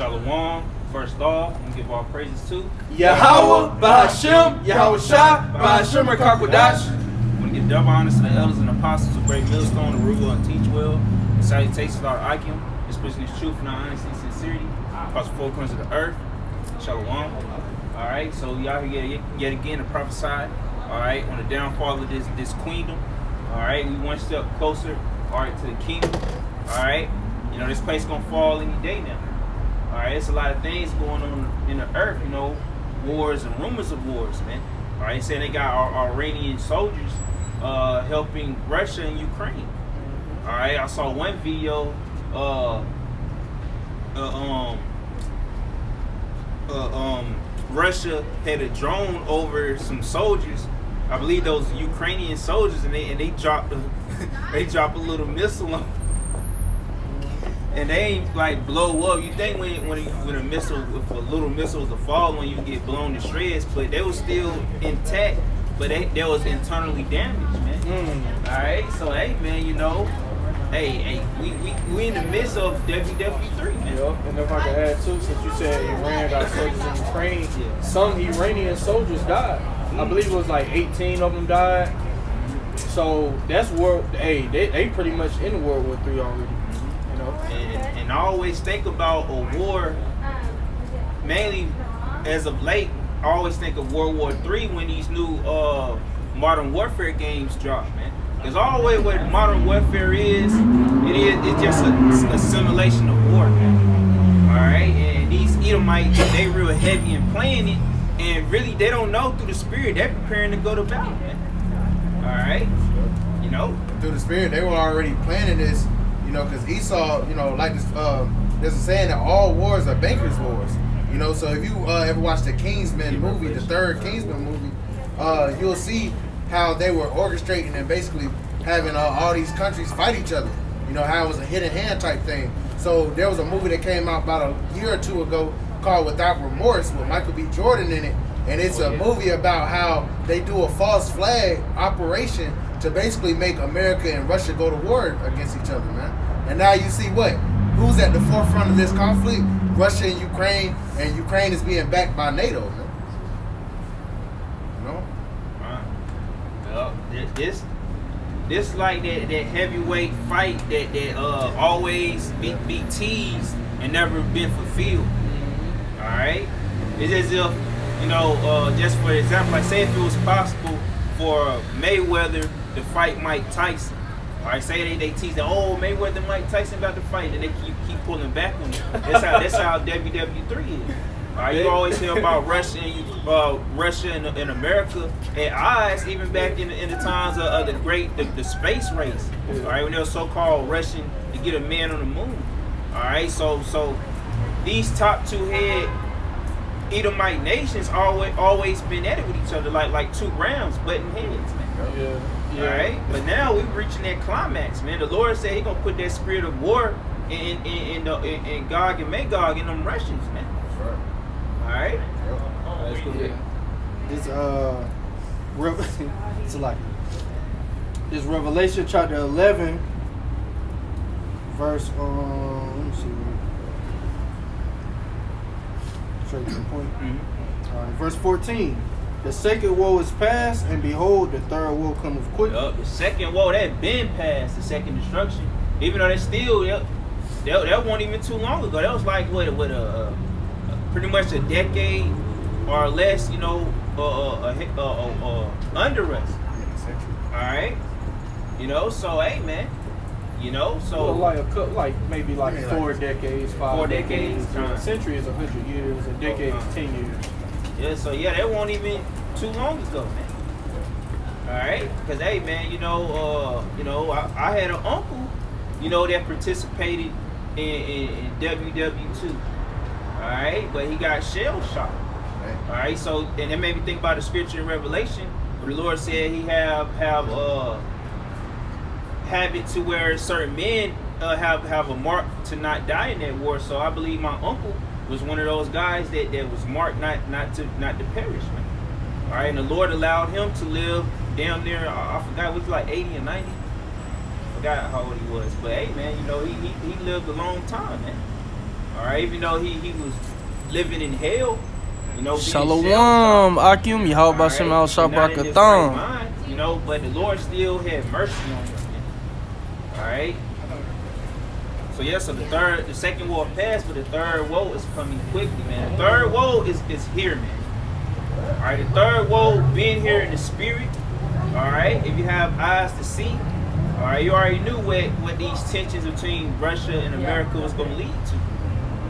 Shalom. First off, I'm gonna give all praises to Yahweh, Bahashim, Yahweh Shah, Bahashim, Rakakwadash. I'm gonna give double honors to the elders and apostles of Great Millstone, the rule and teach well. And salutations to our Ikem, expressing his truth and our honesty and sincerity across the four corners of the earth. Shalom. Alright, so y'all here yet again to prophesy, alright, on the downfall of this queendom. Alright, we one step closer, alright, to the kingdom. Alright, you know, this place gonna fall any day now. Alright, it's a lot of things going on in the earth, you know, wars and rumors of wars, man. Alright, saying they got our Iranian soldiers helping Russia and Ukraine. Alright, I saw one video, Russia had a drone over some soldiers. I believe those Ukrainian soldiers, and they dropped they drop a little missile on, and they ain't like blow up. You think when a missile, if a little missile was to fall, when you get blown to shreds, but they was still intact, but they was internally damaged, man. All right, so hey, man, you know, hey, we in the midst of WW3, man. Yep, and if I could add too, since you said Iran got soldiers in Ukraine, some Iranian soldiers died. I believe it was like 18 of them died. So that's world. Hey, they pretty much in World War III already. You know. And I always think about a war. Mainly, as of late, I always think of World War III when these new modern warfare games drop, man. Because always what modern warfare is, it's just a simulation of war, man. All right, and these Edomites, they real heavy in playing it. And really, they don't know through the spirit. They're preparing to go to battle, man. All right, you know. Through the spirit, they were already planning this, you know, because Esau, you know, like this. There's a saying that all wars are bankers' wars. You know, so if you ever watch the Kingsman movie, the third Kingsman movie, you'll see how they were orchestrating and basically having all these countries fight each other. You know, how it was a hidden hand type thing. So there was a movie that came out about a year or two ago called Without Remorse with Michael B. Jordan in it, and it's a movie about how they do a false flag operation to basically make America and Russia go to war against each other, man. And now you see who's at the forefront of this conflict? Russia and Ukraine is being backed by NATO, man. You know? Well, this like that heavyweight fight that always be teased and never been fulfilled. Alright? It's as if, you know, just for example, like say if it was possible for Mayweather to fight Mike Tyson. Alright, say they tease that, oh, Mayweather Mike Tyson about to fight, and they keep pulling back on it. That's how WW3 is. Alright, you always hear about Russia and America at odds, even back in the times of the space race. Alright, when they were so-called rushing to get a man on the moon. Alright, so these top two head Edomite nations always been at it with each other like 2 rams butting heads, man. Yeah. All right, but now we're reaching that climax, man. The Lord said He gonna put that spirit of war in Gog and Magog in them Russians, man. That's right. All right. That's good. This this Revelation chapter 11, verse let me see. Straight to the point. Mm-hmm. All right, verse 14. The second woe is past, and behold, the third woe cometh quick. The second woe that been past, the second destruction. Even though that wasn't even too long ago. That was like pretty much a decade or less, you know, under us. All right, you know. So hey, man, you know. So like maybe 4 decades, 5 4 decades. A century is 100 years. A decade is 10 years. Yeah, so yeah, that wasn't even too long ago, man. All right, because hey, man, you know, I had an uncle, you know, that participated in WW2. All right, but he got shell shocked. All right, so and that made me think about the scripture in Revelation, where the Lord said He have it to where certain men have a mark to not die in that war. So I believe my uncle was one of those guys that was marked not to perish, man. All right, and the Lord allowed him to live down there. I forgot, was it like 80 or 90? I forgot how old he was, but hey, man, you know, he lived a long time, man. All right, even though he was living in hell, you know. Shalom, Akim, Yahweh Shem al Shabakathon. You know, but the Lord still had mercy on him. All right. So yeah, so the second woe passed, but the third woe is coming quickly, man. The third woe is here, man. All right, the third woe being here in the spirit. All right, if you have eyes to see, all right, you already knew what these tensions between Russia and America was going to lead to.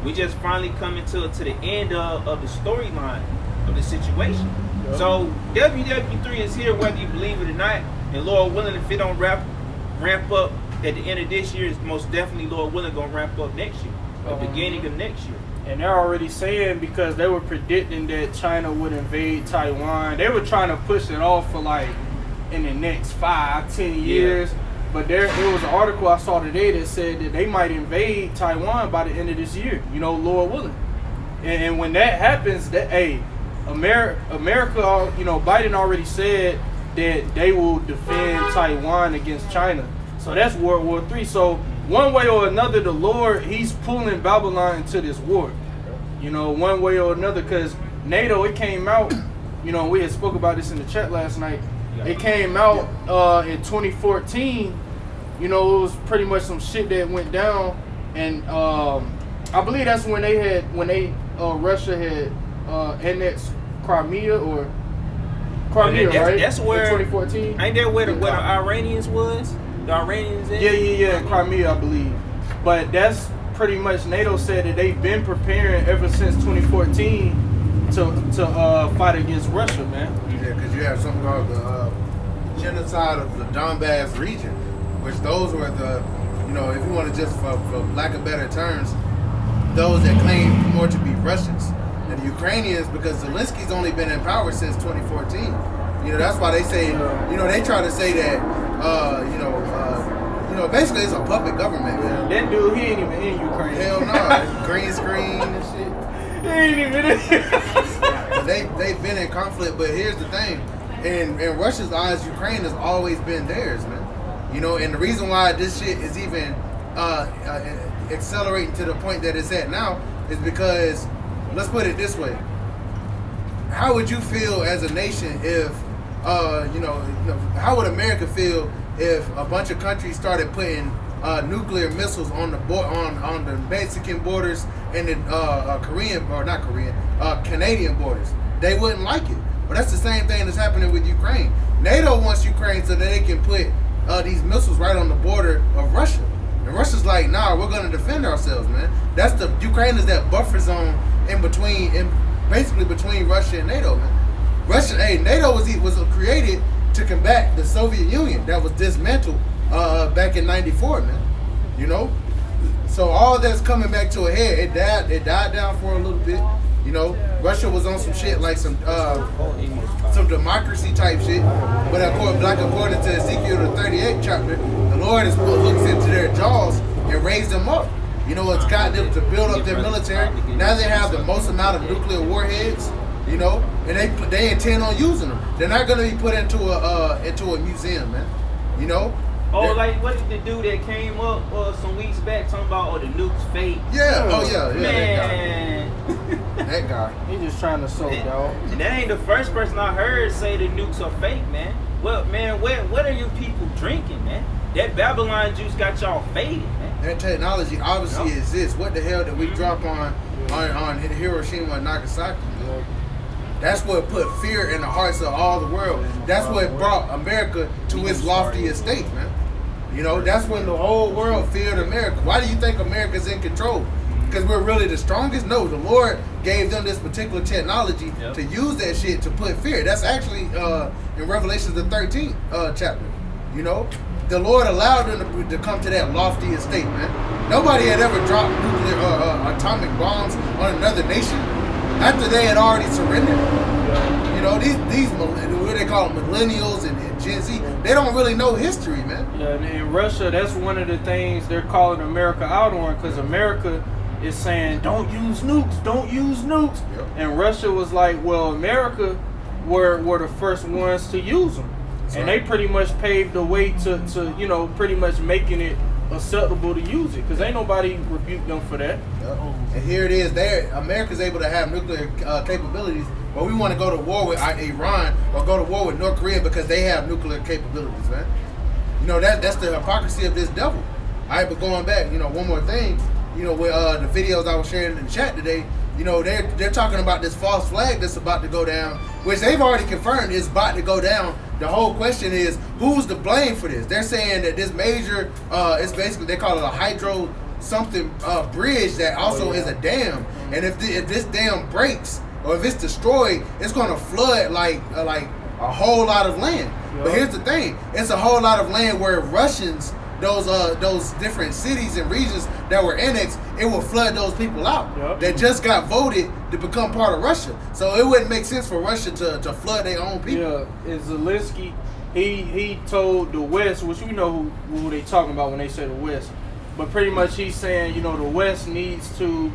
We just finally coming to the end of the storyline of the situation. Yep. So WW3 is here, whether you believe it or not, and Lord willing, if it don't ramp up at the end of this year, it's most definitely, Lord willing, gonna ramp up next year, the beginning of next year. And they're already saying, because they were predicting that China would invade Taiwan, they were trying to push it off for like in the next 5-10 years. But there was an article I saw today that said that they might invade Taiwan by the end of this year, you know, Lord willing. And when that happens, that America, you know, Biden already said that they will defend Taiwan against China. So that's World War III. So one way or another, the Lord, he's pulling Babylon into this war. You know, one way or another, because NATO, it came out, you know, we had spoke about this in the chat last night. It came out in 2014. You know, it was pretty much some shit that went down, and I believe that's when Russia had annexed Crimea, right? That's where 2014. Ain't that where the Iranians was? The Iranians in? Yeah, Crimea, I believe. But that's pretty much, NATO said that they've been preparing ever since 2014 to fight against Russia, man. Yeah, because you have something called the genocide of the Donbass region, which those were the, you know, if you want to just, for lack of better terms, those that claim more to be Russians. And the Ukrainians, because Zelensky's only been in power since 2014. You know, that's why they say, you know, they try to say that, basically it's a puppet government, man. That dude, he ain't even in Ukraine. Hell no. Green screen and shit. He ain't even in But they've been in conflict, but here's the thing. In Russia's eyes, Ukraine has always been theirs, man. You know, and the reason why this shit is even accelerating to the point that it's at now is because, let's put it this way. How would you feel as a nation if, how would America feel if a bunch of countries started putting nuclear missiles on the Mexican borders and the Canadian borders? They wouldn't like it. But that's the same thing that's happening with Ukraine. NATO wants Ukraine so that they can put these missiles right on the border of Russia. And Russia's like, nah, we're going to defend ourselves, man. Ukraine is that buffer zone basically between Russia and NATO, man. NATO was created to combat the Soviet Union that was dismantled back in '94, man. You know? So all that's coming back to a head. It died down for a little bit. You know, Russia was on some shit like some democracy type shit. But according to Ezekiel the 38th chapter, the Lord has looked into their jaws and raised them up. You know, it's got them to build up their military. Now they have the most amount of nuclear warheads. You know, and they intend on using them. They're not going to be put into a museum, man. You know. Oh, like what did the dude that came up some weeks back talking about the nukes fake? Yeah. Oh yeah. Man. That guy. He just trying to soak, dog. And that ain't the first person I heard say the nukes are fake, man. Well, man, what are you people drinking, man? That Babylon juice got y'all faded, man. That technology obviously exists. What the hell did we drop on Hiroshima and Nagasaki? Yeah. That's what put fear in the hearts of all the world. That's what brought America to its lofty estate, man. You know, that's when the whole world feared America. Why do you think America's in control? Because we're really the strongest? No, the Lord gave them this particular technology to use that shit to put fear. That's actually in Revelation the 13th chapter. You know, the Lord allowed them to come to that lofty estate, man. Nobody had ever dropped nuclear atomic bombs on another nation after they had already surrendered. You know, these what they call them, millennials and Gen Z, they don't really know history, man. Yeah, and in Russia, that's one of the things they're calling America out on, because America is saying, don't use nukes. Yep. And Russia was like, well, America were the first ones to use them. That's and right. They pretty much paved the way to pretty much making it acceptable to use it, because ain't nobody rebuked them for that. And here it is. America's able to have nuclear capabilities, but we want to go to war with Iran or go to war with North Korea because they have nuclear capabilities, man. You know, that's the hypocrisy of this devil. All right, but going back, you know, one more thing. You know, with the videos I was sharing in the chat today, you know, they're talking about this false flag that's about to go down, which they've already confirmed is about to go down. The whole question is, who's to blame for this? They're saying that this major, it's basically, they call it a hydro something bridge that also is a dam. And if this dam breaks or if it's destroyed, it's going to flood like a whole lot of land. Yep. But here's the thing, it's a whole lot of land where Russians, those different cities and regions that were annexed, it will flood those people out. Yep. That just got voted to become part of Russia. So it wouldn't make sense for Russia to flood their own people. Yeah, and Zelensky, he told the West, which we know who they talking about when they say the West, but pretty much he's saying, you know, the West needs to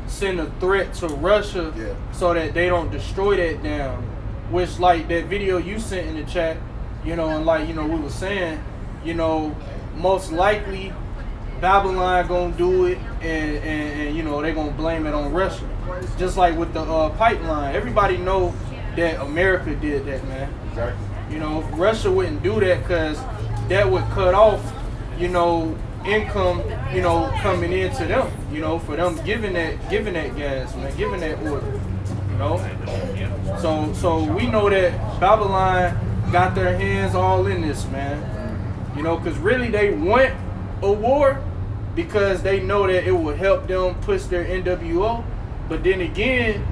send a threat to Russia so that they don't destroy that dam. Which, like that video you sent in the chat, you know, and like, you know, we were saying, you know, most likely Babylon gonna do it, and you know, they gonna blame it on Russia. Just like with the pipeline, everybody know that America did that, man. Exactly. You know, Russia wouldn't do that because that would cut off, you know, income, you know, coming into them. You know, for them giving that gas, man, giving that order. You know, so we know that Babylon got their hands all in this, man. You know, because really they want a war because they know that it will help them push their NWO. But then again,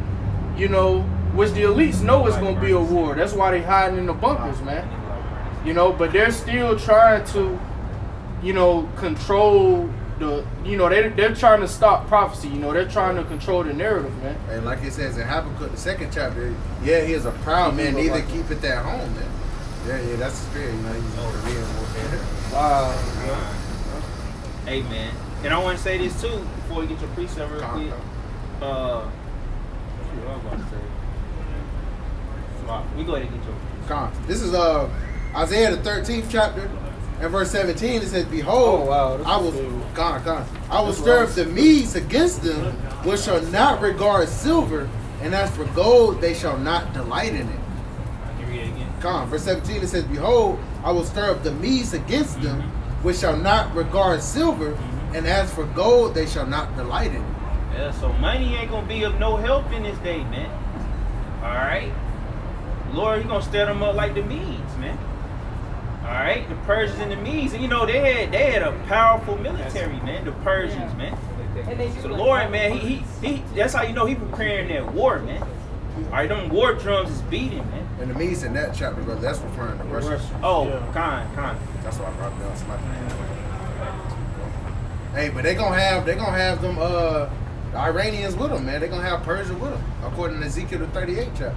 you know, which the elites know it's going to be a war. That's why they hiding in the bunkers, man. You know, but they're still trying to, you know, control the, you know, they're trying to stop prophecy. You know, they're trying to control the narrative, man. And like it says in Habakkuk, the 2nd chapter, he is a proud man, neither keep it at home, man. Yeah, that's the spirit, you know. He's a Korean warfare. Wow. Hey, man. And I want to say this too before we get your precept real quick. What I was about to say. We go ahead and get your. This is Isaiah the 13th chapter and verse 17. It says, "Behold, I will stir up the Medes against them, which shall not regard silver, and as for gold, they shall not delight in it." Verse 17, it says, "Behold, I will stir up the Medes against them, which shall not regard silver, and as for gold, they shall not delight in it." Yeah, so money ain't gonna be of no help in this day, man. All right, Lord, He gonna stir them up like the Medes, man. All right, the Persians and the Medes, and you know they had a powerful military, man. The Persians, man. So the Lord, man, he that's how you know He preparing that war, man. All right, them war drums is beating, man. And the Medes in that chapter, brother, that's referring to Russia. Oh, kind. That's why I brought down somebody. Hey, but they gonna have them the Iranians with them, man. They gonna have Persia with them, according to Ezekiel the 38th chapter.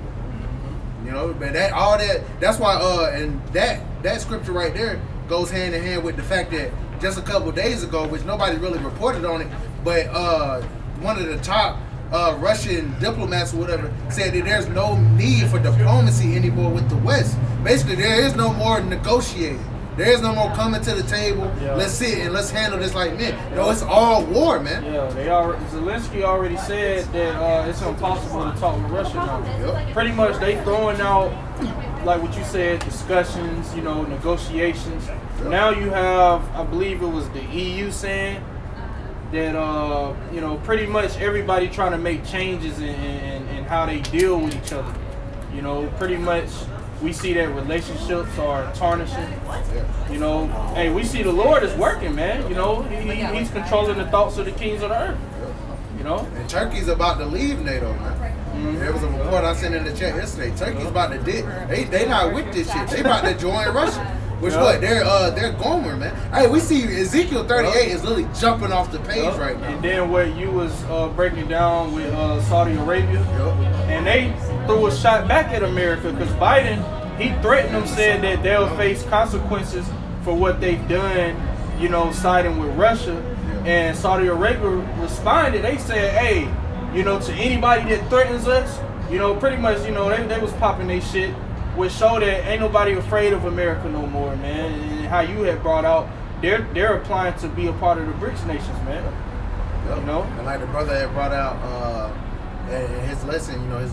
You know, but that's why and that scripture right there goes hand in hand with the fact that just a couple of days ago, which nobody really reported on it, but one of the top Russian diplomats or whatever said that there's no need for diplomacy anymore with the West. Basically, there is no more negotiating. There is no more coming to the table. Yeah. Let's sit and let's handle this like men. No, it's all war, man. Yeah, Zelensky already said that it's impossible to talk with Russia now. Yep. Pretty much they throwing out, like what you said, discussions, you know, negotiations. Yep. Now you have, I believe it was the EU saying that you know, pretty much everybody trying to make changes in how they deal with each other. You know, pretty much we see that relationships are tarnishing. You know, hey, we see the Lord is working, man. You know, He's controlling the thoughts of the kings of the earth. You know, and Turkey's about to leave NATO, man. Mm-hmm. There was a report I sent in the chat yesterday. Turkey's about to they not with this shit. They about to join Russia. Which what? They're Gomer, man. Hey, we see Ezekiel 38 is literally jumping off the page right now. And then what you was breaking down with Saudi Arabia, and they threw a shot back at America because Biden, he threatened them, said that they'll face consequences for what they've done, you know, siding with Russia. And Saudi Arabia responded. They said, hey, you know, to anybody that threatens us, you know, pretty much, you know, they was popping their shit, which showed that ain't nobody afraid of America no more, man. And how you had brought out they're applying to be a part of the BRICS nations, man. Yep. You know? And like the brother had brought out in his lesson, you know, his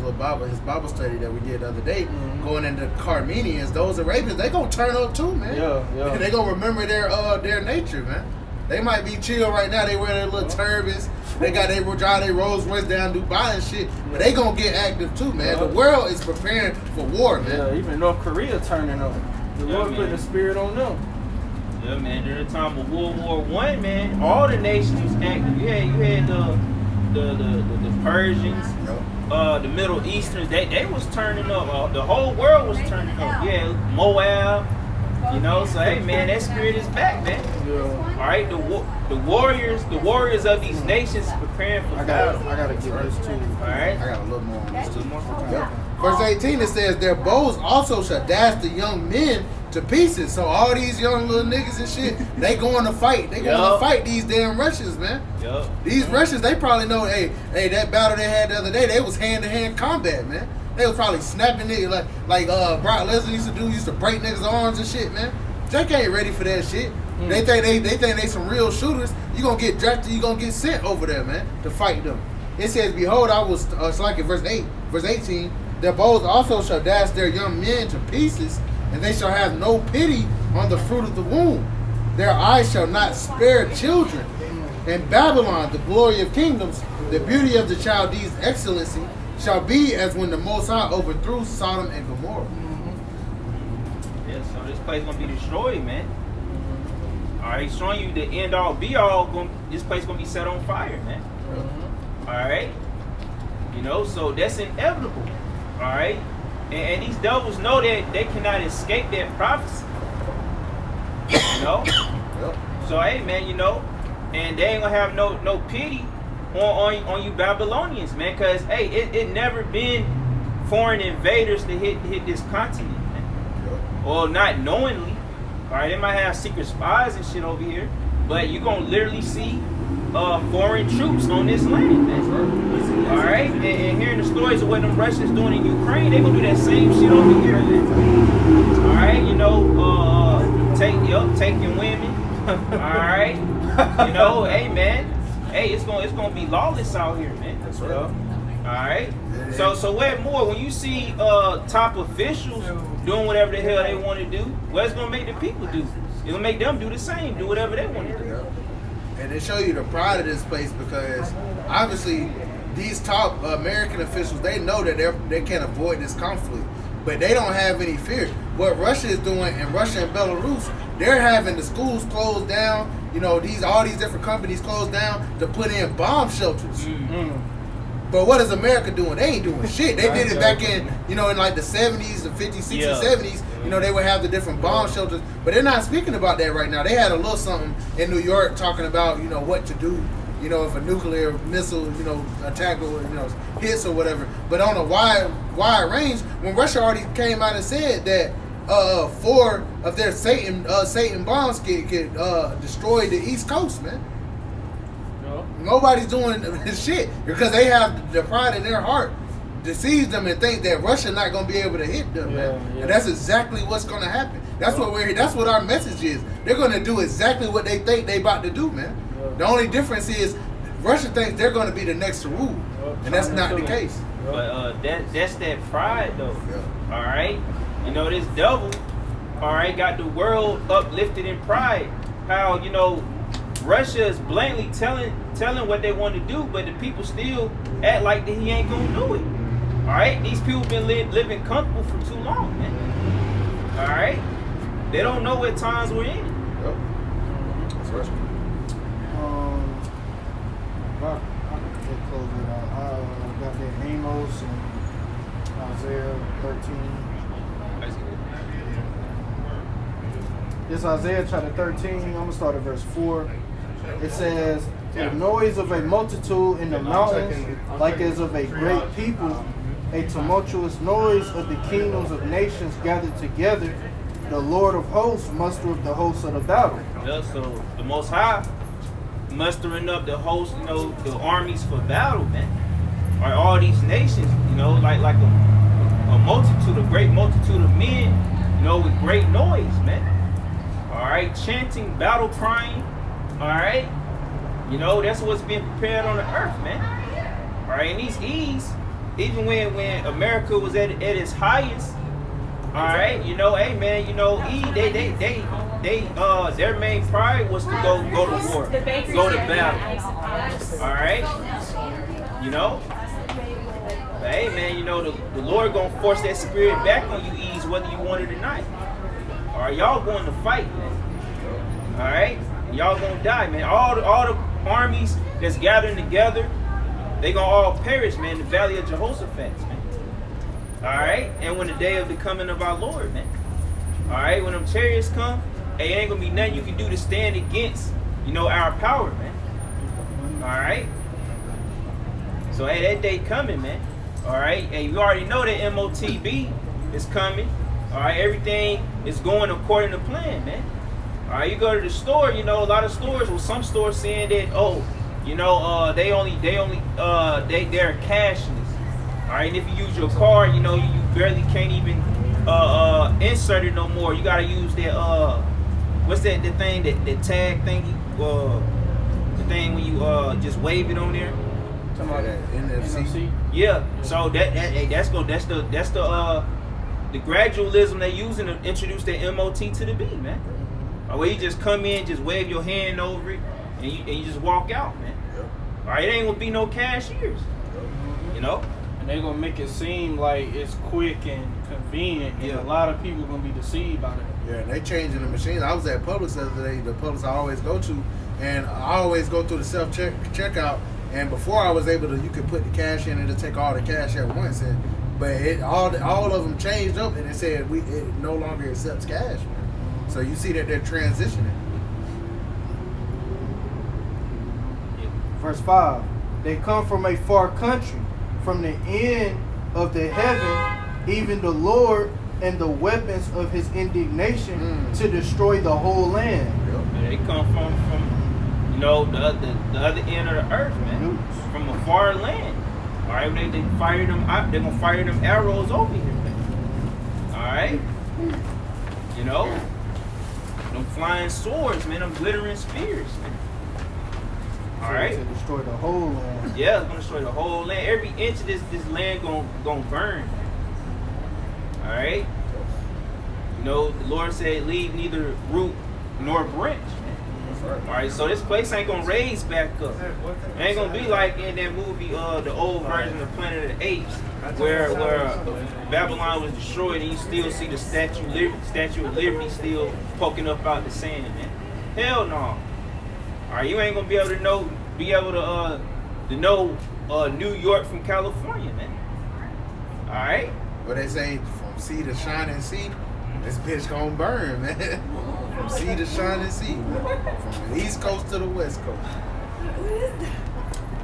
Bible study that we did the other day, going into Carmenians, those Arabians, they gonna turn up too, man. Yeah. They gonna remember their nature, man. They might be chill right now. They wear their little turbans. They drive their Rolls Royce down Dubai and shit. But they gonna get active too, man. The world is preparing for war, man. Yeah, even North Korea turning up. The Lord putting the spirit on them. Yeah, man. During the time of World War I, man, all the nations was active. You had the Persians, the Middle Easterns. They was turning up. The whole world was turning up. Yeah, Moab. You know, so hey, man, that spirit is back, man. Yeah. All right, the warriors of these nations preparing for battle. I gotta give this too. All right, I got a little more on this too. Yep. Verse 18 it says, their bows also shall dash the young men to pieces. So all these young little niggas and shit, they going to fight. They going to fight these damn Russians, man. Yep. These Russians, they probably know, hey, that battle they had the other day, they was hand-to-hand combat, man. They was probably snapping niggas like Brock Lesnar used to break niggas' arms and shit, man. Jack ain't ready for that shit. They think they some real shooters. You gonna get drafted, you gonna get sent over there, man, to fight them. It says, behold, I was it's like in verse 18, their bows also shall dash their young men to pieces, and they shall have no pity on the fruit of the womb. Their eyes shall not spare children. In Babylon, the glory of kingdoms, the beauty of the Chaldees' excellency, shall be as when the Most High overthrew Sodom and Gomorrah. Yeah, so this place gonna be destroyed, man. All right, showing you the end all be all. This place gonna be set on fire, man. All right, you know, so that's inevitable. All right, and these devils know that they cannot escape that prophecy. You know, so hey, man, you know, and they ain't gonna have no pity on you Babylonians, man, because hey, it never been foreign invaders to hit this continent, man. Well, not knowingly. All right, they might have secret spies and shit over here, but you gonna literally see foreign troops on this land, man. All right, and hearing the stories of what them Russians doing in Ukraine, they gonna do that same shit over here, man. All right, you know, taking women. All right, you know, hey, man. Hey, it's gonna be lawless out here, man. That's right. All right. So what more? When you see top officials doing whatever the hell they want to do, what's gonna make the people do? It'll make them do the same, do whatever they want to do. And they show you the pride of this place because obviously these top American officials, they know that they can't avoid this conflict, but they don't have any fear. What Russia is doing in Russia and Belarus, they're having the schools closed down. You know, all these different companies closed down to put in bomb shelters. But what is America doing? They ain't doing shit. They did it back in, you know, in like the 70s, the 50s, 60s, 70s. You know, they would have the different bomb shelters. But they're not speaking about that right now. They had a little something in New York talking about, you know, what to do, you know, if a nuclear missile, you know, attack or, you know, hits or whatever. But on a wide range, when Russia already came out and said that 4 of their Satan bombs could destroy the East Coast, man. Nobody's doing shit because they have the pride in their heart deceives them and think that Russia not gonna be able to hit them, man. And that's exactly what's gonna happen. That's what our message is. They're gonna do exactly what they think they about to do, man. The only difference is Russia thinks they're gonna be the next to rule, and that's not the case. But that's that pride, though. All right, you know this devil. All right, got the world uplifted in pride. How, you know, Russia is blatantly telling what they want to do, but the people still act like that he ain't gonna do it. All right, these people been living comfortable for too long, man. All right, they don't know what times we're in. Yep. That's right. I can close it out. I got that Amos and Isaiah 13. This Isaiah chapter 13. I'm gonna start at verse 4. It says, "The noise of a multitude in the mountains, like as of a great people, a tumultuous noise of the kingdoms of nations gathered together. The Lord of hosts mustereth the hosts of the battle." Yeah, so the Most High mustering up the hosts, you know, the armies for battle, man. All these nations, you know, like a multitude, a great multitude of men, you know, with great noise, man. All right, chanting, battle crying. All right, you know that's what's being prepared on the earth, man. All right, and these E's, even when America was at its highest. All right, you know, hey man, you know, their main pride was to go to war, go to battle. All right, you know, but hey man, you know, the Lord gonna force that spirit back on you, E's, whether you want it or not. All right, y'all going to fight, man. All right, y'all gonna die, man. All the armies that's gathering together, they gonna all perish, man. In the valley of Jehoshaphat, man. All right, and when the day of the coming of our Lord, man. All right, when them chariots come, hey, ain't gonna be nothing you can do to stand against, you know, our power, man. All right. So hey, that day coming, man. All right, and you already know that MOTB is coming. All right, everything is going according to plan, man. All right, you go to the store, you know, a lot of stores, well, some stores saying that, oh, you know, they're cashless. All right, and if you use your card, you know, you barely can't even insert it no more. You gotta use that what's that? The thing that tag thingy? The thing when you just wave it on there. Talking about that NFC. Yeah. So that's the gradualism they using to introduce that MOT to the B, man. Where you just come in, just wave your hand over it, and you just walk out, man. All right, it ain't gonna be no cashiers, you know. And they're gonna make it seem like it's quick and convenient, and a lot of people gonna be deceived by it. Yeah, and they changing the machines. I was at Publix the other day, the Publix I always go to, and I always go through the self checkout. And before I was able to, you could put the cash in and it'll take all the cash at once. But all of them changed up, and it said it no longer accepts cash. So you see that they're transitioning. Verse 5. They come from a far country, from the end of the heaven, even the Lord and the weapons of his indignation to destroy the whole land. Yep. They come from you know, the other end of the earth, man. From a far land. All right, they fire them out. They're gonna fire them arrows over here, man. All right, you know, them flying swords, man. Them glittering spears, man. All right. To destroy the whole land. Yeah, it's gonna destroy the whole land. Every inch of this land gonna burn. All right. You know, the Lord said, "Leave neither root nor branch." All right, so this place ain't gonna raise back up. It ain't gonna be like in that movie, the old version of Planet of the Apes, where Babylon was destroyed and you still see the Statue of Liberty still poking up out the sand, man. Hell no. All right, you ain't gonna be able to know New York from California, man. All right. But they say from sea to shining sea, this bitch gonna burn, man. From sea to shining sea, man. From the east coast to the west coast.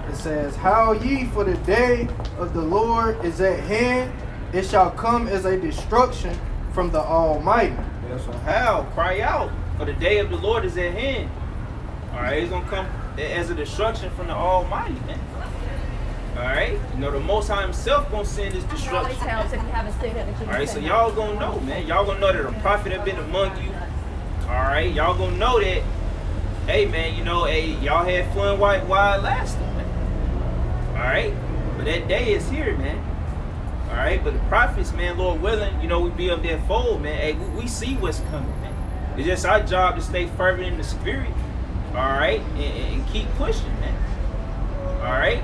It says, "Howl ye, for the day of the Lord is at hand. It shall come as a destruction from the Almighty." So howl, cry out, for the day of the Lord is at hand. All right, it's gonna come as a destruction from the Almighty, man. All right, you know the Most High Himself gonna send this destruction. All right, so y'all gonna know, man. Y'all gonna know that a prophet have been among you. All right, y'all gonna know that. Hey, man, you know, hey, y'all had fun while it lasted, man. All right, but that day is here, man. All right, but the prophets, man, Lord willing, you know, we be of that fold, man. Hey, we see what's coming, man. It's just our job to stay fervent in the spirit. All right, and keep pushing, man. All right.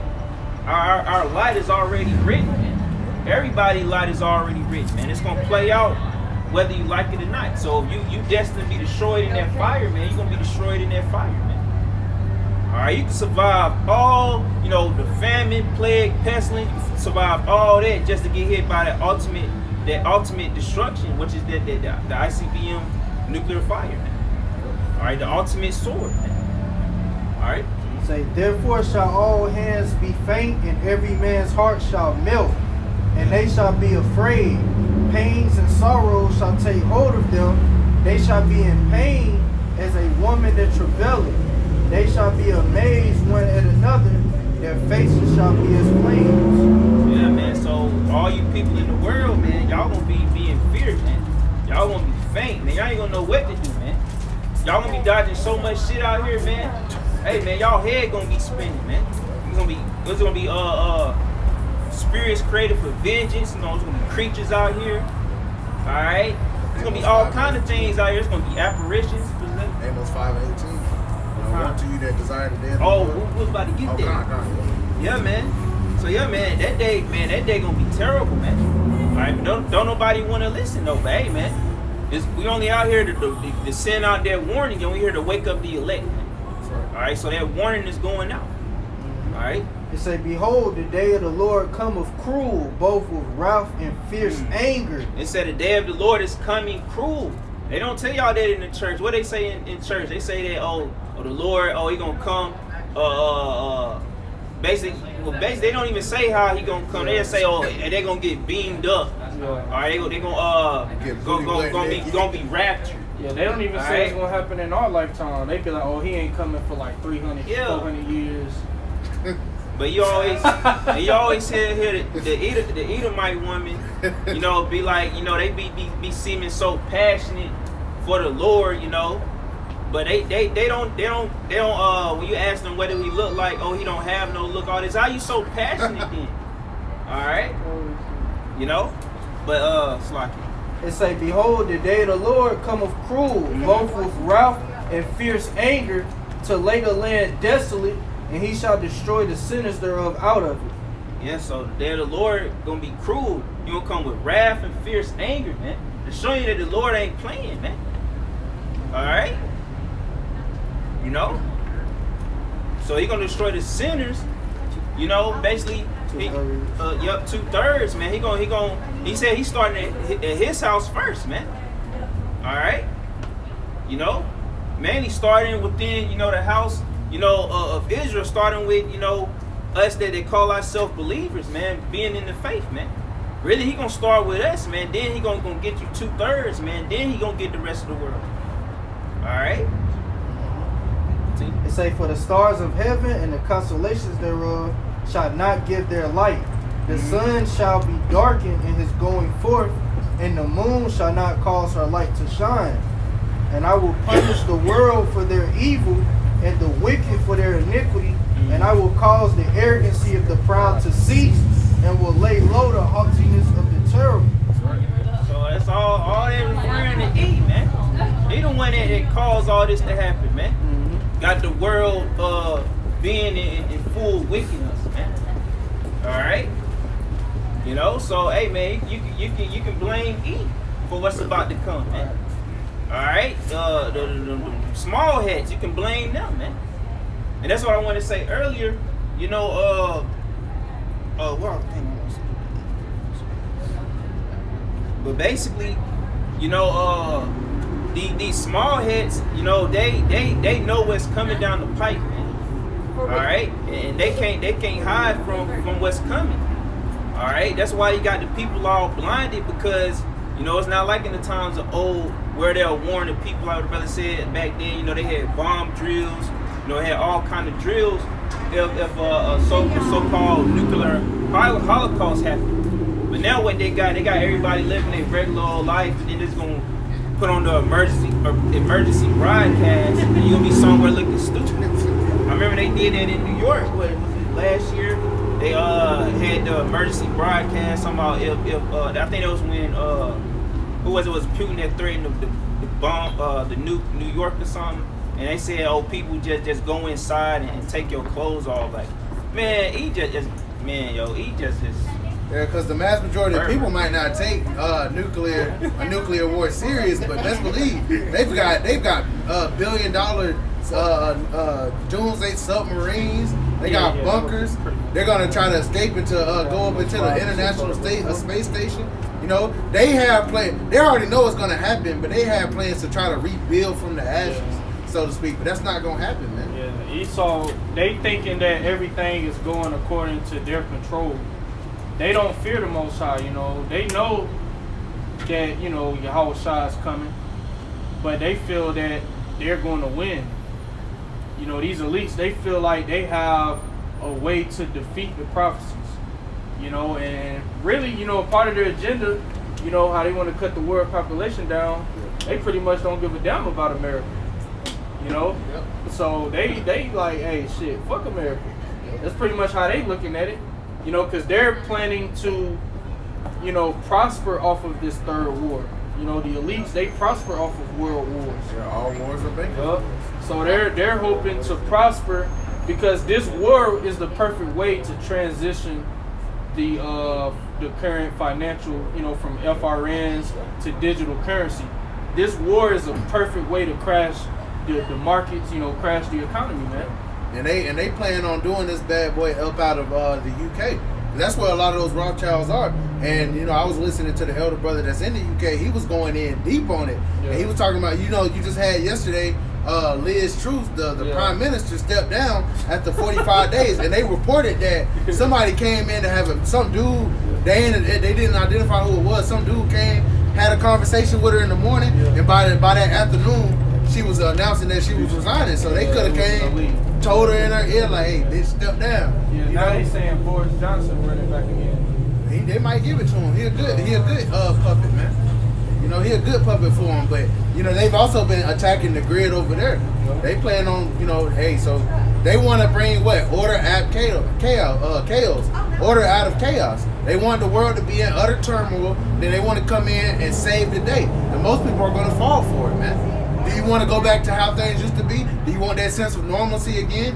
Our light is already written, man. Everybody's light is already written, man. It's gonna play out whether you like it or not. So if you destined to be destroyed in that fire, man, you're gonna be destroyed in that fire, man. All right, you can survive all, you know, the famine, plague, pestilence. You can survive all that just to get hit by that ultimate destruction, which is the ICBM nuclear fire, man. All right, the ultimate sword, man. All right. Say, therefore shall all hands be faint, and every man's heart shall melt, and they shall be afraid. Pains and sorrows shall take hold of them. They shall be in pain as a woman that travaileth. They shall be amazed one at another. Their faces shall be as flames. Yeah, man. So all you people in the world, man, y'all gonna be in fear, man. Y'all gonna be faint, man. Y'all ain't gonna know what to do, man. Y'all gonna be dodging so much shit out here, man. Hey, man, y'all head gonna be spinning, man. It's gonna be spirits created for vengeance. You know, it's gonna be creatures out here. All right. It's gonna be all kind of things out here. It's gonna be apparitions. Amos 5:18. Woe to you that desire the death. Oh, who was about to get that? Yeah, man. So yeah, man, that day gonna be terrible, man. All right, don't nobody want to listen though. But hey, man, we only out here to send out that warning, and we here to wake up the elect. Man. All right, so that warning is going out. All right. It say, behold, the day of the Lord cometh cruel, both with wrath and fierce anger. It said the day of the Lord is coming cruel. They don't tell y'all that in the church. What they say in church? They say that the Lord, he gonna come. Basically, they don't even say how he gonna come. They just say, they gonna get beamed up. All right, they gonna be raptured. Yeah, they don't even say it's gonna happen in our lifetime. They be like, he ain't coming for like 300, 400 years. But you always hear the Edomite woman, you know, be like, you know, they be seeming so passionate for the Lord, you know, but they don't when you ask them what do he look like, he don't have no look, all this. How you so passionate then? All right, you know, but Slocky. It say, behold, the day of the Lord cometh cruel, both with wrath and fierce anger, to lay the land desolate, and he shall destroy the sinners thereof out of it. Yeah, so the day of the Lord gonna be cruel. You gonna come with wrath and fierce anger, man, to show you that the Lord ain't playing, man. All right, you know. So he gonna destroy the sinners. You know, basically. 2/3, man. He said he's starting at his house first, man. All right, you know, man. He's starting within, you know, the house, you know, of Israel, starting with, you know, us that they call ourselves believers, man, being in the faith, man. Really, he gonna start with us, man. Then he gonna get you 2/3, man. Then he gonna get the rest of the world. All right. It say, for the stars of heaven and the constellations thereof shall not give their light. The sun shall be darkened in his going forth, and the moon shall not cause her light to shine. And I will punish the world for their evil, and the wicked for their iniquity, and I will cause the arrogancy of the proud to cease, and will lay low the haughtiness of the terrible. So that's all they referring to E, man. He the one that caused all this to happen, man. Got the world being in full wickedness, man. All right, you know. So hey, man, you can blame E for what's about to come, man. All right, the small heads, you can blame them, man. And that's what I wanted to say earlier. You know, but basically, you know, these small heads, you know, they know what's coming down the pipe, man. All right, and they can't hide from what's coming. All right, that's why you got the people all blinded, because, you know, it's not like in the times of old where they'll warn the people, like the brother said back then. You know, they had bomb drills, you know, they had all kind of drills if a so-called nuclear holocaust happened. But now what they got everybody living their regular old life, and then it's gonna put on the emergency broadcast, and you're gonna be somewhere looking stupid. I remember they did that in New York. What was it, last year? They had the emergency broadcast. Somehow, if I think that was when who was it? Was Putin that threatened the bomb the New York or something? And they said, people just go inside and take your clothes off. Like, man, he just is. Yeah, because the mass majority of people might not take a nuclear war serious, but let's believe they've got $1 billion doomsday submarines. They got bunkers. They're gonna try to escape into go up into the international space station. You know, they have plans. They already know what's gonna happen, but they have plans to try to rebuild from the ashes, so to speak. But that's not gonna happen, man. Yeah, Esau, they thinking that everything is going according to their control. They don't fear the Most High, you know. They know that, you know, Yahweh Shai is coming, but they feel that they're going to win. You know, these elites, they feel like they have a way to defeat the prophecies, you know, and really, you know, part of their agenda, you know, how they want to cut the world population down, they pretty much don't give a damn about America. You know? Yep. So they like, hey, shit, fuck America. That's pretty much how they looking at it. You know, because they're planning to, you know, prosper off of this third war. You know, the elites, they prosper off of world wars. Yeah, all wars are bankers. Yup. So they're hoping to prosper because this war is the perfect way to transition the current financial, you know, from FRNs to digital currency. This war is a perfect way to crash the markets, you know, crash the economy, man. And they plan on doing this bad boy up out of the UK. That's where a lot of those Rothschilds are. And, you know, I was listening to the elder brother that's in the UK. He was going in deep on it. Yeah. And he was talking about, you know, you just had yesterday, Liz Truss, the prime minister, stepped down after 45 days. And they reported that somebody came in to have some dude, they didn't identify who it was. Some dude came, had a conversation with her in the morning. And by that afternoon, she was announcing that she was resigning. So they could have came, told her in her ear, like, hey, bitch, step down. Yeah, now they saying Boris Johnson running back again. They might give it to him. He a good puppet, man. You know, he a good puppet for him. But, you know, they've also been attacking the grid over there. They plan on, you know, hey, so they want to bring what? Order out chaos. Order out of chaos. They want the world to be in utter turmoil. Then they want to come in and save the day. And most people are going to fall for it, man. Do you want to go back to how things used to be? Do you want that sense of normalcy again?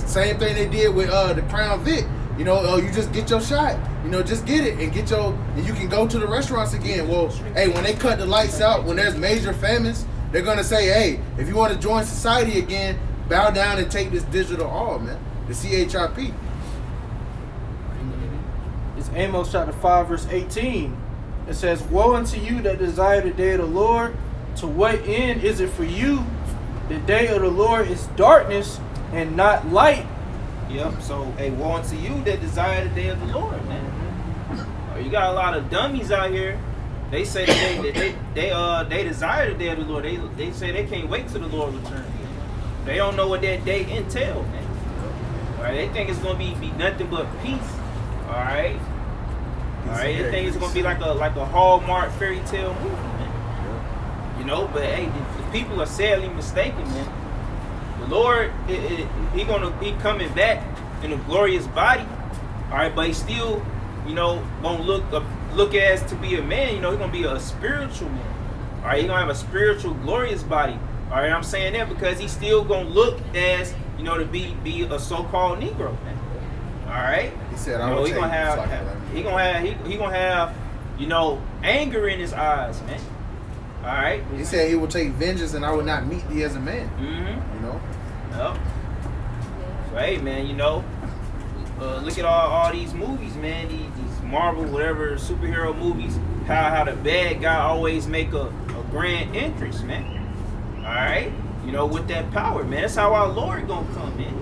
Same thing they did with the Crown Vic. You know, you just get your shot. You know, just get it and and you can go to the restaurants again. Well, hey, when they cut the lights out, when there's major famines, they're gonna say, hey, if you want to join society again, bow down and take this digital all, man. The CHIP. It's Amos chapter 5, verse 18. It says, woe unto you that desire the day of the Lord. To what end is it for you? The day of the Lord is darkness and not light. Yep. So, hey, woe unto you that desire the day of the Lord, man. You got a lot of dummies out here. They say that they desire the day of the Lord. They say they can't wait till the Lord returns. They don't know what that day entails, man. All right. They think it's gonna be nothing but peace. All right. All right. They think it's gonna be like a Hallmark fairy tale movie, man. You know, but hey, the people are sadly mistaken, man. The Lord, he coming back in a glorious body, all right. But he still, you know, gonna look as to be a man. You know, he's gonna be a spiritual man. All right, he's gonna have a spiritual, glorious body. All right, I'm saying that because he's still gonna look as, you know, to be a so-called Negro, man. All right. He said, "I will." He gonna have, you know, anger in his eyes, man. All right. He said he will take vengeance, and I will not meet thee as a man. Mm-hmm. You know. Yep. So hey, man, you know, look at all these movies, man. These Marvel, whatever superhero movies. How the bad guy always make a grand entrance, man. All right. You know, with that power, man. That's how our Lord gonna come in.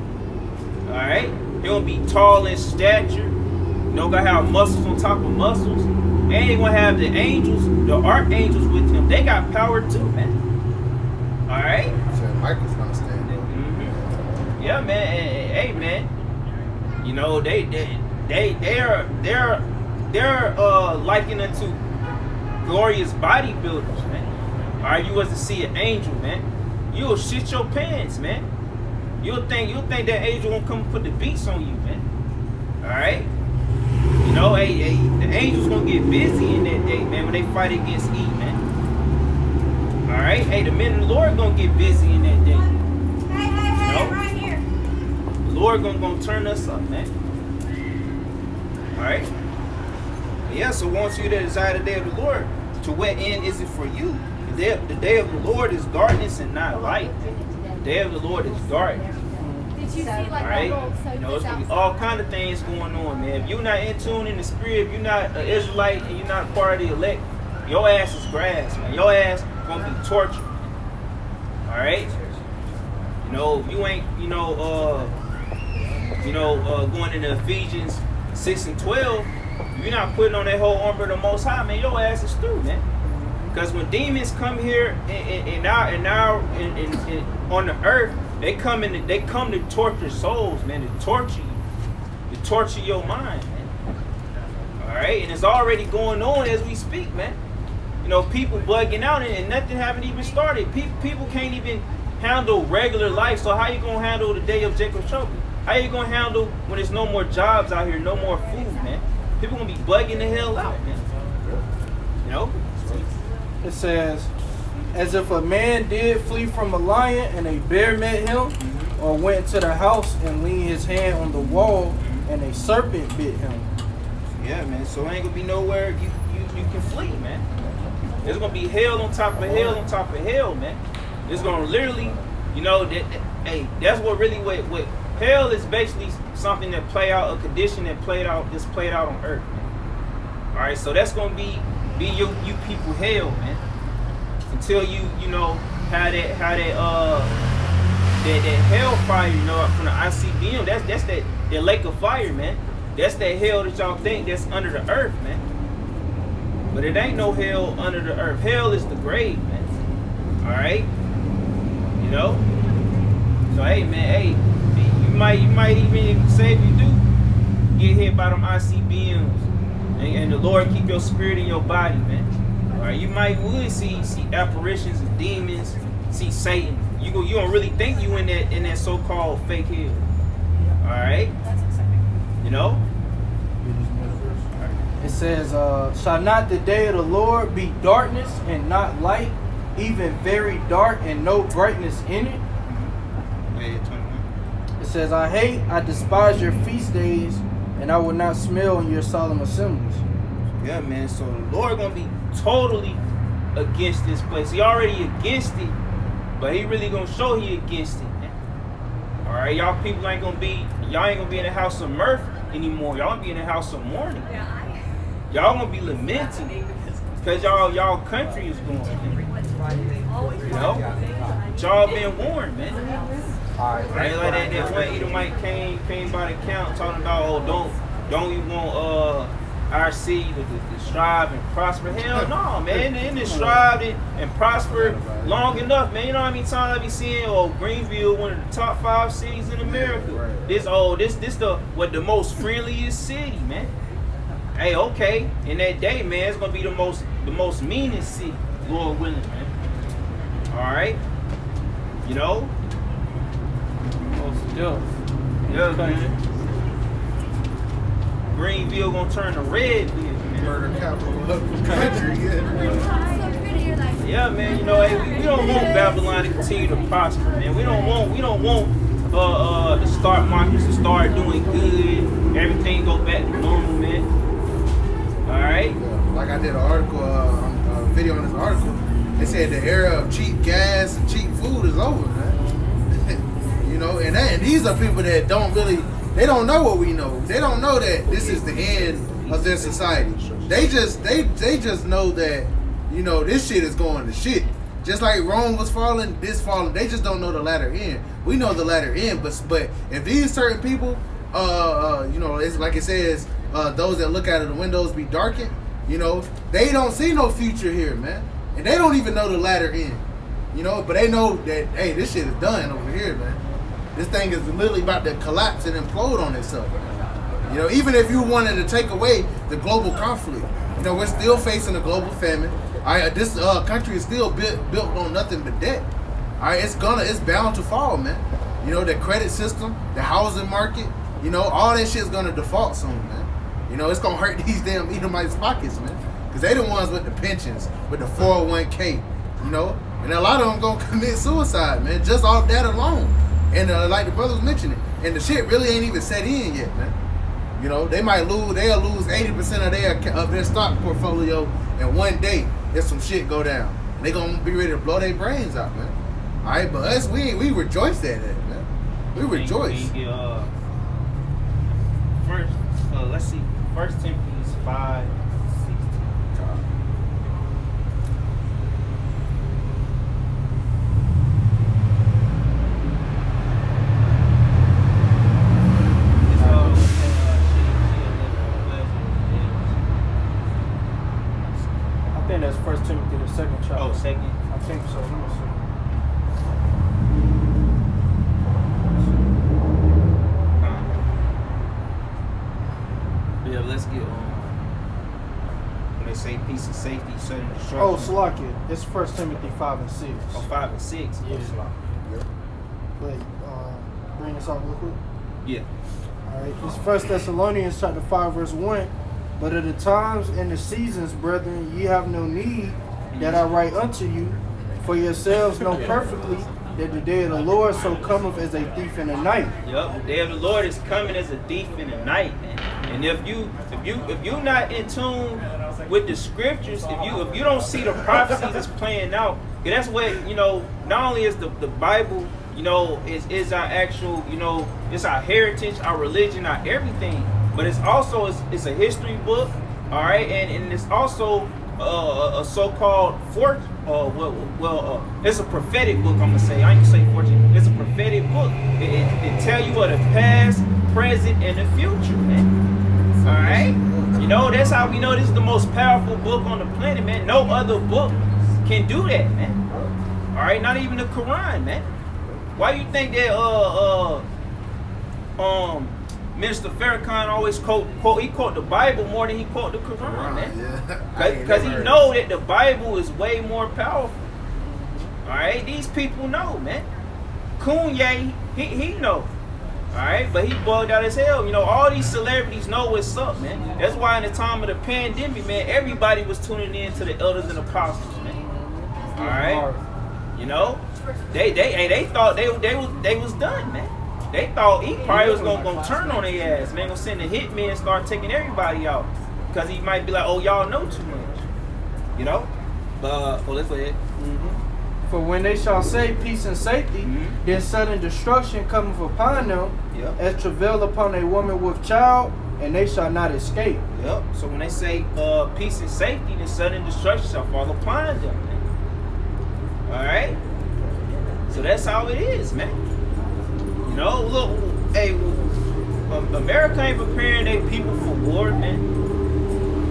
All right. He gonna be tall in stature. You know, gonna have muscles on top of muscles. And he gonna have the angels, the archangels with him. They got power too, man. All right. So Michael's gonna stand there. Mm-hmm. Yeah, man. Hey, man. You know, they're likened unto glorious bodybuilders, man. All right, you was to see an angel, man. You'll shit your pants, man. You'll think that angel gonna come and put the beats on you, man. All right. You know, hey, the angels gonna get busy in that day, man, when they fight against Eve, man. All right, hey, the men of the Lord gonna get busy in that day. Hey, right here. The Lord gonna turn us up, man. All right. Yeah. So once you that desire the day of the Lord, to what end is it for you? The day of the Lord is darkness and not light. The day of the Lord is dark. Did you see like Right? You know, it's gonna be all kind of things going on, man. If you're not in tune in the spirit, if you're not an Israelite and you're not part of the elect, your ass is grass, man. Your ass gonna be tortured. All right. You know, if you ain't, going into Ephesians 6 and 12, if you're not putting on that whole armor of the Most High, man, your ass is through, man. Because when demons come here and on the earth, they come to torture souls, man, to torture you, to torture your mind, man. All right, and it's already going on as we speak, man. You know, people bugging out and nothing haven't even started. People can't even handle regular life. So how you gonna handle the day of Jacob's trouble? How you gonna handle when there's no more jobs out here, no more food, man? People gonna be bugging the hell out, man. You know? It says, as if a man did flee from a lion and a bear met him, or went to the house and leaned his hand on the wall and a serpent bit him. Yeah, man. So ain't gonna be nowhere you can flee, man. There's gonna be hell on top of hell on top of hell, man. It's gonna literally, you know, hey, that's what really what hell is basically something that play out, a condition that played out on earth, man. All right, so that's gonna be you people hell, man. Until you know how that hellfire, you know, from the ICBM, that's that lake of fire, man. That's that hell that y'all think that's under the earth, man. But it ain't no hell under the earth. Hell is the grave, man. All right, you know. So hey, man, hey, you might even say if you do get hit by them ICBMs, and the Lord keep your spirit in your body, man. All right, you would see apparitions of demons, see Satan. You don't really think you in that so-called fake hell. All right, That's exciting. you know. It says, shall not the day of the Lord be darkness and not light, even very dark and no brightness in it? It says, I despise your feast days, and I will not smell in your solemn assemblies. Yeah, man. So the Lord gonna be totally against this place. He already against it, but he really gonna show he against it, man. All right, y'all people ain't gonna be in the house of mirth anymore. Y'all gonna be in the house of mourning. Y'all gonna be lamenting because y'all country is going. You know, y'all been warned, man. Right, like that one Edomite came by the count talking about, don't you want our seed to strive and prosper? Hell no, man. They didn't strive and prosper long enough, man. You know how many times I be seeing Greenville, one of the top 5 cities in America. This the most friendliest city, man. Hey, okay, in that day, man, it's gonna be the most meanest city, Lord willing, man. All right, you know. Yeah, man. Greenville gonna turn to Redville, man. Murder capital of the country. Yeah. Yeah, man. You know, hey, we don't want Babylon to continue to prosper, man. We don't want the stock markets to start doing good. Everything go back to normal, man. All right. Like I did an article, a video on this article. They said the era of cheap gas and cheap food is over, man. You know, and these are people that they don't know what we know. They don't know that this is the end of their society. They just know that, you know, this shit is going to shit. Just like Rome was falling, this falling. They just don't know the latter end. We know the latter end, but if these certain people, you know, it's like it says, those that look out of the windows be darkened. You know, they don't see no future here, man, and they don't even know the latter end. You know, but they know that, hey, this shit is done over here, man. This thing is literally about to collapse and implode on itself. You know, even if you wanted to take away the global conflict, you know, we're still facing a global famine. All right, this country is still built on nothing but debt. All right, it's bound to fall, man. You know, the credit system, the housing market, you know, all that shit's gonna default soon, man. You know, it's gonna hurt these damn Edomites' pockets, man, because they the ones with the pensions, with the 401k, you know, and a lot of them gonna commit suicide, man, just off that alone. And like the brother was mentioning, and the shit really ain't even set in yet, man. You know, they'll lose 80% of their stock portfolio in one day if some shit go down. They gonna be ready to blow their brains out, man. All right, but us, we rejoice at that, man. We rejoice. First, let's see. 1 Timothy 5:16. I think that's 1 Timothy, the 2nd chapter. Oh, second. I think so. Let me see. Yeah, let's get on. When they say peace and safety, sudden destruction. Oh, Salakia. It's 1 Timothy 5 and 6. Oh, 5 and 6. Yeah. Oh, Wait, bring this out real quick. Yeah. Alright, it's 1 Thessalonians chapter 5, verse 1. But at the times and the seasons, brethren, ye have no need that I write unto you, for yourselves know perfectly that the day of the Lord so cometh as a thief in the night. Yup, the day of the Lord is coming as a thief in the night, man. And if you're not in tune with the scriptures, if you don't see the prophecies that's playing out, 'cause that's what, you know, not only is the Bible, you know, is our actual, you know, it's our heritage, our religion, our everything, but it's also it's a history book, all right, and it's also a so-called it's a prophetic book. I'm gonna say, I ain't gonna say fortune. It's a prophetic book. It tell you what the past, present, and the future, man. All right, you know, that's how we know this is the most powerful book on the planet, man. No other book can do that, man. All right, not even the Quran, man. Why you think that Minister Farrakhan always quote the Bible more than he quote the Quran, man? Because he know that the Bible is way more powerful. All right, these people know, man. Kanye, he know. All right, but he bugged out as hell. You know, all these celebrities know what's up, man. That's why in the time of the pandemic, man, everybody was tuning in to the elders and apostles, man. All right, you know, they thought they was done, man. They thought he probably was gonna turn on their ass, man. Gonna send a hitman and start taking everybody out, because he might be like, oh, y'all know too much, you know. But let's go ahead. For when they shall say peace and safety, then sudden destruction cometh upon them, as travail upon a woman with child, and they shall not escape. Yep. So when they say peace and safety, then sudden destruction shall fall upon them, man. All right. So that's how it is, man. You know, look, hey, America ain't preparing their people for war, man.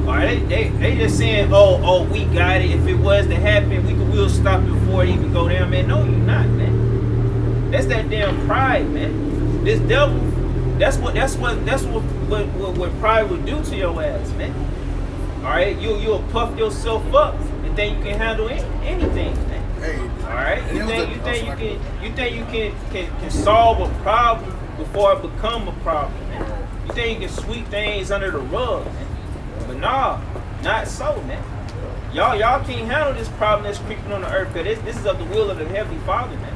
All right, they just saying, oh, we got it. If it was to happen, we'll stop it before it even go down, man. No, you're not, man. That's that damn pride, man. This devil, that's what pride would do to your ass, man. All right, you'll puff yourself up and think you can handle anything, man. All right, you think you can solve a problem before it become a problem, man. You think you can sweep things under the rug, man. But nah, not so, man. Y'all can't handle this problem that's creeping on the earth, because this is of the will of the Heavenly Father, man.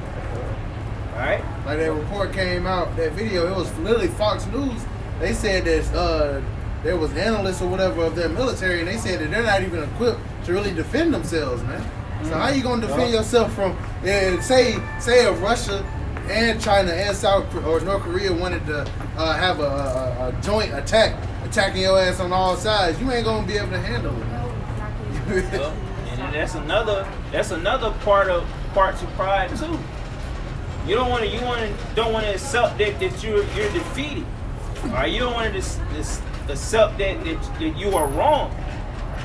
All right. Like that report came out, that video, it was literally Fox News. They said that there was analysts or whatever of their military, and they said that they're not even equipped to really defend themselves, man. So how you gonna defend yourself from, say if Russia and China and South or North Korea wanted to have a joint attacking your ass on all sides, you ain't gonna be able to handle it. And that's another part to pride too. You don't want to accept that you're defeated. All right, you don't want to accept that you are wrong.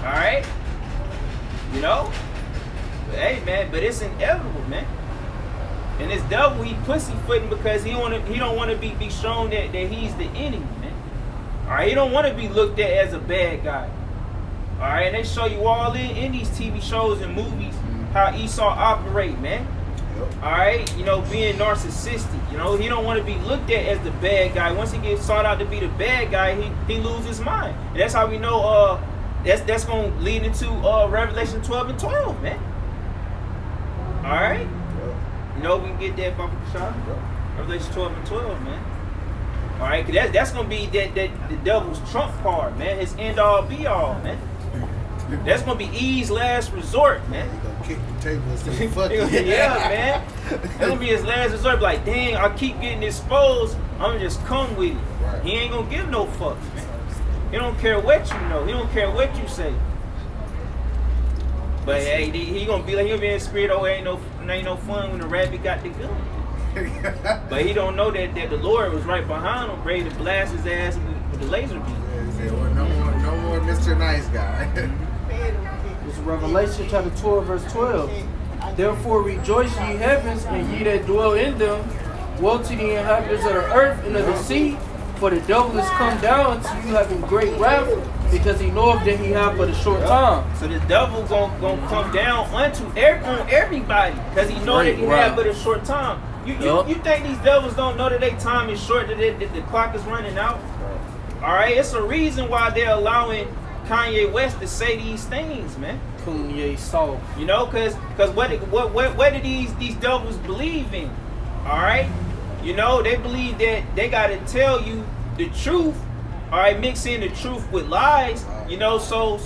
All right, you know. Hey, man, but it's inevitable, man. And this devil, he pussyfooting because he don't want to be shown that he's the enemy, man. All right, he don't want to be looked at as a bad guy. All right, and they show you all in these TV shows and movies how Esau operate, man. All right, you know, being narcissistic. You know, he don't want to be looked at as the bad guy. Once he gets sought out to be the bad guy, he loses his mind. And that's how we know that's gonna lead into Revelation 12 and 12, man. All right, you know, we can get that bumper shot. Revelation 12 and 12, man. All right, cause that's gonna be the devil's trump card, man. His end all be all, man. That's gonna be Eve's last resort, man. He gonna kick the table and say, fuck it. Yeah, man. That's gonna be his last resort. Be like, dang, I keep getting exposed. I'm gonna just come with it. Right. He ain't gonna give no fucks, man. He don't care what you know. He don't care what you say. But hey, he gonna be in spirit. Oh, ain't no fun when the rabbit got the gun. But he don't know that the Lord was right behind him, ready to blast his ass with the laser beam. Yeah, well, no more Mr. Nice Guy. It's Revelation chapter 12, verse 12. Therefore rejoice, ye heavens, and ye that dwell in them. Woe to the inhabitants of the earth and of the sea, for the devil is come down to you having great wrath, because he knoweth that he have but a short time. So the devil gonna come down on everybody, because he know that he have but a short time. You think these devils don't know that their time is short, that the clock is running out? All right, it's a reason why they're allowing Kanye West to say these things, man. Kanye soft. You know, cause what do these devils believe in? All right, you know, they believe that they gotta tell you the truth. All right, mix in the truth with lies. You know, so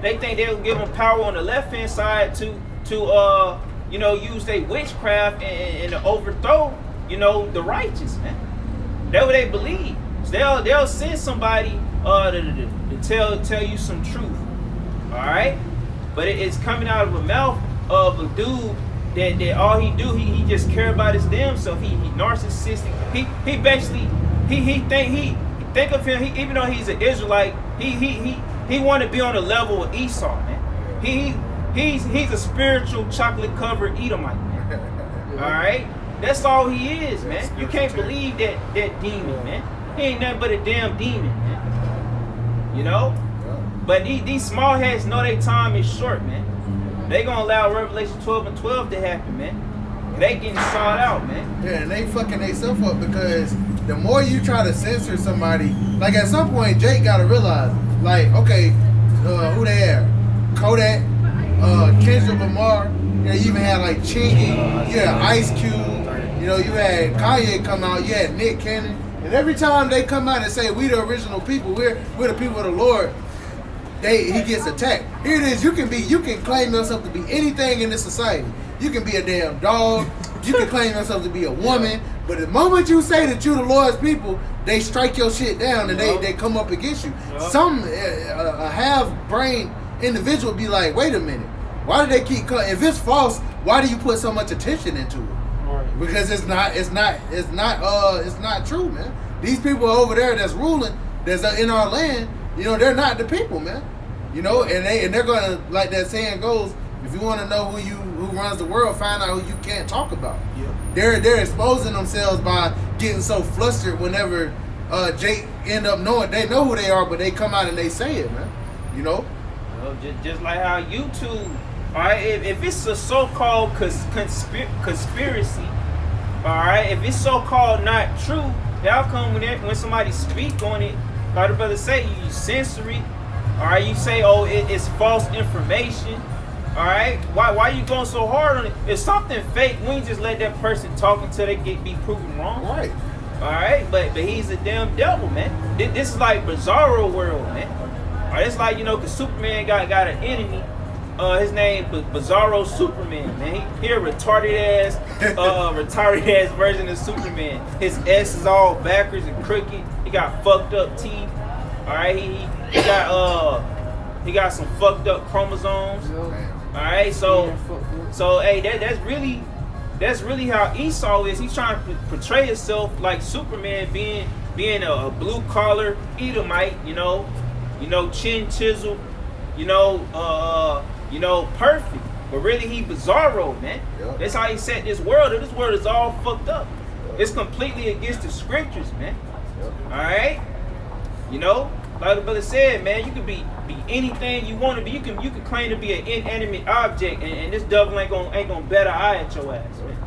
they think they'll give them power on the left hand side to you know, use their witchcraft and to overthrow, you know, the righteous, man. That's what they believe. So they'll send somebody to tell you some truth. All right, but it's coming out of the mouth of a dude that all he do, he just care about his damn self. He narcissistic. He basically he think of him. Even though he's an Israelite, he want to be on the level of Esau, man. He's a spiritual chocolate covered Edomite, man. All right, that's all he is, man. You can't believe that demon, man. He ain't nothing but a damn demon, man. You know? But these small heads know their time is short, man. They gonna allow Revelation 12:12 to happen, man. They getting sought out, man. Yeah, and they fucking themselves up because the more you try to censor somebody, like at some point Jake gotta realize, like, okay, who they have? Kodak, Kendrick Lamar, you know, you even had like Chingy, you had Ice Cube, you know, you had Kanye come out, you had Nick Cannon. And every time they come out and say we the original people, we're the people of the Lord, he gets attacked. Here it is, you can claim yourself to be anything in this society. You can be a damn dog, you can claim yourself to be a woman, but the moment you say that you the Lord's people, they strike your shit down and they come up against you. Some a half-brained individual be like, wait a minute, why do they keep if it's false, why do you put so much attention into it? Because it's not true, man. These people over there that's ruling, that's in our land, you know, they're not the people, man. You know, and they're gonna, like that saying goes, if you want to know who runs the world, find out who you can't talk about. Yeah. They're exposing themselves by getting so flustered whenever Jake end up knowing they know who they are, but they come out and they say it, man. You know. Well, just like how YouTube. All right, if it's a so-called conspiracy. All right, if it's so-called not true, how come when somebody speak on it, like the brother say, you censor it? All right, you say, oh, it's false information. All right, why you going so hard on it? If something fake, we ain't just let that person talk until they be proven wrong. Right. All right, but he's a damn devil, man. This is like Bizarro world, man. All right, it's like, you know, cause Superman got an enemy. His name Bizarro Superman, man. He a retarded ass version of Superman. His S is all backwards and crooked. He got fucked up teeth. All right, he got some fucked up chromosomes. All right, so hey, that's really how Esau is. He's trying to portray himself like Superman, being a blue collar Edomite, you know, chin chisel, perfect. But really, he Bizarro, man. Yep. That's how he set this world. This world is all fucked up. Yep. It's completely against the scriptures, man. Yep. All right, you know, like the brother said, man, you can be anything you want to be. You can claim to be an inanimate object, and this devil ain't gonna bat an eye at your ass, man.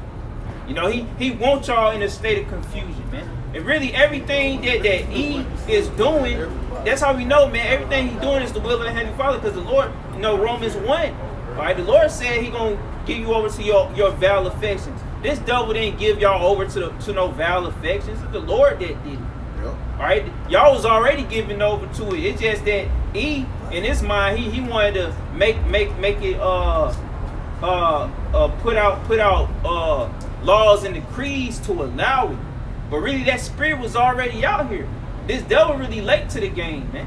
You know, he wants y'all in a state of confusion, man. And really, everything that he is doing, that's how we know, man. Everything he's doing is the will of the Heavenly Father, because the Lord, you know, Romans 1. All right, the Lord said he gonna give you over to your vile affections. This devil didn't give y'all over to no vile affections. It's the Lord that did it. Yep. All right, y'all was already given over to it. It's just that he, in his mind, he wanted to make it put out laws and decrees to allow it. But really, that spirit was already out here. This devil really late to the game, man.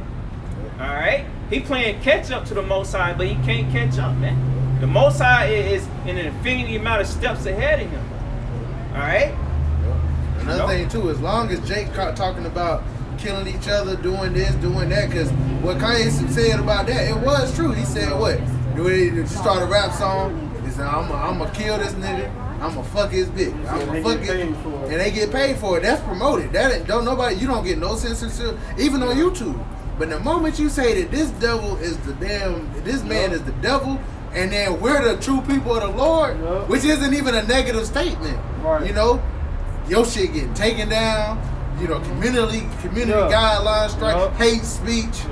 All right, he playing catch up to the Most High, but he can't catch up, man. The Most High is in an infinity amount of steps ahead of him. All right. Another thing too, as long as Jake talking about killing each other, doing this, doing that, because what Kanye said about that, it was true. He said what? You start a rap song, he said, I'm gonna kill this nigga, I'm gonna fuck his bitch, I'm gonna fuck it, and they get paid for it. That's promoted. That don't nobody. You don't get no censorship, even on YouTube. But the moment you say that this devil is this man is the devil, and then we're the true people of the Lord, which isn't even a negative statement. Right. You know, your shit getting taken down. You know, community guidelines, strike, hate speech.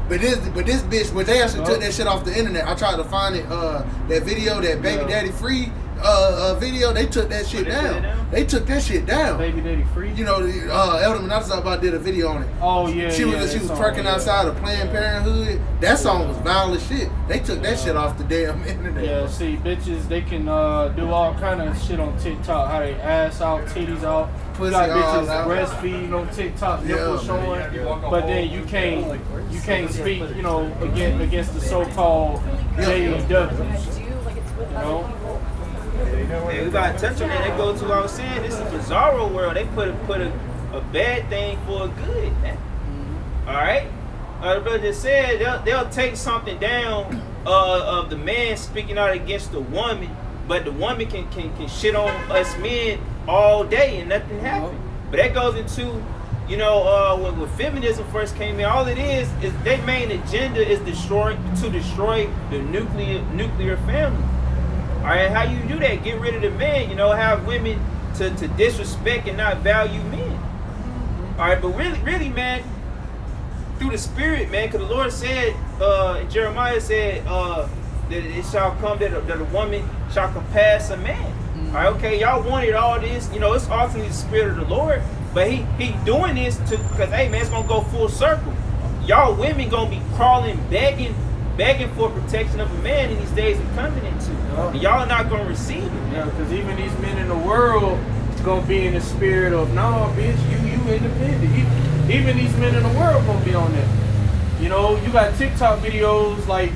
But this bitch, but they actually took that shit off the internet. I tried to find it, that video, that Baby Daddy Free video. They took that shit down. They took that shit down. Baby Daddy Free. You know, Elder Menasaba did a video on it. Oh yeah. She was twerking outside of Planned Parenthood. That song was vile as shit. They took that shit off the damn internet. Yeah, see, bitches, they can do all kind of shit on TikTok. How they ass out, titties out. Pussy got all bitches out. breastfeeding on TikTok, nipples showing. But then you can't speak, you know, against the so-called JWs. You know. Hey, we gotta touch on that. They go to what I was saying. This is a bizarro world. They put a bad thing for a good, man. All right. The brother just said they'll take something down of the man speaking out against the woman, but the woman can shit on us men all day and nothing happens. But that goes into, you know, when feminism first came in, all it is their main agenda is to destroy the nuclear family. All right, how you do that? Get rid of the men, you know, have women to disrespect and not value men. All right, but really, man, through the spirit, man, because the Lord said, Jeremiah said, that it shall come that a woman shall compass a man. All right, okay, y'all wanted all this, you know, it's ultimately the spirit of the Lord, but he doing this because, hey, man, it's going to go full circle. Y'all women going to be crawling, begging for protection of a man in these days we're coming into. And y'all not going to receive it. Yeah, because even these men in the world going to be in the spirit of, nah, bitch, you independent. Even these men in the world going to be on that. You know, you got TikTok videos, like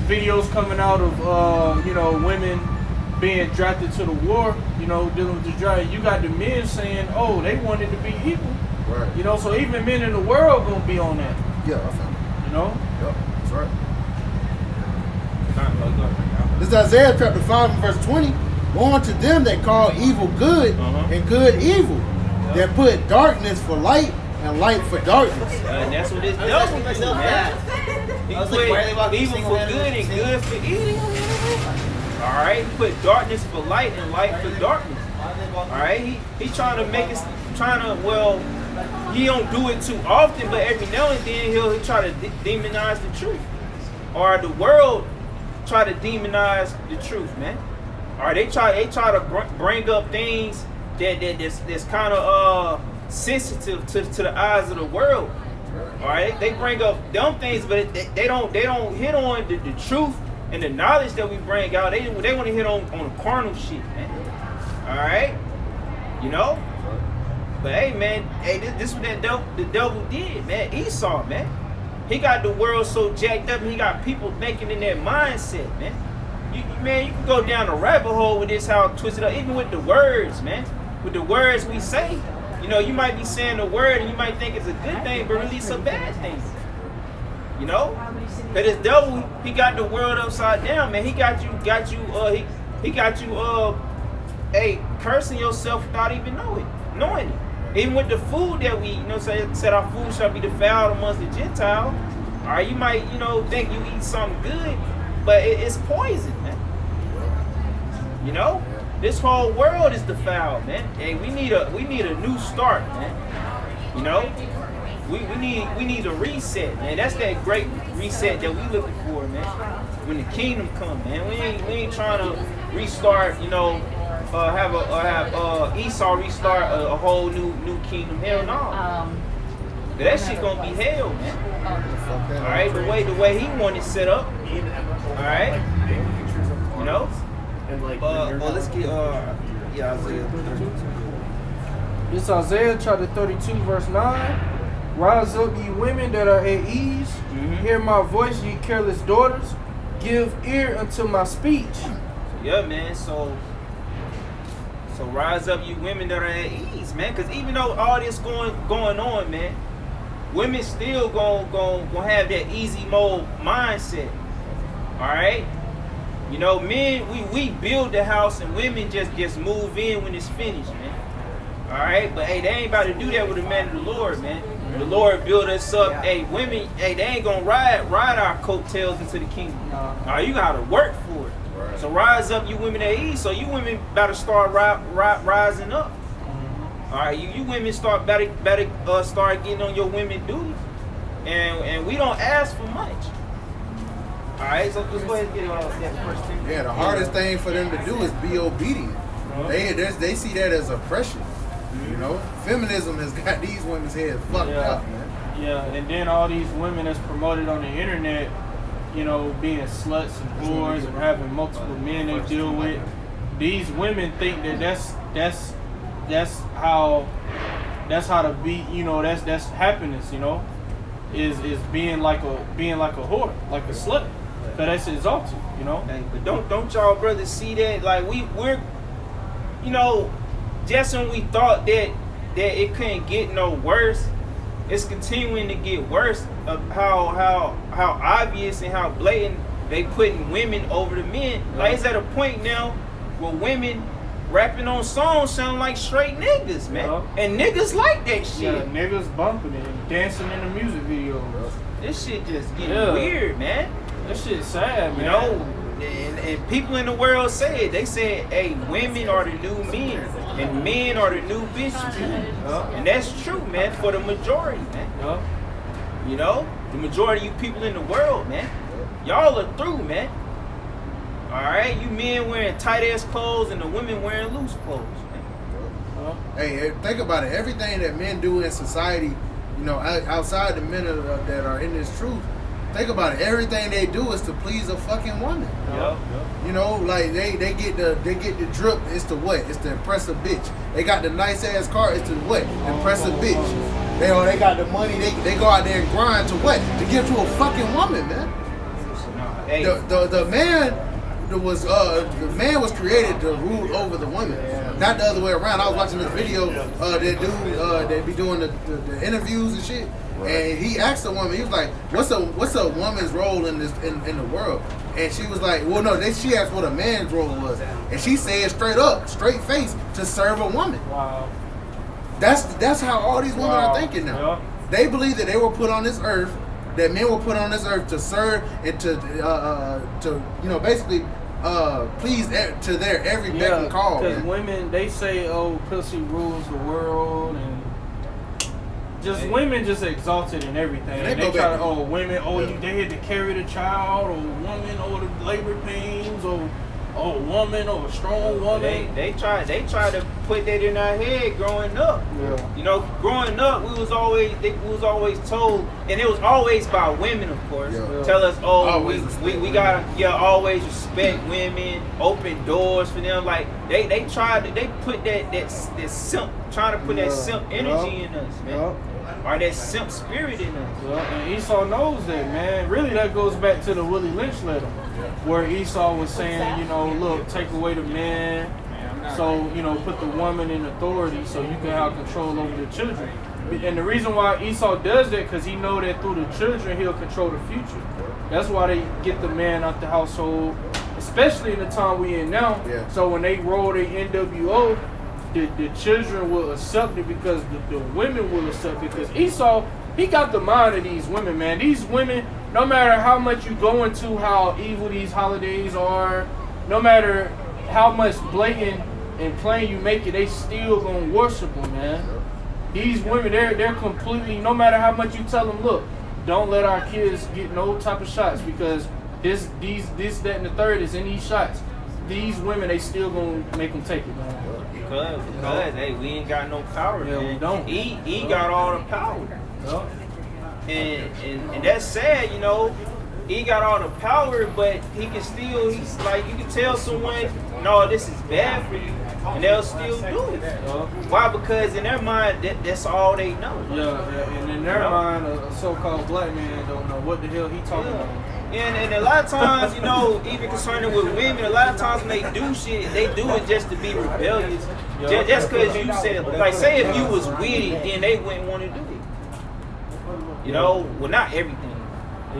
videos coming out of, you know, women being drafted to the war, you know, dealing with the draft. You got the men saying, oh, they wanted to be equal. Right. You know, so even men in the world going to be on that. Yeah, I found it. You know? Yep, that's right. This is Isaiah chapter 5 and verse 20. Woe unto them that call evil good and good evil, that put darkness for light and light for darkness. And that's what this devil do, man. He put evil for good and good for evil. All right, he put darkness for light and light for darkness. All right, he trying to make us, well, he don't do it too often, but every now and then he'll try to demonize the truth. Or the world try to demonize the truth, man. All right, they try to bring up things that's kind of sensitive to the eyes of the world. All right, they bring up dumb things, but they don't hit on the truth and the knowledge that we bring out. They want to hit on the carnal shit, man. All right, you know. But hey, man, this is what the devil did, man. Esau, man. He got the world so jacked up, and he got people thinking in that mindset, man. You can go down a rabbit hole with this, how twisted up, even with the words, man. With the words we say. You know, you might be saying the word, and you might think it's a good thing, but really it's a bad thing. You know? But this devil, he got the world upside down, man. He got you, cursing yourself without even knowing it. Even with the food that we eat, you know, said our food shall be defiled amongst the Gentiles. All right, you might, you know, think you eat something good, but it's poison, man. You know, this whole world is defiled, man. Hey, we need a new start, man. You know, we need a reset, man. That's that great reset that we looking for, man. When the kingdom come, man, we ain't trying to restart, you know. Have Esau restart a whole new kingdom. Hell no. That shit gonna be hell, man. All right, the way he wanted it set up. All right, you know. Well, let's get Isaiah 32. It's Isaiah chapter 32, verse 9. Rise up, ye women that are at ease. Hear my voice, ye careless daughters. Give ear unto my speech. Yeah, man. So rise up, you women that are at ease, man. Because even though all this going on, man, women still gonna have that easy mode mindset. All right, you know, men we build the house and women just move in when it's finished, man. All right, but hey, they ain't about to do that with the man of the Lord, man. The Lord build us up. Hey, women, hey, they ain't gonna ride our coattails into the kingdom. All right, you gotta work for it. Right. So rise up, you women at ease. So you women better start rising up. All right, you women better start getting on your women duties, and we don't ask for much. All right, so let's go ahead and get that first thing. Yeah, the hardest thing for them to do is be obedient. They see that as oppression. You know, feminism has got these women's heads fucked up, man. Yeah, and then all these women that's promoted on the internet, you know, being sluts and whores and having multiple men they deal with. These women think that that's how to be, you know, that's happiness, you know, is being like a whore, like a slut. But that's exalted, you know. Hey, but don't y'all brothers see that? Like we're you know, just when we thought that it couldn't get no worse, it's continuing to get worse. Of how obvious and how blatant they putting women over the men. Like it's at a point now where women rapping on songs sound like straight niggas, man. And niggas like that shit. Yeah, niggas bumping it and dancing in the music videos. This shit just getting weird, man. That shit's sad, man. You know, and people in the world say it. They say, hey, women are the new men, and men are the new bitches. And that's true, man, for the majority, man. You know, the majority of you people in the world, man. Y'all are through, man. All right, you men wearing tight ass clothes and the women wearing loose clothes, man. Hey, think about it. Everything that men do in society, you know, outside the men that are in this truth, think about it. Everything they do is to please a fucking woman. You know, like they get the drip. It's to what? It's to impress a bitch. They got the nice ass car. It's to what? Impress a bitch. They got the money. They go out there and grind to what? To give to a fucking woman, man. Hey. The man was created to rule over the women, not the other way around. I was watching this video. That dude that be doing the interviews and shit. And he asked the woman, he was like, "What's a woman's role in this in the world?" And she was like, "Well, no." She asked what a man's role was, and she said straight face, to serve a woman. Wow. That's how all these women are thinking now. Yeah. They believe that they were put on this earth, that men were put on this earth to serve and to you know, basically please to their every beck and call. Because women, they say, "Oh, pussy rules the world," and just women just exalted in everything. And they try to, women, they had to carry the child, or woman, or the labor pains, or a woman, or a strong woman. They try to put that in our head growing up. Yeah. You know, growing up, we was always told, and it was always by women, of course. Yeah. Tell us, we gotta always respect women, open doors for them. Like they put that simp, trying to put that simp energy in us, man. Or that simp spirit in us. Well, and Esau knows that, man. Really, that goes back to the Willie Lynch letter, where Esau was saying, you know, look, take away the man, so, you know, put the woman in authority so you can have control over the children. And the reason why Esau does that, because he know that through the children, he'll control the future. That's why they get the man out the household, especially in the time we in now. Yeah. So when they roll the NWO, the children will accept it, because the women will accept it. Because Esau, he got the mind of these women, man. These women, no matter how much you go into how evil these holidays are, no matter how much blatant and plain you make it, they still gonna worship them, man. These women, they're completely, no matter how much you tell them, look, don't let our kids get no type of shots, because this, that, and the third is in these shots. These women, they still gonna make them take it, man. Because hey, we ain't got no power, man. We don't. He got all the power. And that's sad, you know. He got all the power, but he's like, you can tell someone, no, this is bad for you, and they'll still do it. Why? Because in their mind, that's all they know. Yeah, and in their mind, a so-called black man don't know what the hell he talking about. And a lot of times, you know, even concerning with women, a lot of times when they do shit, they do it just to be rebellious. Just because you said, like, say if you was witty, then they wouldn't want to do it. You know, well, not everything.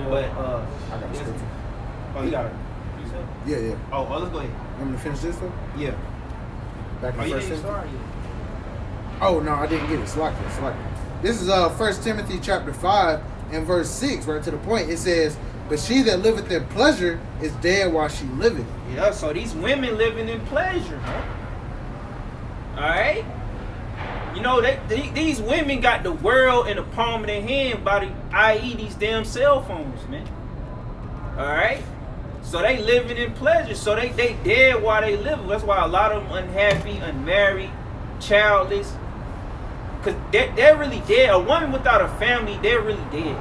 But, I got a scripture. Oh, you got it. You said? Yeah. Oh, let's go ahead. I'm gonna finish this one. Yeah. Back in Oh, you first didn't Timothy. start yet. Oh no, I didn't get it. Select it. This is 1 Timothy chapter 5 and verse 6, right to the point. It says, But she that liveth in pleasure is dead while she liveth. Yeah, so these women living in pleasure, huh? Alright? You know, these women got the world in the palm of their hand i.e. these damn cell phones, man. Alright? So they living in pleasure. So they dead while they live. That's why a lot of them unhappy, unmarried, childless. Because they're really dead. A woman without a family, they're really dead.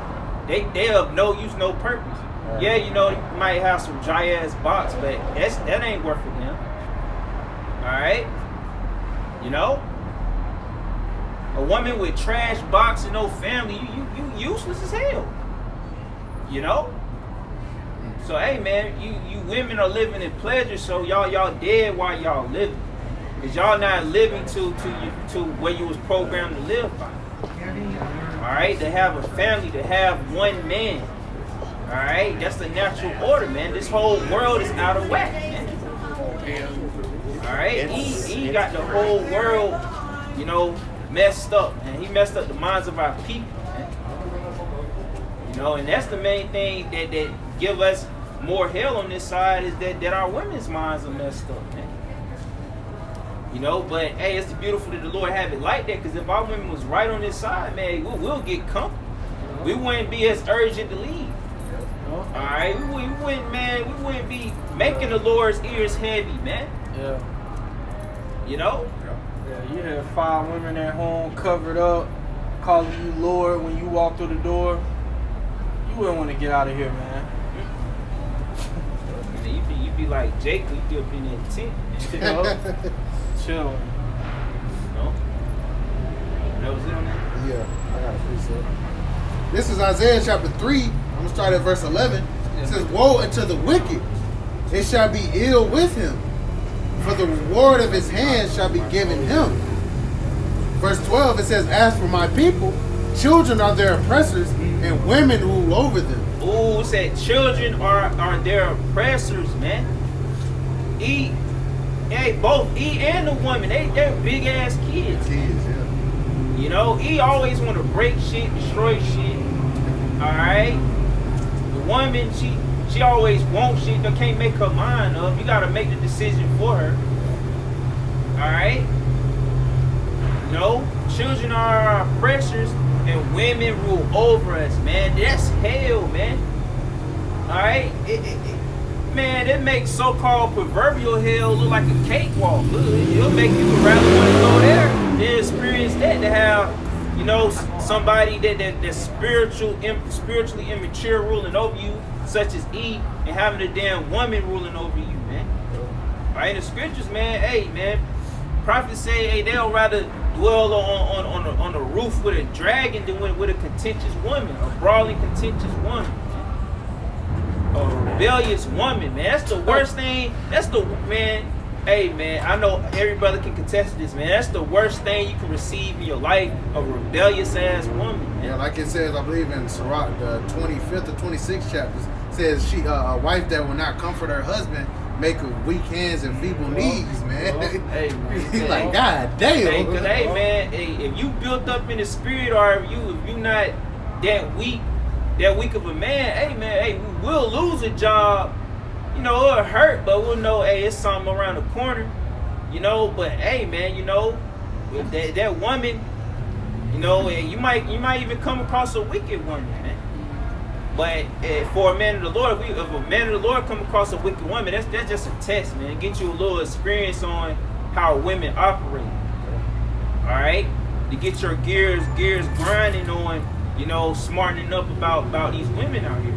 They have no use, no purpose. Right. Yeah, you know, you might have some dry ass box, but that ain't worth it, man. Alright? You know? A woman with trash box and no family, you useless as hell. You know? So hey man, you women are living in pleasure, so y'all dead while y'all living. Cause y'all not living to where you was programmed to live by. Alright, to have a family, to have one man. Alright, that's the natural order, man. This whole world is out of whack, man. Alright, he got the whole world, you know, messed up, and he messed up the minds of our people, man. You know, and that's the main thing that give us more hell on this side is that our women's minds are messed up, man. You know, but hey, it's beautiful that the Lord have it like that, because if our women was right on this side, man, we'll get comfortable. We wouldn't be as urgent to leave. Alright, we wouldn't be making the Lord's ears heavy, man. Yeah. You know? Yeah, you had 5 women at home covered up, calling you Lord when you walk through the door. You wouldn't want to get out of here, man. You be like Jacob, you be up in that tent. Chill. No? That was it on that? Yeah, I got a precept. This is Isaiah chapter 3. I'm going to start at verse 11. It says, woe unto the wicked, it shall be ill with him, for the reward of his hands shall be given him. Verse 12, it says, as for my people, children are their oppressors, and women rule over them. Ooh, it said children are their oppressors, man. Both E and the woman, they're big ass kids. You know, he always want to break shit, destroy shit. Alright? The woman, she always wants shit, but can't make her mind up. You gotta make the decision for her. Alright? You know, children are our oppressors and women rule over us, man. That's hell, man. Alright? Man, it makes so-called proverbial hell look like a cakewalk. It'll make people rather want to go there than experience that, to have, you know, somebody that's spiritually immature ruling over you, such as Eve, and having a damn woman ruling over you, man. Right? The scriptures, man, hey, man, prophets say, hey, they'll rather dwell on a roof with a dragon than with a contentious woman, a brawling, contentious woman. A rebellious woman, man. That's the worst thing. That's the, man, hey, man, I know every brother can contest this, man. That's the worst thing you can receive in your life, a rebellious ass woman, man. Yeah, like it says, I believe in Sirach, the 25th or 26th chapters, says a wife that will not comfort her husband make of weak hands and feeble knees, man. Hey, man. He's like, God damn. Hey, man, hey, if you built up in the spirit, or if you not that weak of a man, hey man, hey, we'll lose a job, you know, it'll hurt, but we'll know, hey, it's something around the corner, you know. But hey man, you know, that woman, you know, you might even come across a wicked woman, man. But for a man of the Lord, if a man of the Lord come across a wicked woman, that's just a test, man. Get you a little experience on how women operate. Alright? To get your gears grinding on, you know, smartening up about these women out here.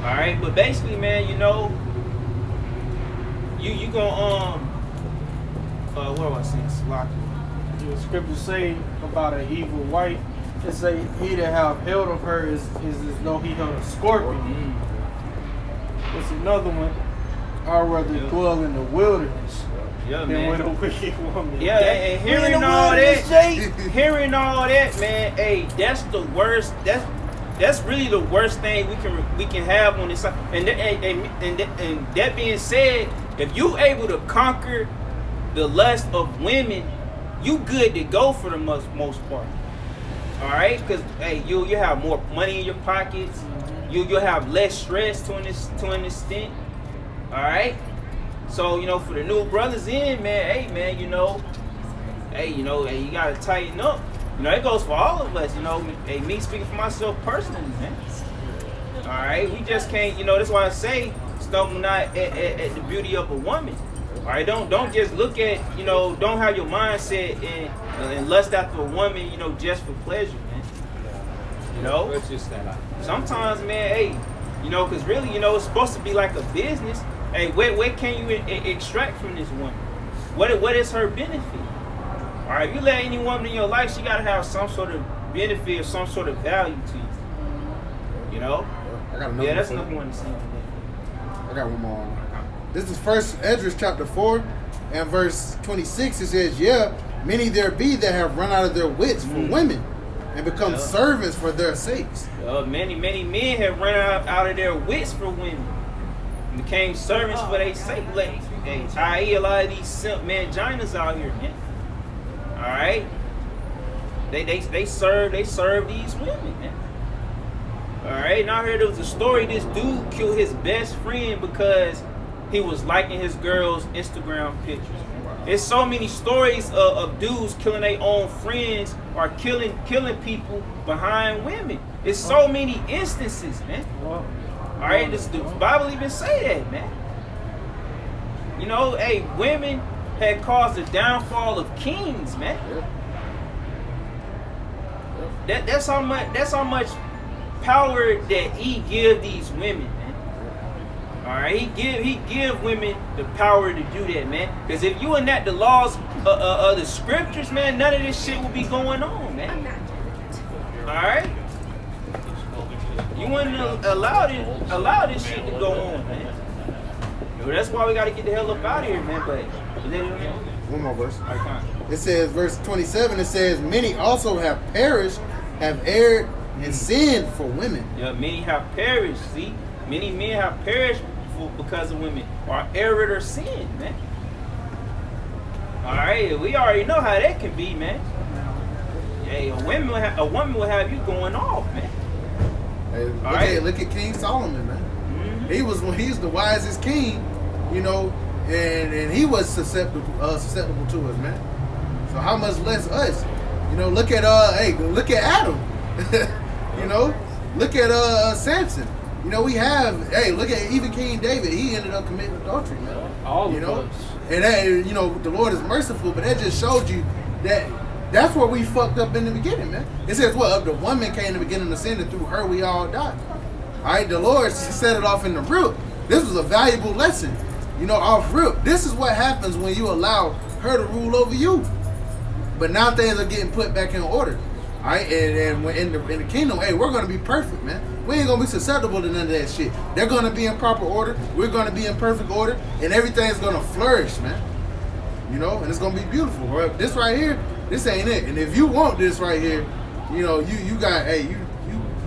Alright, but basically, man, you know, you gonna what was I saying? The scriptures say about an evil wife, it say he that have held of her is as though he held a scorpion. What's another one? I'd rather dwell in the wilderness than with a wicked woman. Yeah, and hearing all that, man, hey, that's the worst. That's really the worst thing we can have on this side. And that being said, if you able to conquer the lust of women, you good to go for the most part. All right, because hey, you have more money in your pockets. You'll have less stress to an extent. All right. So for the new brothers in, man, hey, you gotta tighten up. It goes for all of us. Hey, me speaking for myself personally, man. All right, we just can't. That's why I say stumble not at the beauty of a woman. All right, don't just look at. Don't have your mindset and lust after a woman. Just for pleasure, man. Let's just stand out. Sometimes, man, hey, because really, it's supposed to be like a business. Hey, what can you extract from this woman? What is her benefit? All right, if you let any woman in your life, she got to have some sort of benefit or some sort of value to you. I got another That's one. another one to see. I got one more. This is First Esdras chapter 4 and verse 26. It says, "Yeah, many there be that have run out of their wits for women, and become servants for their sakes." Many men have run out of their wits for women, and became servants for their sake. I.e., a lot of these simp manginas out here, man. All right, they serve these women, man. All right, and I heard there was a story. This dude killed his best friend because he was liking his girl's Instagram pictures. There's so many stories of dudes killing their own friends or killing people behind women. There's so many instances, man. All right, the Bible even say that, man. Hey, women had caused the downfall of kings, man. That's how much power that he give these women, man. All right, he give women the power to do that, man. Because if you enact the laws of the scriptures, man, none of this shit will be going on, man. All right, you wouldn't allow this shit to go on, man. That's why we got to get the hell up out of here, man. But One more verse. okay. It says, verse 27, it says, "Many also have perished, have erred, and sinned for women." Yeah, many have perished. See, many men have perished because of women, or erred or sin, man. All right, we already know how that can be, man. Hey, a woman will have you going off, man. Hey, look at King Solomon, man. Mm-hmm. He's the wisest king, and he was susceptible to us, man. So how much less us? Look at Adam. Look at Samson. We have look at even King David. He ended up committing adultery, man. All of us. And that, the Lord is merciful, but that just showed you that that's where we fucked up in the beginning, man. It says the woman came in the beginning of sin, and through her we all died. All right, the Lord set it off in the rip. This was a valuable lesson, off rip. This is what happens when you allow her to rule over you. But now things are getting put back in order. All right, and when in the kingdom, hey, we're gonna be perfect, man. We ain't gonna be susceptible to none of that shit. They're gonna be in proper order. We're gonna be in perfect order, and everything's gonna flourish, man. And it's gonna be beautiful. Bro. This right here, this ain't it. And if you want this right here, you got you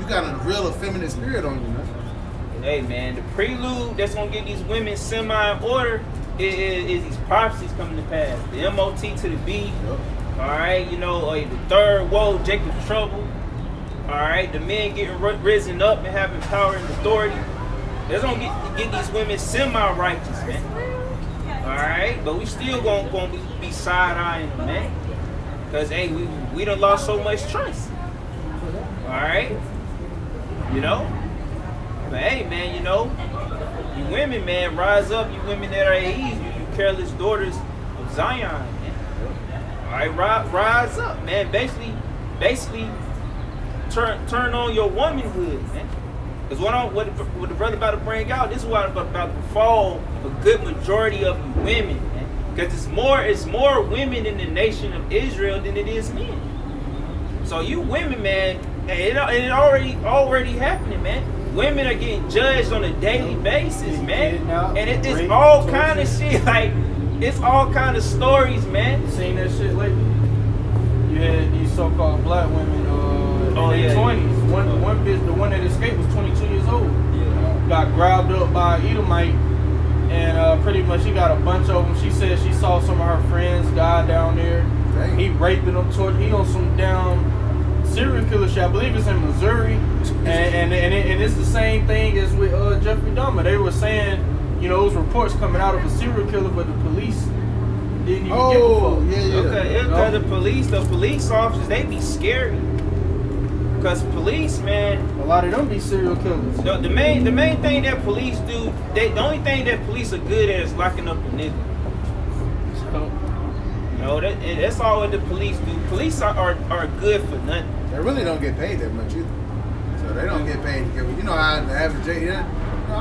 got a real effeminate spirit on you, man. Hey, man, the prelude that's gonna get these women semi in order is these prophecies coming to pass. The M-O-T to the B. Yep. All right, the third woe, Jacob's trouble. All right, the men getting risen up and having power and authority. That's gonna get these women semi-righteous, man. All right, but we still gonna be side-eyeing them, man. Because, hey, we done lost so much trust. All right, But, hey, man, you women, man, rise up. You women that are at ease. You careless daughters of Zion, man. All right, rise up, man. Basically, turn on your womanhood, man. Because what the brother about to bring out, this is what about to befall a good majority of you women, man. Because it's more women in the nation of Israel than it is men. So you women, man, it already happening, man. Women are getting judged on a daily basis, man. And it's all kind of shit, like it's all kind of stories, man. Seen that shit lately? You had these so-called black women in their 20s. One bitch, the one that escaped, was 22 years old. Yeah. Got grabbed up by an Edomite, and pretty much she got a bunch of them. She said she saw some of her friends die down there. Dang. He raping them, he on some down serial killer shit. I believe it's in Missouri, and it's the same thing as with Jeffrey Dahmer. They were saying, you know, those reports coming out of a serial killer, but the police didn't even give a fuck. Yeah. Okay, because the police officers, they be scary. Because police, man, A lot of them be serial killers. the main thing that police do, the only thing that police are good at is locking up a nigga. So, You know, that's all what the police do. Police are good for nothing. They really don't get paid that much either. So they don't get paid to give. You know how the average I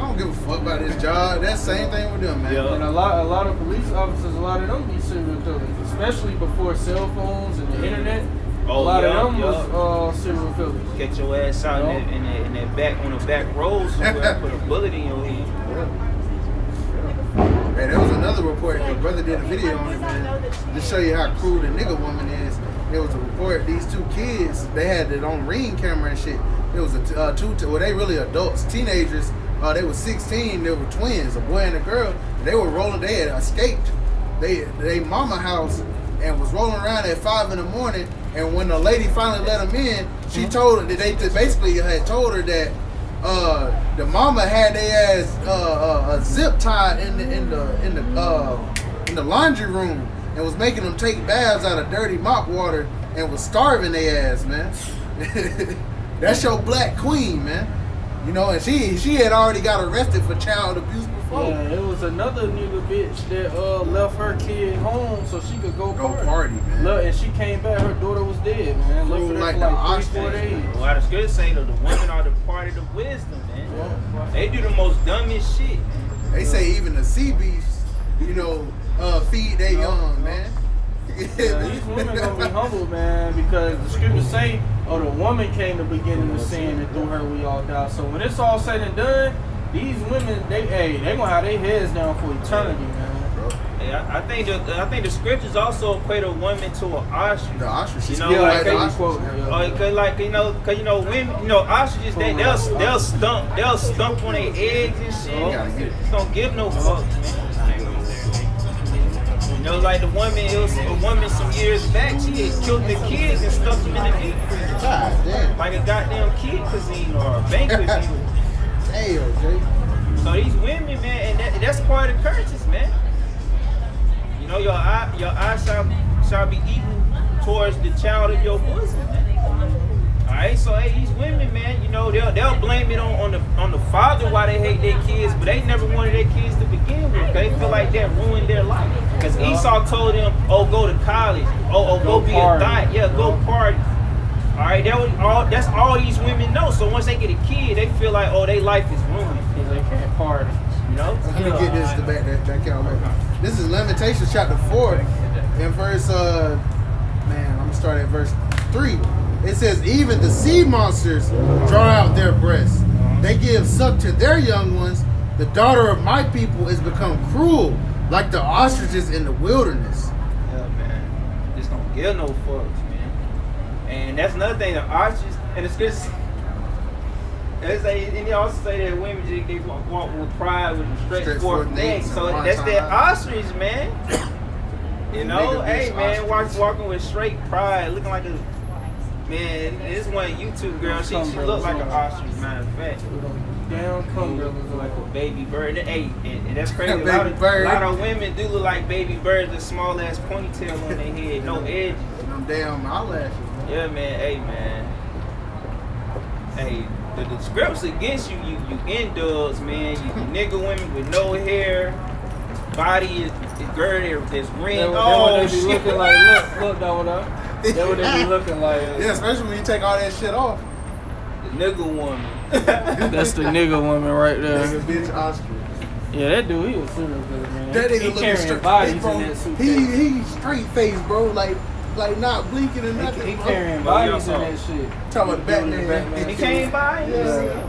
don't give a fuck about this job. That's the same thing with them, man. Yeah. and a lot of police officers, a lot of them be serial killers, especially before cell phones and the internet. A lot of them was serial killers. Get your ass out in that back on the back road somewhere, put a bullet in your head. Hey, there was another report. Your brother did a video on it, man. To show you how cruel the nigga woman is. There was a report. These two kids, they had it on Ring camera and shit. It was they really adults, teenagers. They were 16. They were twins, a boy and a girl. They were rolling. They had escaped. They mama house and was rolling around at 5 in the morning. And when the lady finally let them in, she told her that they basically had told her that the mama had their ass a zip tied in the laundry room and was making them take baths out of dirty mop water and was starving their ass, man. That's your black queen, man. You know, and she had already got arrested for child abuse before. Yeah, it was another nigga bitch that left her kid home so she could go party, man. Look, and she came back, her daughter was dead, man. Left her there for like 3-4 days. Well, I was gonna say though, the women are the party of wisdom, man. Yeah. They do the most dumbest shit. They say even the sea beasts, you know, feed their young, man. Yeah, these women gonna be humble, man, because the scriptures say, the woman came to beginning of sin and through her we all die. So when it's all said and done, these women, they gonna have their heads down for eternity, man. Hey, I think the scriptures also equate a woman to an ostrich. The ostrich, You know, Yeah, like like they, you quote, cause women, ostriches, they'll stump on their eggs and shit. Just don't give no fuck, man. You know, like it was a woman some years back, she had killed the kids and stuffed them in the deep freezer. God damn. Like a goddamn kid cuisine or a bank cuisine. Damn, Jay. So these women, man, and that's part of the curses, man. You know, your eye shall be equal towards the child of your bosom. Alright, so hey, these women, man, you know, they'll blame it on the father why they hate their kids, but they never wanted their kids to begin with. They feel like that ruined their life. Because Esau told them, go to college, go be a thot, go party. Alright, that's all these women know. So once they get a kid, they feel like, their life is ruined. Because they can't party. You know? Let me get this to back that count back. This is Lamentations chapter 4 and verse I'm gonna start at verse 3. It says, even the sea monsters draw out their breasts. They give suck to their young ones. The daughter of my people is become cruel, like the ostriches in the wilderness. Yeah, man. Just don't give no fucks, man. And that's another thing, the ostriches, and it's just, and they also say that women they walk with pride with stretched forth necks. So that's that ostrich, man. You know, hey man, walking with straight pride, looking like a man. This one YouTube girl, she looked like an ostrich, matter of fact. Down Look like a baby bird. Hey, and that's crazy. A Baby lot of women do look like baby birds, the small ass ponytail on their head, no edges. Them damn eyelashes. Yeah, man. Hey, man. Hey, the scripts against you indugs, man. You nigga women with no hair, body is girded, there's ring. That what they be looking like. Look, that what they be looking like. Yeah, especially when you take all that shit off. The nigga woman. That's the nigga woman right there. Nigga bitch ostrich. Yeah, that dude, he was serious, man. That nigga he looking carrying straight, bodies bro. in that suitcase. He straight face, bro. Like not blinking or nothing. He bro. carrying bodies in that shit. Talking about Batman. He came by. Yeah.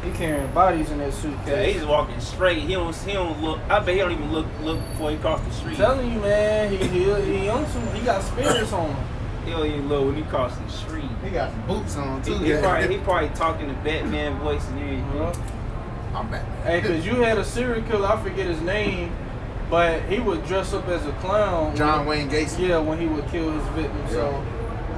He carrying bodies in that suitcase. Yeah, he's walking straight. He don't look. I bet he don't even look before he cross the street. I'm telling you, man, he on some. He got spirits on him. He don't even look when he cross the street. He got some boots on too. He probably talking to Batman voice and everything. I'm Batman. Hey, cause you had a serial killer. I forget his name, but he would dress up as a clown. John Wayne Gacy. Yeah, when he would kill his victims. So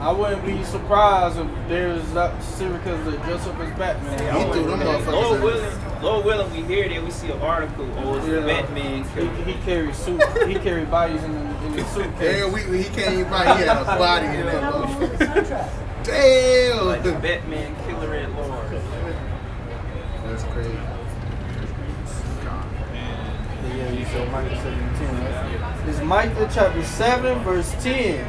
I wouldn't be surprised if there's serial killers that dress up as Batman. Yeah, He threw them motherfuckers. Lord willing, we hear that we see an article or it's a Batman killer. He carries suit. He carry bodies in his suitcase. Yeah, he can't even buy. He had a body in that motherfucker. Damn. Like the Batman killer at large. That's crazy. Yeah, you said Micah 7:10, right? It's Micah chapter 7, verse 10.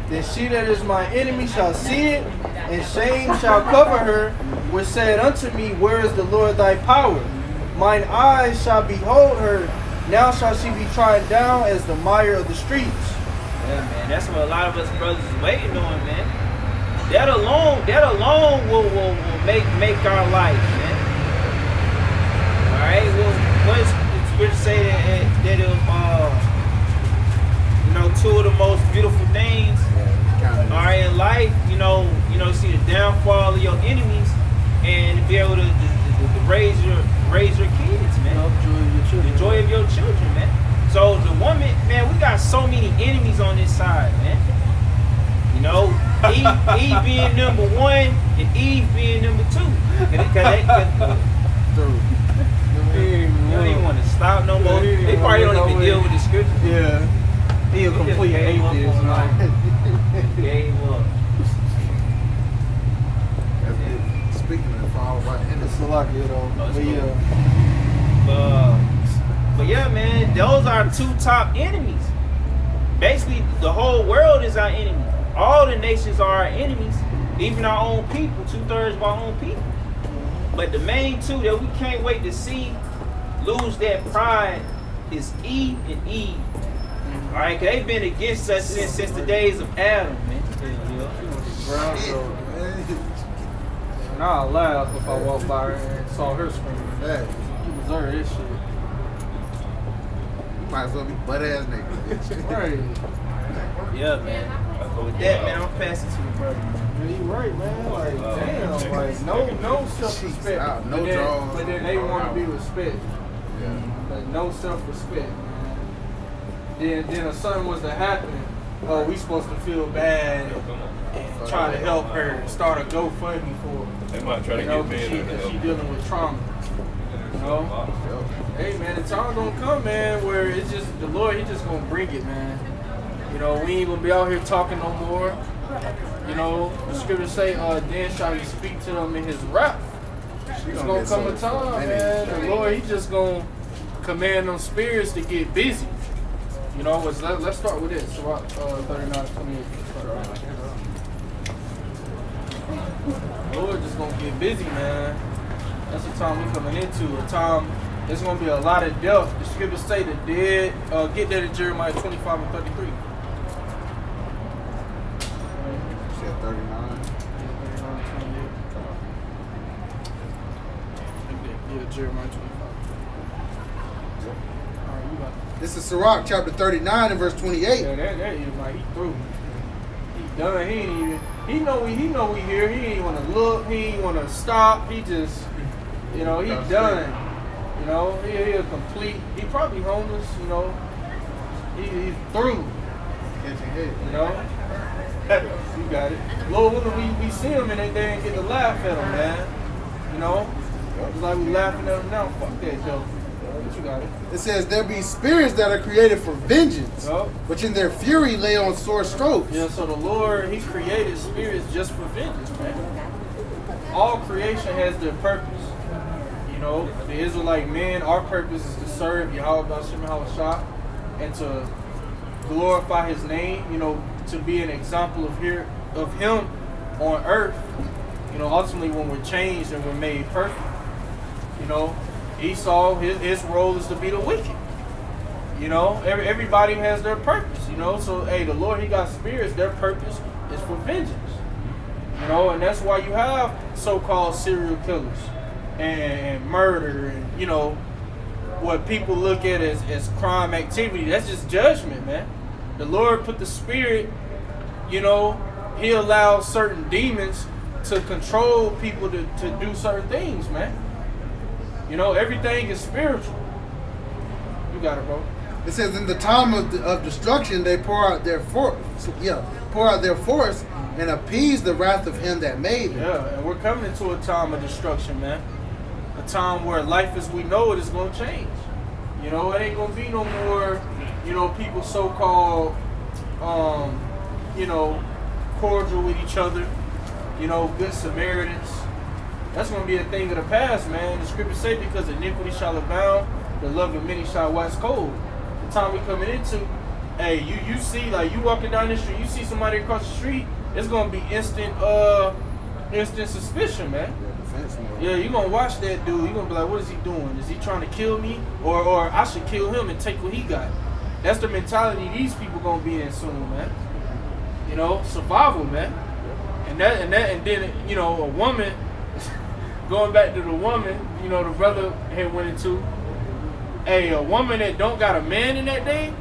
Then she that is my enemy shall see it, and shame shall cover her, which said unto me, where is the Lord thy power? Mine eyes shall behold her, now shall she be trodden down as the mire of the streets. Yeah, man, that's what a lot of us brothers is waiting on, man. That alone will make our life, man. All right, well, what's Scripture say that two of the most beautiful things, all right, in life, see the downfall of your enemies and to be able to raise your kids, man. The joy of your children, man. So the woman, man, we got so many enemies on this side, man. Eve being number one and Eve being number two. They don't even want to stop no more. They probably don't even deal with the scripture. Yeah. He a complete atheist. Gave up. Speaking of fall right in It's a lot, though. But yeah, man, those are two top enemies. Basically, the whole world is our enemy. All the nations are our enemies, even our own people, 2/3 of our own people. But the main two that we can't wait to see lose that pride is Eve and Eve. All right, cause they've been against us since the days of Adam, man. Now I laugh if I walk by her and saw her screaming. Hey, You deserve this shit. you might as well be butt ass nigga. Right. Yeah, man. So with that, man, I'm passing to the brother. Yeah, you right, man. Like, damn, like no self-respect. No but draws. But then they want to be respected. Yeah. Like no self-respect, man. Then if something was to happen, oh, we supposed to feel bad and try to help her, start a GoFundMe for her. They might try to get because paid to help. she dealing with trauma. Hey man, the time gonna come, man, where it's just the Lord, He just gonna bring it, man. We ain't gonna be out here talking no more. The scriptures say, then shall He speak to them in His wrath. It's gonna come a time, man. The Lord, He just gonna command them spirits to get busy. Let's start with this. So, 39:28. Lord just gonna get busy, man. That's the time we coming into. A time there's gonna be a lot of death. The scriptures say the dead. Get that in Jeremiah 25:33. Said 39. Yeah, Jeremiah 25. Alright, you got it. This is Sirach chapter 39 and verse 28. Yeah, that is like he through. He done. He ain't even. He know we here. He ain't want to look. He ain't want to stop. He just, he done. He a complete. He probably homeless. He's through. Catching head. You got it. Lord, when we see him and they ain't get to laugh at him, man. It's like we laughing at him now. Fuck that, Joe. But you got it. It says there be spirits that are created for vengeance, Yup. which in their fury lay on sore strokes. Yeah, so the Lord, He created spirits just for vengeance, man. All creation has their purpose. The Israelite men, our purpose is to serve Yahweh B'Shem Hawashah and to glorify His name, to be an example of Him on earth. Ultimately when we're changed and we're made perfect. Esau, his role is to be the wicked. Everybody has their purpose, So, hey, the Lord, He got spirits, their purpose is for vengeance. And that's why you have so-called serial killers and murder and, what people look at as crime activity. That's just judgment, man. The Lord put the spirit, He allows certain demons to control people to do certain things, man. Everything is spiritual. You got it, bro. It says in the time of destruction they pour out their force, and appease the wrath of him that made them. Yeah, and we're coming into a time of destruction, man. A time where life as we know it is going to change. You know, it ain't going to be no more, you know, people so-called, you know, cordial with each other, you know, good Samaritans. That's going to be a thing of the past, man. The scriptures say because iniquity shall abound, the love of many shall wax cold. The time we coming into, hey, you see, like, you walking down the street, you see somebody across the street, it's going to be instant suspicion, man. Yeah, you're going to watch that dude. You're going to be like, what is he doing? Is he trying to kill me? Or I should kill him and take what he got. That's the mentality these people going to be in soon, man. You know, survival, man. And then, you know, a woman, going back to the woman, you know, the brother had went into, hey, a woman that don't got a man in that day,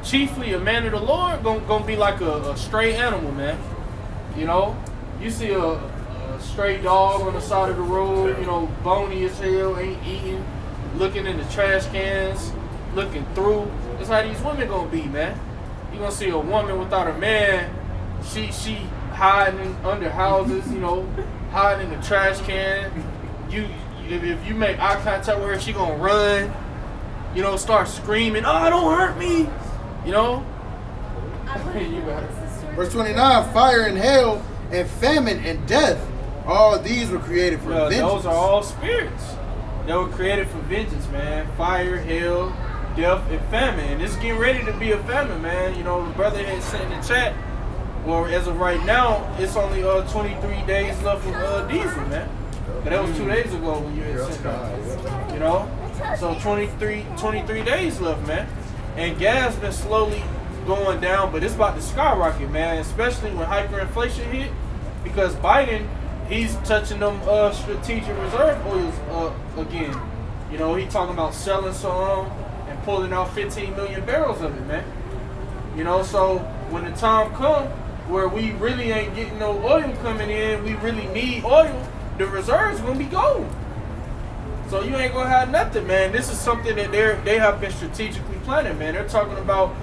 chiefly a man of the Lord, gonna be like a stray animal, man. You know, you see a stray dog on the side of the road, you know, bony as hell, ain't eating, looking in the trash cans, looking through. That's how these women gonna be, man. You gonna see a woman without a man, she hiding under houses, you know, hiding in the trash can. If you make eye contact with her, she gonna run, you know, start screaming, oh, don't hurt me, you know. Verse 29, fire and hail and famine and death, all these were created for vengeance. Those are all spirits that were created for vengeance, man. Fire, hail, death, and famine. And it's getting ready to be a famine, man. You know, the brother had said in the chat, well, as of right now, it's only 23 days left of diesel, man. But that was 2 days ago when you had sent that. You know? So 23 days left, man. And gas been slowly going down, but it's about to skyrocket, man. Especially when hyperinflation hit. Because Biden, he's touching them strategic reserve oils again. You know, he talking about selling some and pulling out 15 million barrels of it, man. You know, so when the time comes where we really ain't getting no oil coming in, we really need oil, the reserves gonna be gold. So you ain't gonna have nothing, man. This is something that they have been strategically planning, man. They're talking about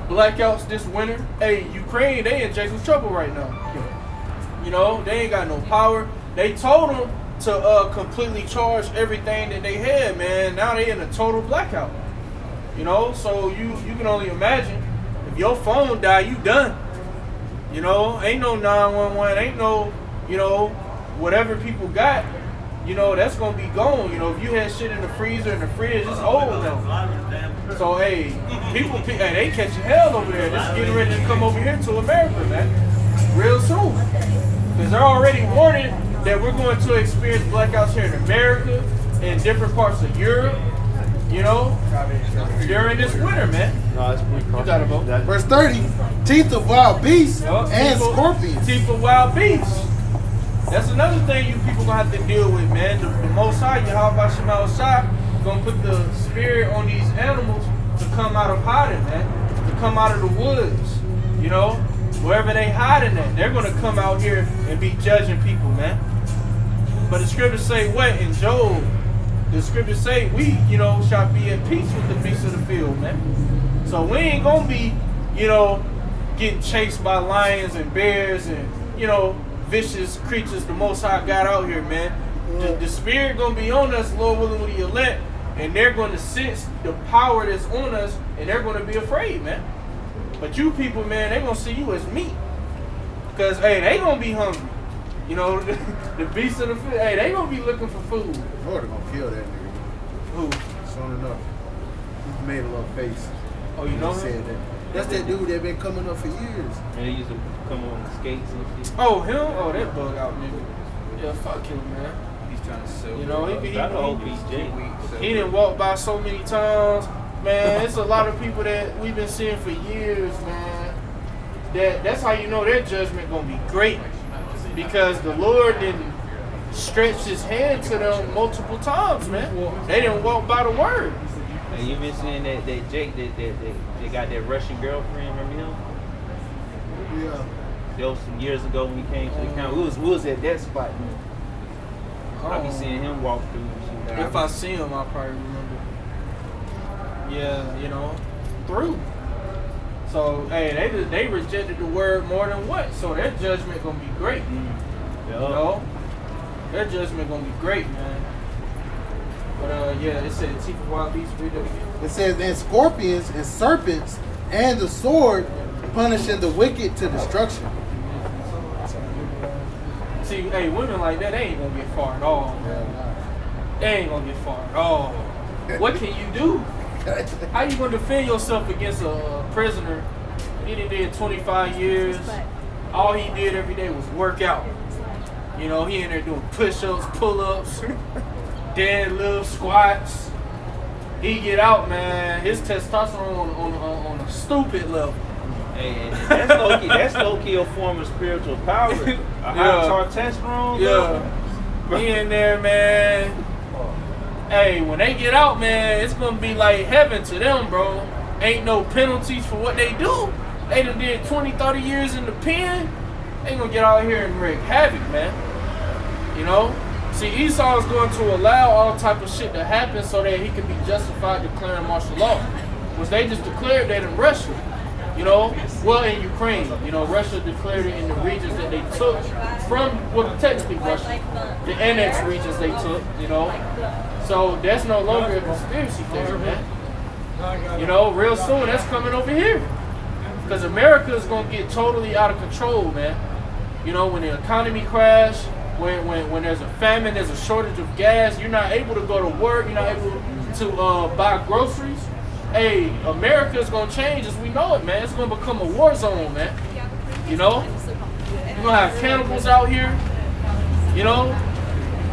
blackouts this winter. Hey, Ukraine, they in Jacob's trouble right now. You know, they ain't got no power. They told them to completely charge everything that they had, man. Now they in a total blackout. You know, so you can only imagine if your phone die, you done. You know, ain't no 911, ain't no, you know, whatever people got, you know, that's gonna be gone. You know, if you had shit in the freezer and the fridge, it's old now. So hey, people, hey, they catching hell over there. This is getting ready to come over here to America, man, real soon. Because they're already warning that we're going to experience blackouts here in America, in different parts of Europe, you know, during this winter, man. No, it's pretty You got it, bro. Verse 30, teeth of wild beasts and scorpions. Teeth of wild beasts. That's another thing you people gonna have to deal with, man. The Most High, Yahweh Shema Shai, gonna put the spirit on these animals to come out of hiding, man. To come out of the woods, you know, wherever they hiding at. They're gonna come out here and be judging people, man. But the scriptures say what in Job? The scriptures say we, you know, shall be at peace with the beasts of the field, man. So we ain't gonna be, you know, getting chased by lions and bears and, you know, vicious creatures the Most High got out here, man. The spirit gonna be on us, Lord willing, with the elect, and they're gonna sense the power that's on us, and they're gonna be afraid, man. But you people, man, they gonna see you as meat, cause hey, they gonna be hungry. You know, the beasts of the field, hey, they gonna be looking for food. Oh, they're gonna kill that nigga. Who? Soon enough. He made a little face. Oh, you know him? Said that. That's that dude that been coming up for years. And they used to come on the skates and shit. Oh, him? Oh, that bug out nigga. Yeah, fuck him, man. He's trying to sell. You know, he He done walked by so many times. Man, it's a lot of people that we've been seeing for years, man. That's how you know their judgment gonna be great. Because the Lord didn't stretch his hand to them multiple times, man. They didn't walk by the word. And you been seeing that Jake that got that Russian girlfriend, remember him? Yeah. That was some years ago when he came to the county. We was at that spot, man. I be seeing him walk through and shit. If I see him, I'll probably remember. through. So hey, they rejected the word more than once, so their judgment gonna be great. Their judgment gonna be great, man. But it said teeth of wild beasts. Read that again. It says, and scorpions and serpents and the sword, punishing the wicked to destruction. See, hey, women like that, they ain't gonna get far at all. They ain't gonna get far at all. What can you do? How you gonna defend yourself against a prisoner? He done did 25 years. All he did every day was work out. He in there doing push-ups, pull-ups, deadlifts, squats. He get out, man. His testosterone on a stupid level. Hey, that's low-key a form of spiritual power. A high testosterone. Yeah. He in there, man. Hey, when they get out, man, it's gonna be like heaven to them, bro. Ain't no penalties for what they do. They done did 20, 30 years in the pen. They gonna get out here and wreak havoc, man. See, Esau is going to allow all type of shit to happen so that he can be justified declaring martial law, which they just declared that in Russia. Well, in Ukraine, Russia declared it in the regions that they took from, well, technically Russia, the annexed regions they took, So that's no longer a conspiracy theory, man. Real soon that's coming over here. Because America is going to get totally out of control, man. When the economy crash, when there's a famine, there's a shortage of gas, you're not able to go to work, you're not able to buy groceries. Hey, America is going to change as we know it, man. It's going to become a war zone, man. You're going to have cannibals out here.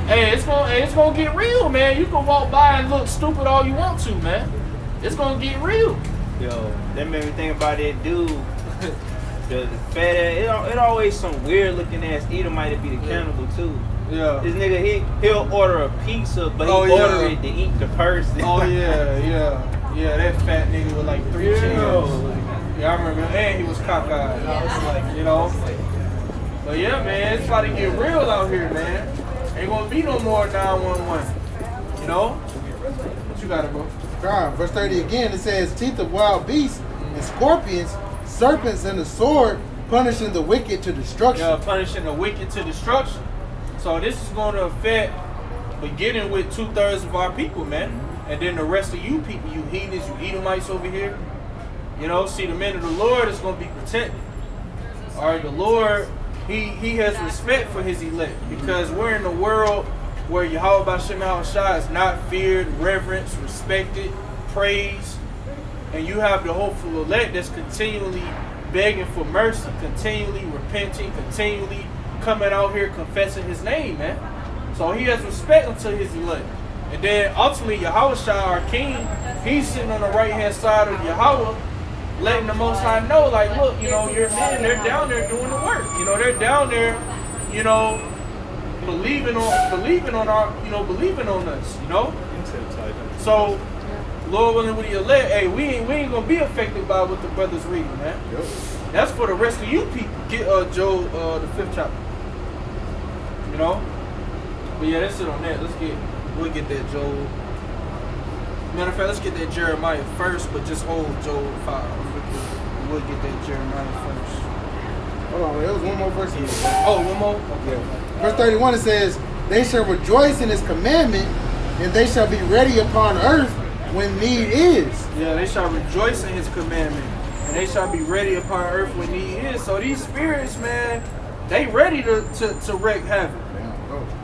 Hey, it's gonna get real, man. You can walk by and look stupid all you want to, man. It's gonna get real. Yo, that made me think about that dude. the fat ass. It always some weird looking ass Edomite be the cannibal too. Yeah. This nigga he'll order a pizza, but he order it to eat the person. Oh yeah. That fat nigga with like 3 chins. Yeah, I remember. And he was cockeyed. But yeah, man, it's about to get real out here, man. Ain't gonna be no more 911. What you got, bro? God, verse 30 again, it says, teeth of wild beasts and scorpions, serpents and the sword, punishing the wicked to destruction. Yeah, punishing the wicked to destruction. So this is going to affect, beginning with 2/3 of our people, man. And then the rest of you people, you heathens, you Edomites over here. See, the men of the Lord is going to be protected. All right, the Lord, He has respect for his elect, because we're in a world where Yahweh B'Shem Yahushua is not feared, reverenced, respected, praised, and you have the hopeful elect that's continually begging for mercy, continually repenting, continually coming out here confessing his name, man. So he has respect unto his elect. And then ultimately Yahushua, our king, he's sitting on the right hand side of Yahweh, letting the Most High know, like, look, your men, they're down there doing the work. They're down there, believing on us, So, Lord willing, with the elect, hey, we ain't gonna be affected by what the brothers reading, man. Yep. That's for the rest of you people. Get Job, the 5th chapter. But yeah, that's it on that. We'll get that Job. Matter of fact, let's get that Jeremiah first, but just hold Job 5. We'll get that Jeremiah first. Hold on, there was one more verse. Oh, one more? Okay. Verse 31, it says, they shall rejoice in his commandment, and they shall be ready upon earth when need is. Yeah, they shall rejoice in his commandment, and they shall be ready upon earth when need is. So these spirits, man, they ready to wreak havoc.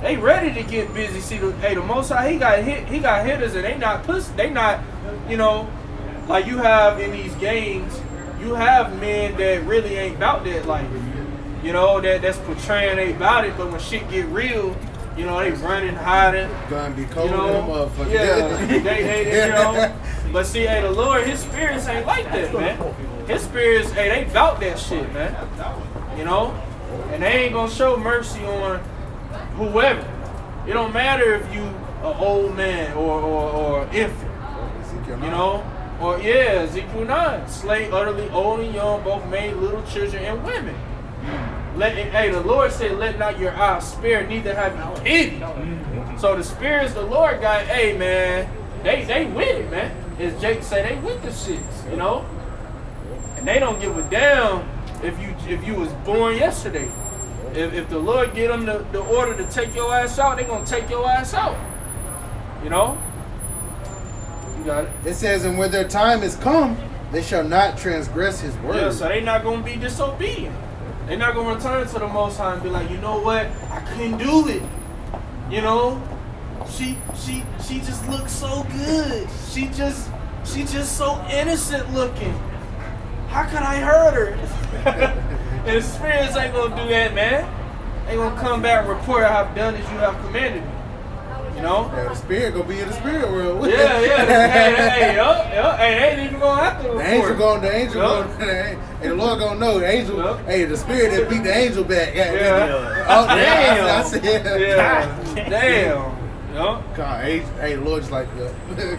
They ready to get busy. See, the Most High, he got hitters, and they not pussy. They not, like you have in these games. You have men that really ain't about that life. That's portraying they about it, but when shit get real, they running, hiding. Gonna be cold in the motherfucker. Yeah, But see, the Lord, his spirits ain't like that, man. His spirits, they about that shit, man. And they ain't gonna show mercy on whoever. It don't matter if you an old man or infant, Ezekiel 9, slay utterly old and young, both made little children and women. The Lord said, let not your eyes spare, neither have you pity. So the spirits the Lord got, man, they with it, man. as Jake say, they with the shits, you know? And they don't give a damn if you was born yesterday. If the Lord give them the order to take your ass out, they gonna take your ass out. You know? You got it. It says, and when their time is come, they shall not transgress his word. Yeah, so they not gonna be disobedient. They not gonna return to the Most High and be like, you know what? I couldn't do it. You know? She just looks so good. She just so innocent looking. How could I hurt her? And the spirits ain't gonna do that, man. They gonna come back and report, I have done as you have commanded me. You know? Yeah, the spirit gonna be in the spirit world. Yeah. Hey, they ain't even gonna have to report. The angel going, hey, the Lord gonna know. The angel, hey, the spirit that beat the angel back. Yeah. Oh, Damn. I said, Yeah. Damn. Yup. God, hey, the Lord's like,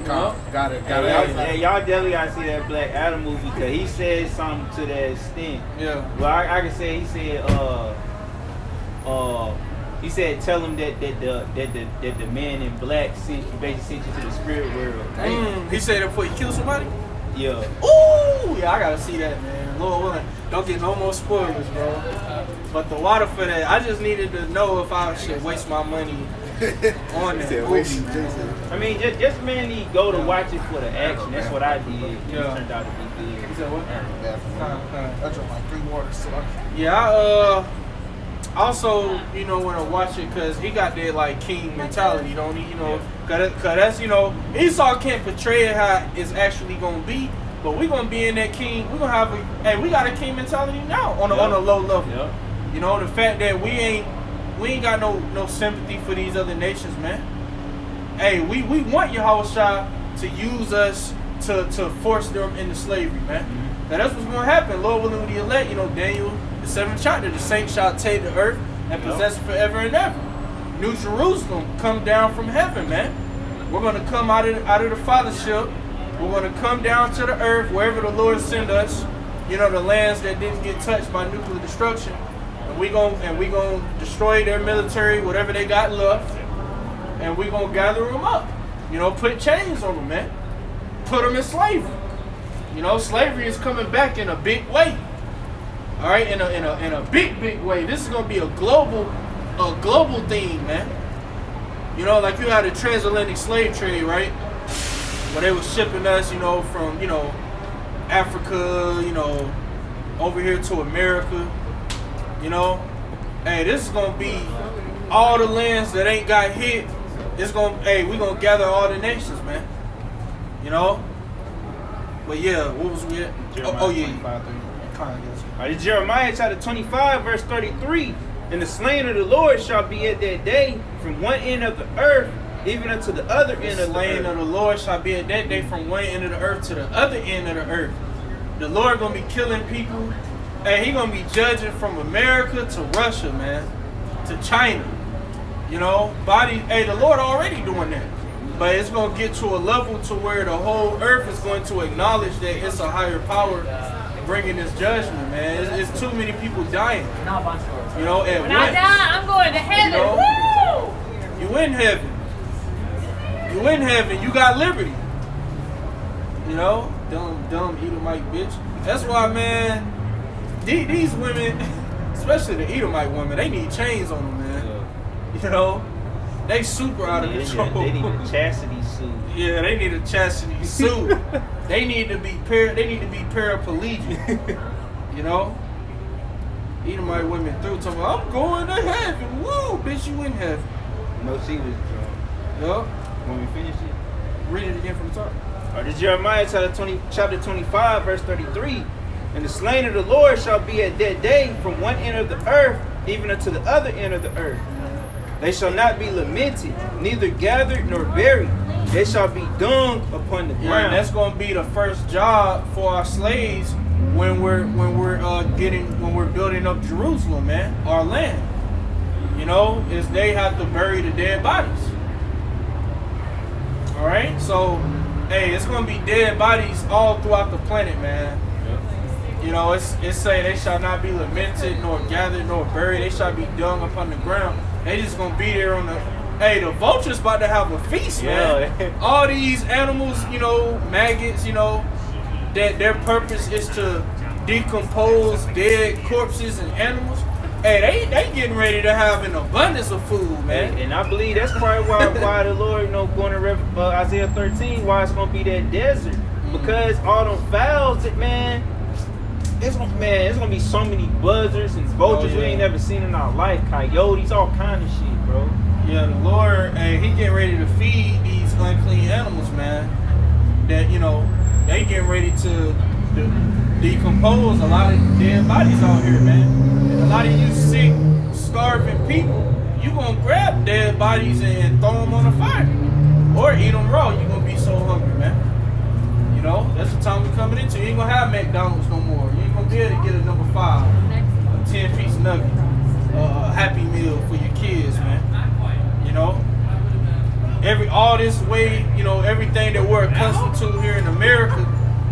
got it. Hey, y'all definitely gotta see that Black Adam movie because he said something to that extent. Yeah. Well, I can say he said tell him that the man in black basically sent you to the spirit world. He said that before he killed somebody? Yeah. Ooh, yeah, I gotta see that, man. Lord willing, don't get no more spoilers, bro. But the water for that, I just needed to know if I should waste my money on that movie, man. I mean, just mainly go to watch it for the action. That's what I did. It turned out to be good. You said what? I drank like 3 waters. So Yeah, I also, you know, want to watch it because he got that like king mentality, don't he? You know, cause that's, you know, Esau can't portray it how it's actually gonna be, but we gonna be in that king. We gonna have we got a king mentality now on a low level. Yep. You know, the fact that we ain't got no sympathy for these other nations, man. Hey, we want Yahushua to use us to force them into slavery, man. Now that's what's gonna happen. Lord willing, with the elect, you know, Daniel, the 7th chapter, the saints shall take the earth and possess it forever and ever. New Jerusalem come down from heaven, man. We're gonna come out of the fathership. We're gonna come down to the earth wherever the Lord send us. You know, the lands that didn't get touched by nuclear destruction. And we gonna destroy their military, whatever they got left, and we gonna gather them up. You know, put chains on them, man. Put them in slavery. You know, slavery is coming back in a big way. All right, in a big way. This is gonna be a global thing, man. You know, like you had a transatlantic slave trade, right? Where they was shipping us, you know, from, you know, Africa, you know, over here to America. You know, hey, this is gonna be all the lands that ain't got hit. It's gonna, we gonna gather all the nations, man. You know. But yeah, what was we at? Jeremiah chapter 25, verse 33. And the slain of the Lord shall be at that day from one end of the earth even unto the other end of the slain earth. of the Lord shall be at that day from one end of the earth to the other end of the earth. The Lord gonna be killing people. Hey, he gonna be judging from America to Russia, man, to China. You know, the Lord already doing that. But it's gonna get to a level to where the whole earth is going to acknowledge that it's a higher power bringing this judgment, man. It's too many people dying. You know, at When I die, I'm going to heaven. You know, you in heaven. You in heaven. You got liberty. You know, dumb Edomite bitch. That's why, man. These women, especially the Edomite women, they need chains on them, man. Yeah. You know, they super out of control. They need a chastity suit. Yeah, they need a chastity suit. They need to be paraplegic. You know, Edomite women through talking about, I'm going to heaven. Woo, bitch, you in heaven. No, she was drunk. Yup. When we finish it, Read it again from the top. This Jeremiah chapter 25, verse 33. And the slain of the Lord shall be at that day from one end of the earth even unto the other end of the earth. They shall not be lamented, neither gathered nor buried. They shall be dung upon the ground. Yeah, and that's gonna be the first job for our slaves when we're building up Jerusalem, man, our land. You know, is they have to bury the dead bodies. All right, so hey, it's gonna be dead bodies all throughout the planet, man. You know, it's saying they shall not be lamented, nor gathered, nor buried. They shall be dung upon the ground. They just gonna be there on the. Hey, the vulture's about to have a feast, man. Yeah. All these animals, you know, maggots, you know, that their purpose is to decompose dead corpses and animals. Hey, they getting ready to have an abundance of food, man. And I believe that's probably why the Lord, you know, going to Isaiah 13, why it's gonna be that desert, because all them fowls, man. It's gonna be so many buzzards and vultures we ain't never seen in our life, coyotes, all kind of shit, bro. Yeah, the Lord, hey, he getting ready to feed these unclean animals, man. That, you know, they getting ready to decompose a lot of dead bodies out here, man. And a lot of you sick, starving people, you gonna grab dead bodies and throw them on the fire, or eat them raw. You gonna be so hungry, man. You know, that's the time we're coming into. You ain't gonna have McDonald's no more. You ain't gonna be able to get a number 5, a 10-piece nugget, a Happy Meal for your kids, man. You know, all this way, you know, everything that we're accustomed to here in America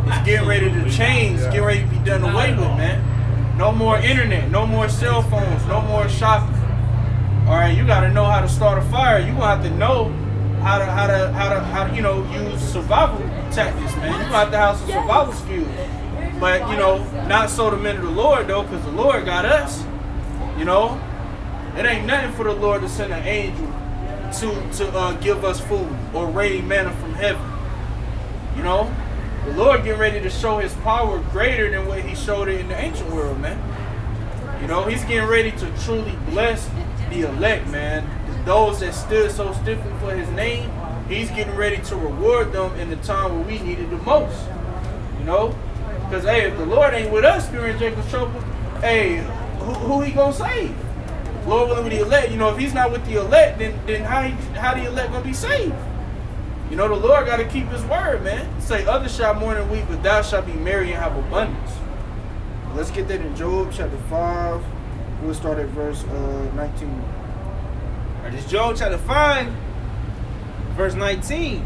is getting ready to change, getting ready to be done away with, man. No more internet, no more cell phones, no more shopping. All right, you got to know how to start a fire. You gonna have to know how to you know, use survival tactics, man. You gonna have to have some survival skills. But you know, not so the men of the Lord though, because the Lord got us. You know, it ain't nothing for the Lord to send an angel to give us food or rain manna from heaven. You know, the Lord getting ready to show his power greater than what he showed it in the ancient world, man. You know, he's getting ready to truly bless the elect, man. Those that stood so stiffly for his name, he's getting ready to reward them in the time where we needed the most. You know, because hey, if the Lord ain't with us during Jacob's trouble, hey, who he gonna save? Lord willing with the elect. You know, if he's not with the elect, then how the elect gonna be saved? You know, the Lord got to keep his word, man. Say, others shall mourn and weep, but thou shalt be merry and have abundance. Let's get that in Job chapter 5. We'll start at verse 19. All right, this Job chapter 5, verse 19.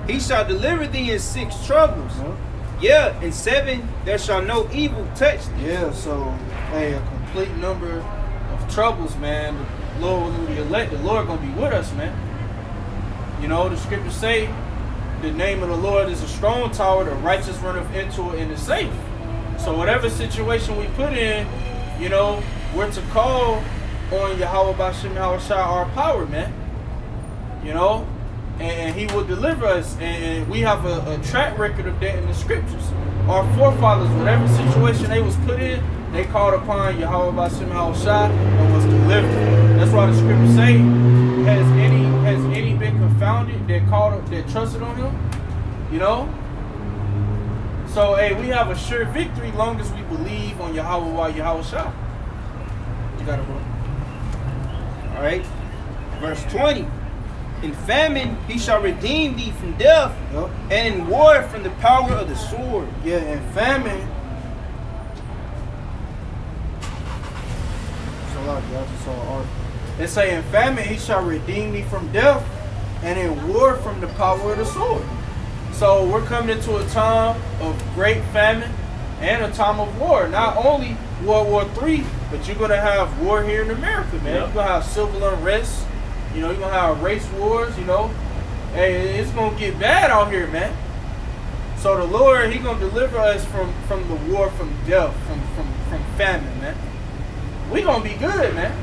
He shall deliver thee in 6 troubles. Yeah, in 7 there shall no evil touch thee. Yeah, so, hey, a complete number of troubles, man. The Lord will be elect. The Lord gonna be with us, man. You know, the scriptures say the name of the Lord is a strong tower, the righteous runneth into it and is safe. So whatever situation we put in, you know, we're to call on Yahweh B'Shem Yahweh Shai, our power, man. You know, and he will deliver us. And we have a track record of that in the scriptures. Our forefathers, whatever situation they was put in, they called upon Yahweh B'Shem Yahweh Shai and was delivered. That's why the scriptures say, has any been confounded that trusted on him? You know? So hey, we have a sure victory long as we believe on Yahweh Yahweh Shai. You got it, bro. Alright. Verse 20. In famine he shall redeem thee from death, and in war from the power of the sword. Yeah, in famine. So like y'all just saw an article. They say in famine he shall redeem thee from death, and in war from the power of the sword. So we're coming into a time of great famine and a time of war. Not only World War III, but you're gonna have war here in America, man. You're gonna have civil unrest. You know, you're gonna have race wars. You know, hey, it's gonna get bad out here, man. So the Lord, he gonna deliver us from the war, from death, from famine, man. We gonna be good, man.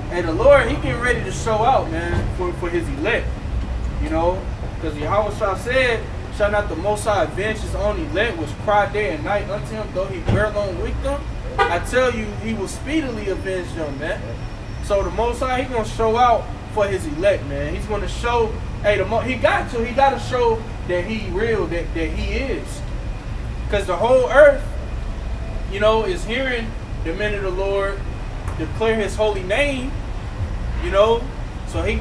And the Lord, he getting ready to show out, man, for his elect. You know, because Yahweh Shah said, shall not the Most High avenge his own elect, which cry day and night unto him, though he bear long with them? I tell you, he will speedily avenge them, man. So the Most High, he gonna show out for his elect, man. He's gonna show, hey, he got to show that he real, that he is. Because the whole earth, you know, is hearing the men of the Lord declare his holy name, you know. So he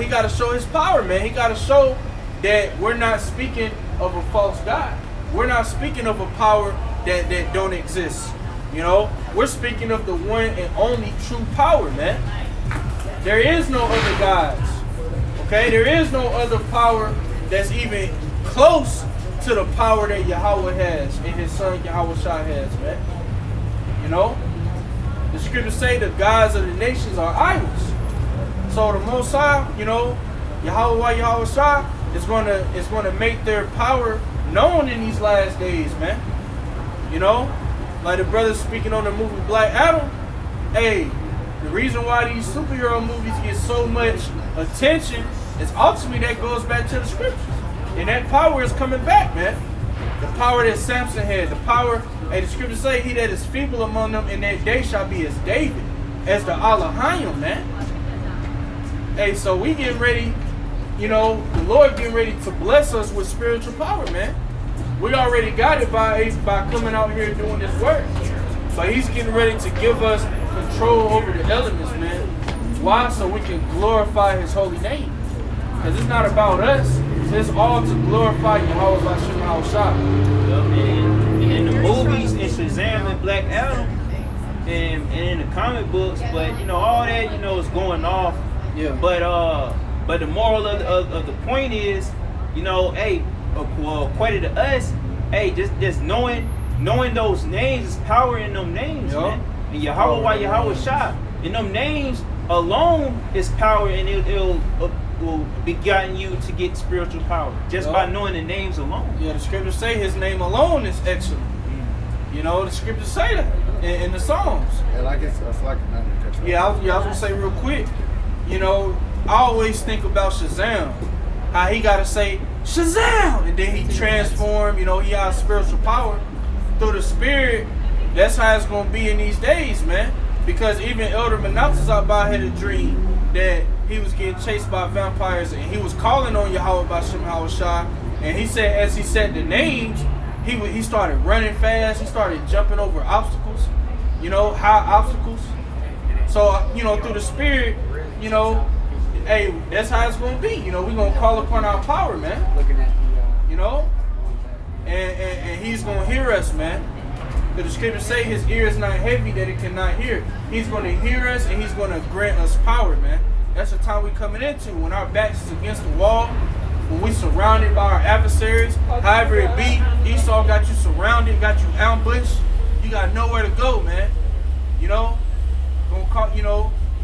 got to show his power, man. He got to show that we're not speaking of a false God. We're not speaking of a power that don't exist. You know, we're speaking of the one and only true power, man. There is no other gods. Okay, there is no other power that's even close to the power that Yahweh has and his son Yahweh Shai has, man. You know, the scriptures say the gods of the nations are idols. So the Most High, you know, Yahweh Shah is gonna make their power known in these last days, man. You know, like the brothers speaking on the movie Black Adam. Hey, the reason why these superhero movies get so much attention is ultimately that goes back to the scriptures, and that power is coming back, man. The power that Samson had, the power. Hey, the scriptures say, "He that is feeble among them in that day shall be as David, as the Elohim," man. Hey, so we getting ready. You know, the Lord getting ready to bless us with spiritual power, man. We already got it by coming out here doing this work. But He's getting ready to give us control over the elements, man. Why? So we can glorify His holy name. Because it's not about us. It's all to glorify Yahweh Bashem Haushah. And in the movies, in Shazam and Black Adam, and in the comic books, but you know, all that, you know, is going off. Yeah. But the moral of the point is, you know, hey, according to us, hey, just knowing those names is power in them names, man. And Yahweh Shah, in them names alone is power, and it'll begotten you to get spiritual power just by knowing the names alone. Yeah, the scriptures say His name alone is excellent. You know, the scriptures say that in the Psalms. Yeah, like it's like Yeah, I was gonna say real quick. You know, I always think about Shazam, how he gotta say Shazam, and then he transform. You know, he has spiritual power through the Spirit. That's how it's gonna be in these days, man. Because even Elder Menatazabah had a dream that he was getting chased by vampires, and he was calling on Yahweh Bashem Haushah. And he said, as he said the names, he started running fast. He started jumping over obstacles, you know, high obstacles. So, you know, through the Spirit, you know, hey, that's how it's going to be. You know, we're going to call upon our power, man. You know? And He's going to hear us, man. The scriptures say His ear is not heavy that it cannot hear. He's going to hear us, and He's going to grant us power, man. That's the time we're coming into, when our backs is against the wall, when we surrounded by our adversaries. However it be, Esau got you surrounded, got you ambushed. You got nowhere to go, man. You know?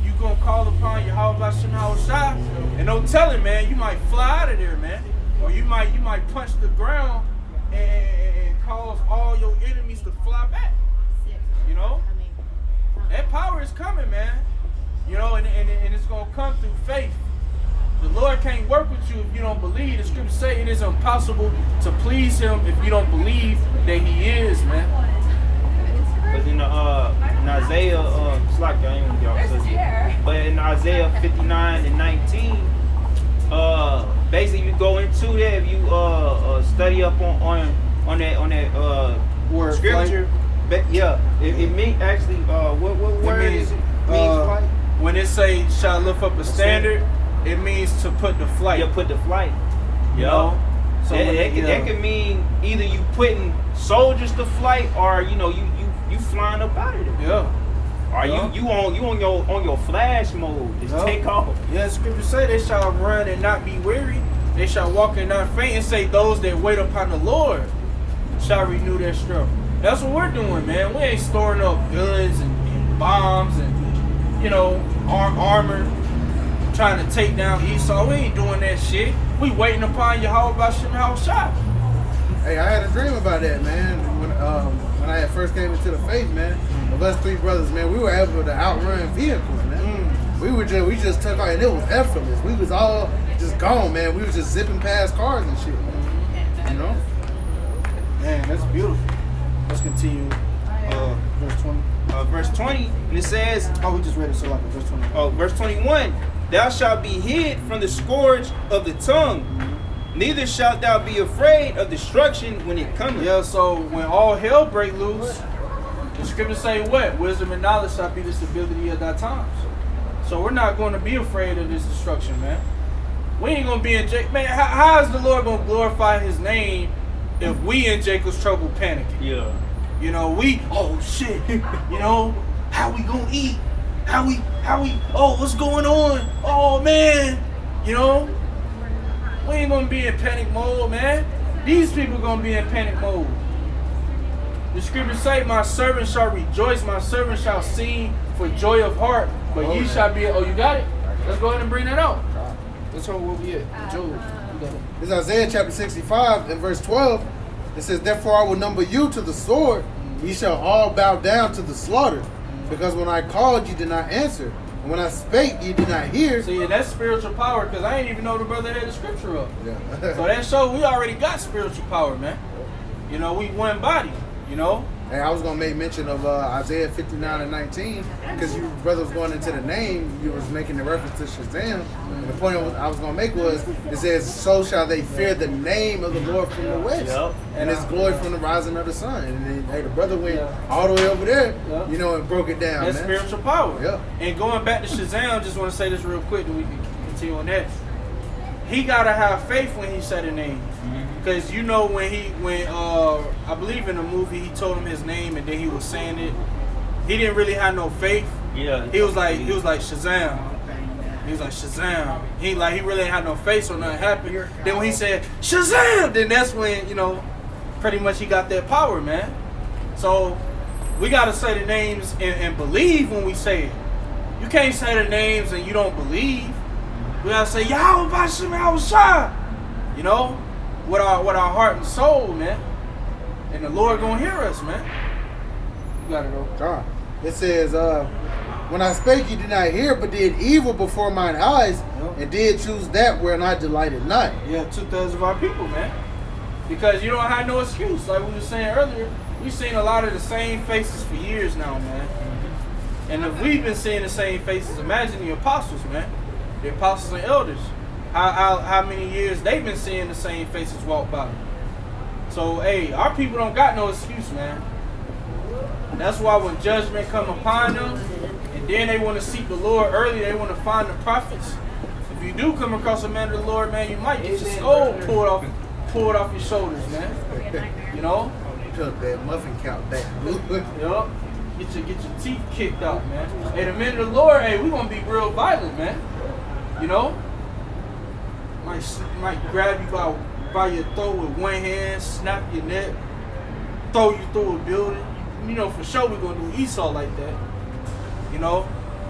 You gonna call upon Yahweh Bashem Haushah, and no telling, man, you might fly out of there, man, or you might punch the ground and cause all your enemies to fly back. You know, that power is coming, man. You know, and it's gonna come through faith. The Lord can't work with you if you don't believe. The scriptures say it is impossible to please Him if you don't believe that He is, man. But in Isaiah, it's like I ain't gonna get off, but in Isaiah 59 and 19, basically you go into that, if you study up on that Word scripture, but yeah, it means actually what word is it? Means flight? When it say shall lift up a standard, it means to put the flight. Yeah, put the flight. You know? So that could mean either you putting soldiers to flight, or you know you flying up out of there. Yeah. Or you on your flash mode. Just take off. Yeah, the scriptures say they shall run and not be weary. They shall walk and not faint, and say those that wait upon the Lord shall renew their strength. That's what we're doing, man. We ain't storing up guns and bombs and, you know, armor, trying to take down Esau. We ain't doing that shit. We waiting upon Yahweh Bashem Haushah. Hey, I had a dream about that, man. When I had first came into the faith, man, of us three brothers, man, we were able to outrun vehicles, man. We just took out, and it was effortless. We was all just gone, man. We was just zipping past cars and shit, man. You know? Man, that's beautiful. Let's continue. Verse 20. Verse 20, and it says, Oh, we just read it, so like verse 20. Verse 21, thou shalt be hid from the scourge of the tongue, neither shalt thou be afraid of destruction when it cometh. Yeah, so when all hell break loose, the scriptures say what? Wisdom and knowledge shall be the stability of thy times. So we're not going to be afraid of this destruction, man. We ain't going to be in Jacob. Man, how is the Lord going to glorify His name if we in Jacob's trouble panicking? Yeah. You know, oh shit, you know, how we gonna eat? How we, oh, what's going on? Oh man, you know, we ain't gonna be in panic mode, man. These people gonna be in panic mode. The scriptures say, my servant shall rejoice, my servant shall sing for joy of heart, but ye shall be, oh, you got it? Let's go ahead and bring that out. Let's hold where we at. Job. It's Isaiah chapter 65 and verse 12. It says, therefore I will number you to the sword. Ye shall all bow down to the slaughter. Because when I called, you did not answer. And when I spake, you did not hear. See, that's spiritual power, because I ain't even know the brother had the scripture up. Yeah. So that shows we already got spiritual power, man. You know, we one body, you know. Hey, I was gonna make mention of Isaiah 59 and 19 because you brother was going into the name. You was making the reference to Shazam. And the point I was gonna make was it says, "So shall they fear the name of the Lord from the west, and His glory from the rising of the sun." And then, hey, the brother went all the way over there, you know, and broke it down. That's man. spiritual power. Yeah. And going back to Shazam, just want to say this real quick, and we can continue on that. He gotta have faith when he said a name. Because you know when I believe in the movie he told him his name and then he was saying it, he didn't really have no faith. Yeah. He was like Shazam. He was like Shazam. He really ain't had no faith, so nothing happened. Then when he said Shazam, then that's when, you know, pretty much he got that power, man. So we gotta say the names and believe when we say it. You can't say the names and you don't believe. We gotta say Yahweh Bashem, I was shy. You know? With our heart and soul, man. And the Lord gonna hear us, man. You got it, though. It says, when I spake, you did not hear, but did evil before mine eyes, and did choose that wherein I delighted not. Yeah, 2/3 of our people, man. Because you don't have no excuse. Like we were saying earlier, we've seen a lot of the same faces for years now, man. And if we've been seeing the same faces, imagine the apostles, man. The apostles and elders. How many years they've been seeing the same faces walk by. So, hey, our people don't got no excuse, man. That's why when judgment come upon them, and then they want to seek the Lord early, they want to find the prophets. If you do come across a man of the Lord, man, you might get your skull pulled off your shoulders, man. You know? Took that muffin count back. Yup. Get your teeth kicked out, man. Hey, the men of the Lord, hey, we gonna be real violent, man. You know? Might grab you by your throat with one hand, snap your neck, throw you through a building. You know, for sure we're gonna do Esau like that. You know,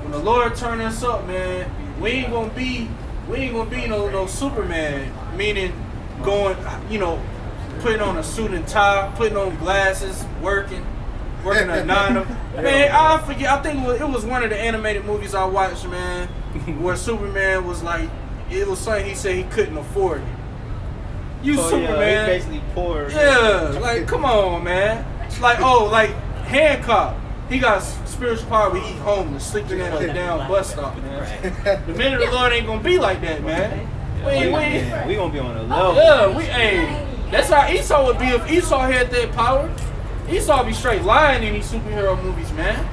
when the Lord turn us up, man, we ain't gonna be no Superman. Meaning going, you know, putting on a suit and tie, putting on glasses, working at 9 of man. I forget. I think it was one of the animated movies I watched, man, where Superman was like. It was something he said he couldn't afford it. You Superman. Yeah, he basically poor. Yeah, like come on, man. It's like Hancock. He got spiritual power, but he homeless, sleeping at a damn bus stop, man. The men of the Lord ain't gonna be like that, man. We gonna be on a level. Yeah, that's how Esau would be if Esau had that power. Esau be straight lying in these superhero movies, man.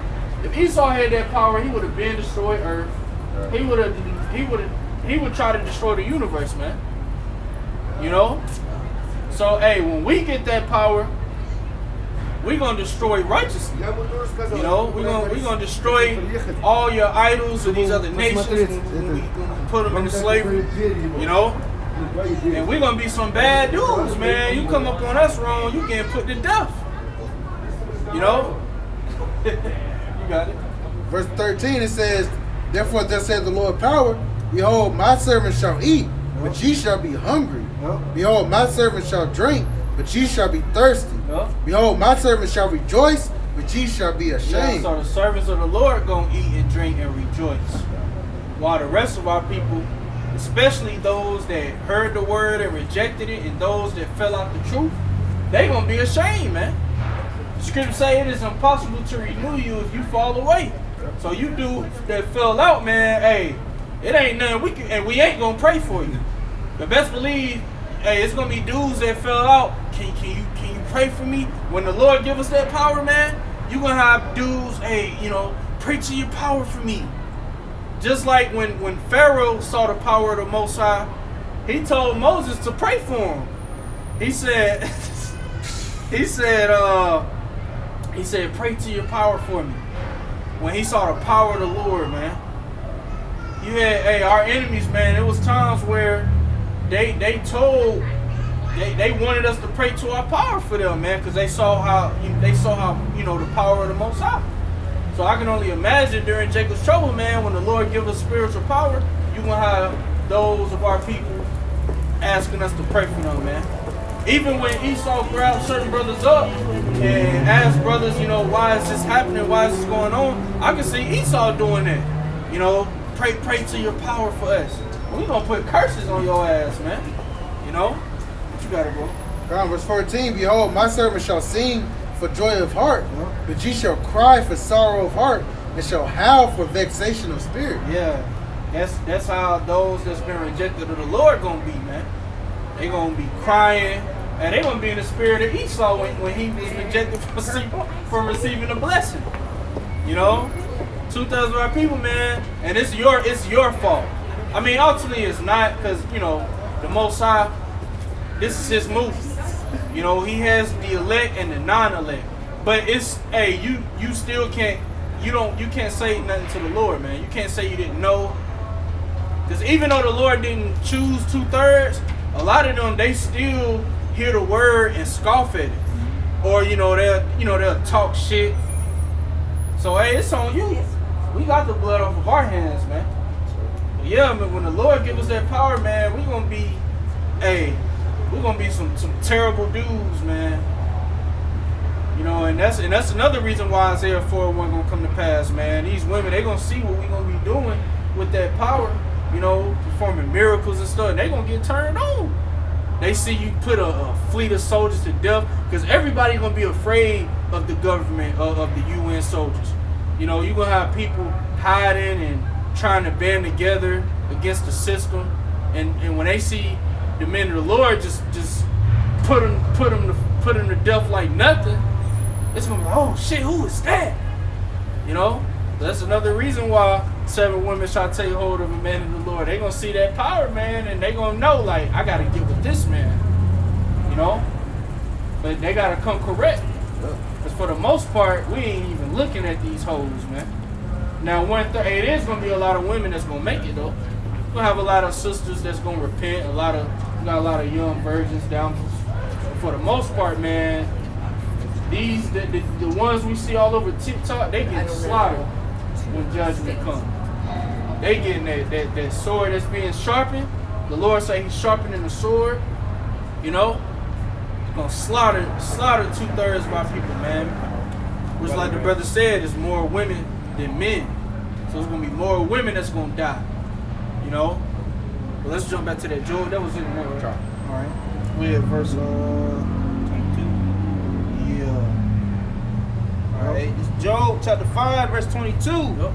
If Esau had that power, he would have been destroyed Earth. He would try to destroy the universe, man. You know? So, hey, when we get that power, we're going to destroy righteousness. You know? We're gonna destroy all your idols of these other nations. We put them into slavery. You know? And we're going to be some bad dudes, man. You come up on us wrong, you getting put to death. You know? You got it. Verse 13, it says, therefore thus saith the Lord power, behold, my servants shall eat, but ye shall be hungry. Behold, my servants shall drink, but ye shall be thirsty. Behold, my servants shall rejoice, but ye shall be ashamed. So the servants of the Lord gonna eat and drink and rejoice. While the rest of our people, especially those that heard the word and rejected it, and those that fell out the truth, they gonna be ashamed, man. The scripture say it is impossible to renew you if you fall away. So you dudes that fell out, man, hey, it ain't nothing we ain't gonna pray for you. But best believe, hey, it's gonna be dudes that fell out. Can you pray for me? When the Lord give us that power, man, you gonna have dudes, hey, you know, pray to your power for me. Just like when Pharaoh saw the power of the Most High, he told Moses to pray for him. He said, pray to your power for me. When he saw the power of the Lord, man. You had, hey, our enemies, man, there was times where they wanted us to pray to our power for them, man, because they saw how, you know, the power of the Most High. So I can only imagine during Jacob's trouble, man, when the Lord gives us spiritual power, you're going to have those of our people asking us to pray for them, man. Even when Esau grabbed certain brothers up and asked brothers, you know, why is this happening? Why is this going on? I can see Esau doing that. You know, pray to your power for us. We're going to put curses on your ass, man. You know? What you got to go? Verse 14, behold, my servant shall sing for joy of heart, but ye shall cry for sorrow of heart, and shall howl for vexation of spirit. Yeah. That's how those that's been rejected of the Lord going to be, man. They going to be crying, and they going to be in the spirit of Esau when he was rejected from receiving a blessing. You know? 2/3 of our people, man, and it's your fault. I mean, ultimately it's not, because, you know, the Most High, this is his movie. You know, he has the elect and the non-elect. But it's, hey, you still can't, you can't say nothing to the Lord, man. You can't say you didn't know. Because even though the Lord didn't choose 2/3, a lot of them, they still hear the word and scoff at it. Or, they'll talk shit. So, hey, it's on you. We got the blood off of our hands, man. But yeah, man, when the Lord gives us that power, man, we're going to be some terrible dudes, man. You know, and that's another reason why Isaiah 4:1 gonna come to pass, man. These women, they gonna see what we gonna be doing with that power, you know, performing miracles and stuff, and they gonna get turned on. They see you put a fleet of soldiers to death, because everybody gonna be afraid of the government, of the UN soldiers. You know, you gonna have people hiding and trying to band together against the system, and when they see the men of the Lord just put them to death like nothing, it's gonna be like, oh shit, who is that? You know, that's another reason why 7 women shall take hold of a man of the Lord. They gonna see that power, man, and they gonna know, like, I gotta get with this man. You know, but they gotta come correct. Because for the most part, we ain't even looking at these hoes, man. Now, it is gonna be a lot of women that's gonna make it though. We're gonna have a lot of sisters that's gonna repent. We got a lot of young virgins down. For the most part, man, the ones we see all over TikTok, they get slaughtered when judgment comes. They getting that sword that's being sharpened. The Lord say he's sharpening the sword. You know, he's gonna slaughter 2/3 of our people, man. Which, like the brother said, is more women than men. So it's gonna be more women that's gonna die. You know. But let's jump back to that Job. That was it, right? All right. We at verse 22. Yeah. All right. It's Job chapter 5, verse 22. Yep.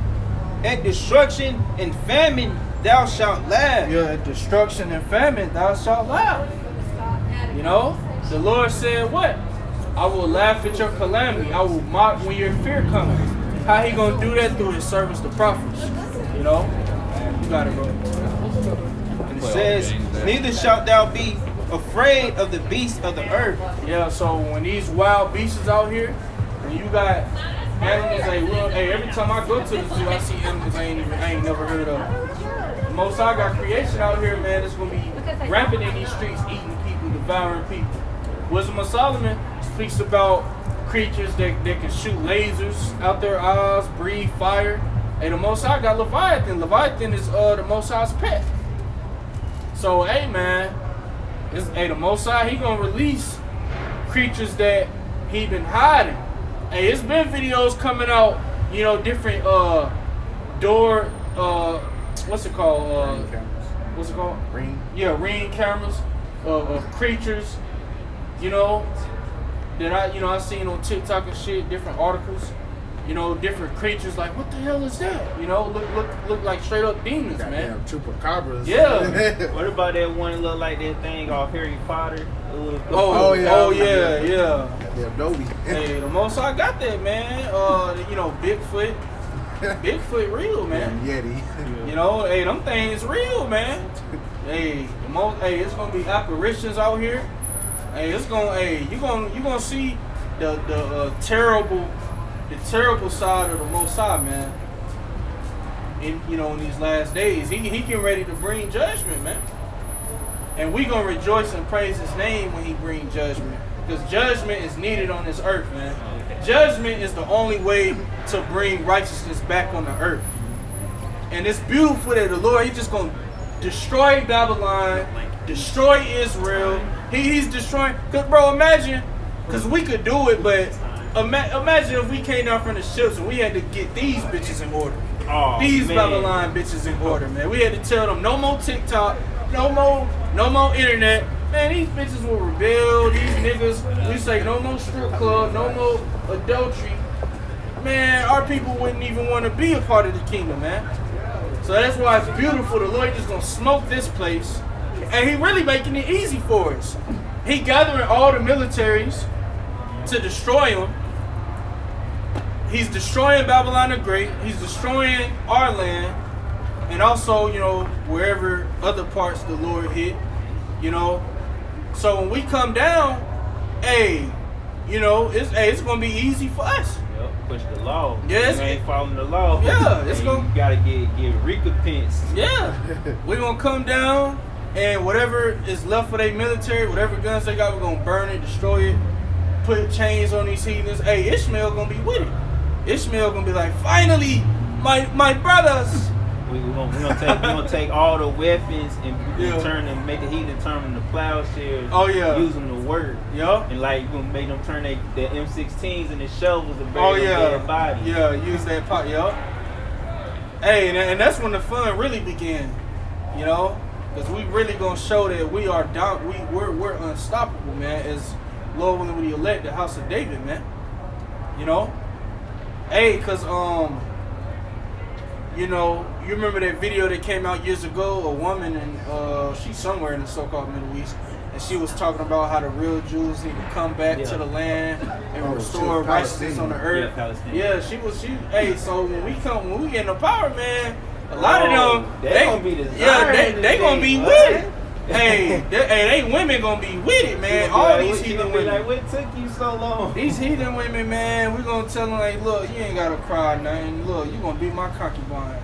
At destruction and famine thou shalt laugh. Yeah, at destruction and famine thou shalt laugh. You know, the Lord said what? I will laugh at your calamity. I will mock when your fear comes. How he gonna do that? Through his servants, the prophets. You know, you got it, bro. And it says, neither shalt thou be afraid of the beasts of the earth. Yeah, so when these wild beasts is out here, and you got animals, every time I go to the zoo, I see animals I ain't never heard of. The Most High got creation out here, man. It's gonna be rampant in these streets, eating people, devouring people. Wisdom of Solomon speaks about creatures that can shoot lasers out their eyes, breathe fire. Hey, the Most High got Leviathan. Leviathan is the Most High's pet. So, hey, man, the Most High, he gonna release creatures that he been hiding. Hey, it's been videos coming out, you know, different what's it called? Ring cameras. What's it called? Ring. Yeah, ring cameras of creatures, you know, that I seen on TikTok and shit, different articles, you know, different creatures. Like, what the hell is that? You know, look like straight up demons, man. Chupacabras. Yeah. What about that one that look like that thing off Harry Potter? Oh yeah. The Adobe. Hey, the Most I got that, man. You know, Bigfoot real, man. Yeti. You know, hey, them things real, man. Hey, it's gonna be apparitions out here. Hey, you gonna see the terrible side of the Most High, man. In these last days, he getting ready to bring judgment, man. And we gonna rejoice and praise his name when he bring judgment, because judgment is needed on this earth, man. judgment is the only way to bring righteousness back on the earth. And it's beautiful that the Lord, He's just going to destroy Babylon, destroy Israel. He's destroying. Because, bro, imagine, because we could do it, but imagine if we came down from the ships and we had to get these bitches in order. Oh, These man. Babylon bitches in order, man. We had to tell them no more TikTok, no more internet. Man, these bitches will rebel. These niggas, we say no more strip club, no more adultery. Man, our people wouldn't even want to be a part of the kingdom, man. So that's why it's beautiful. The Lord just gonna smoke this place, and He really making it easy for us. He gathering all the militaries to destroy them. He's destroying Babylon the Great. He's destroying our land, and also, you know, wherever other parts the Lord hit, you know. So when we come down, you know, it's gonna be easy for us. Yep, push the law. Yeah, You ain't following the law. Yeah, it's And gonna- you gotta get recompense. Yeah, we're gonna come down, and whatever is left for their military, whatever guns they got, we're gonna burn it, destroy it, put chains on these heathens. Hey, Ishmael gonna be with it. Ishmael gonna be like, finally, my brothers. We gonna take all the weapons and Yeah. turn and make the heathen turn them to plowshares. Oh, yeah. Use them to work. Yup. And like you gonna make them turn their M16s and their shovels to bury Oh their yeah. dead bodies. Yeah, use that pot, yup. Hey, and that's when the fun really began, you know, because we really gonna show that we are down. We're unstoppable, man. As Lord willing, we elect the house of David, man. You know. Hey, cause you know, you remember that video that came out years ago? A woman, and she's somewhere in the so-called Middle East, and she was talking about how the real Jews need to come back Yeah. to the land and Oh, restore she was righteousness on the Palestinian. earth. Yeah, Palestinian. Hey, so when we get in the power, man, a lot Oh, of them, they gonna be desiring yeah, they gonna be today, with it. what? Hey, they women gonna be with it, man. She All gonna be these like, heathen be women. like, what took you so long? These heathen women, man, we gonna tell them like, look, you ain't gotta cry nothing. Look, you gonna be my concubine.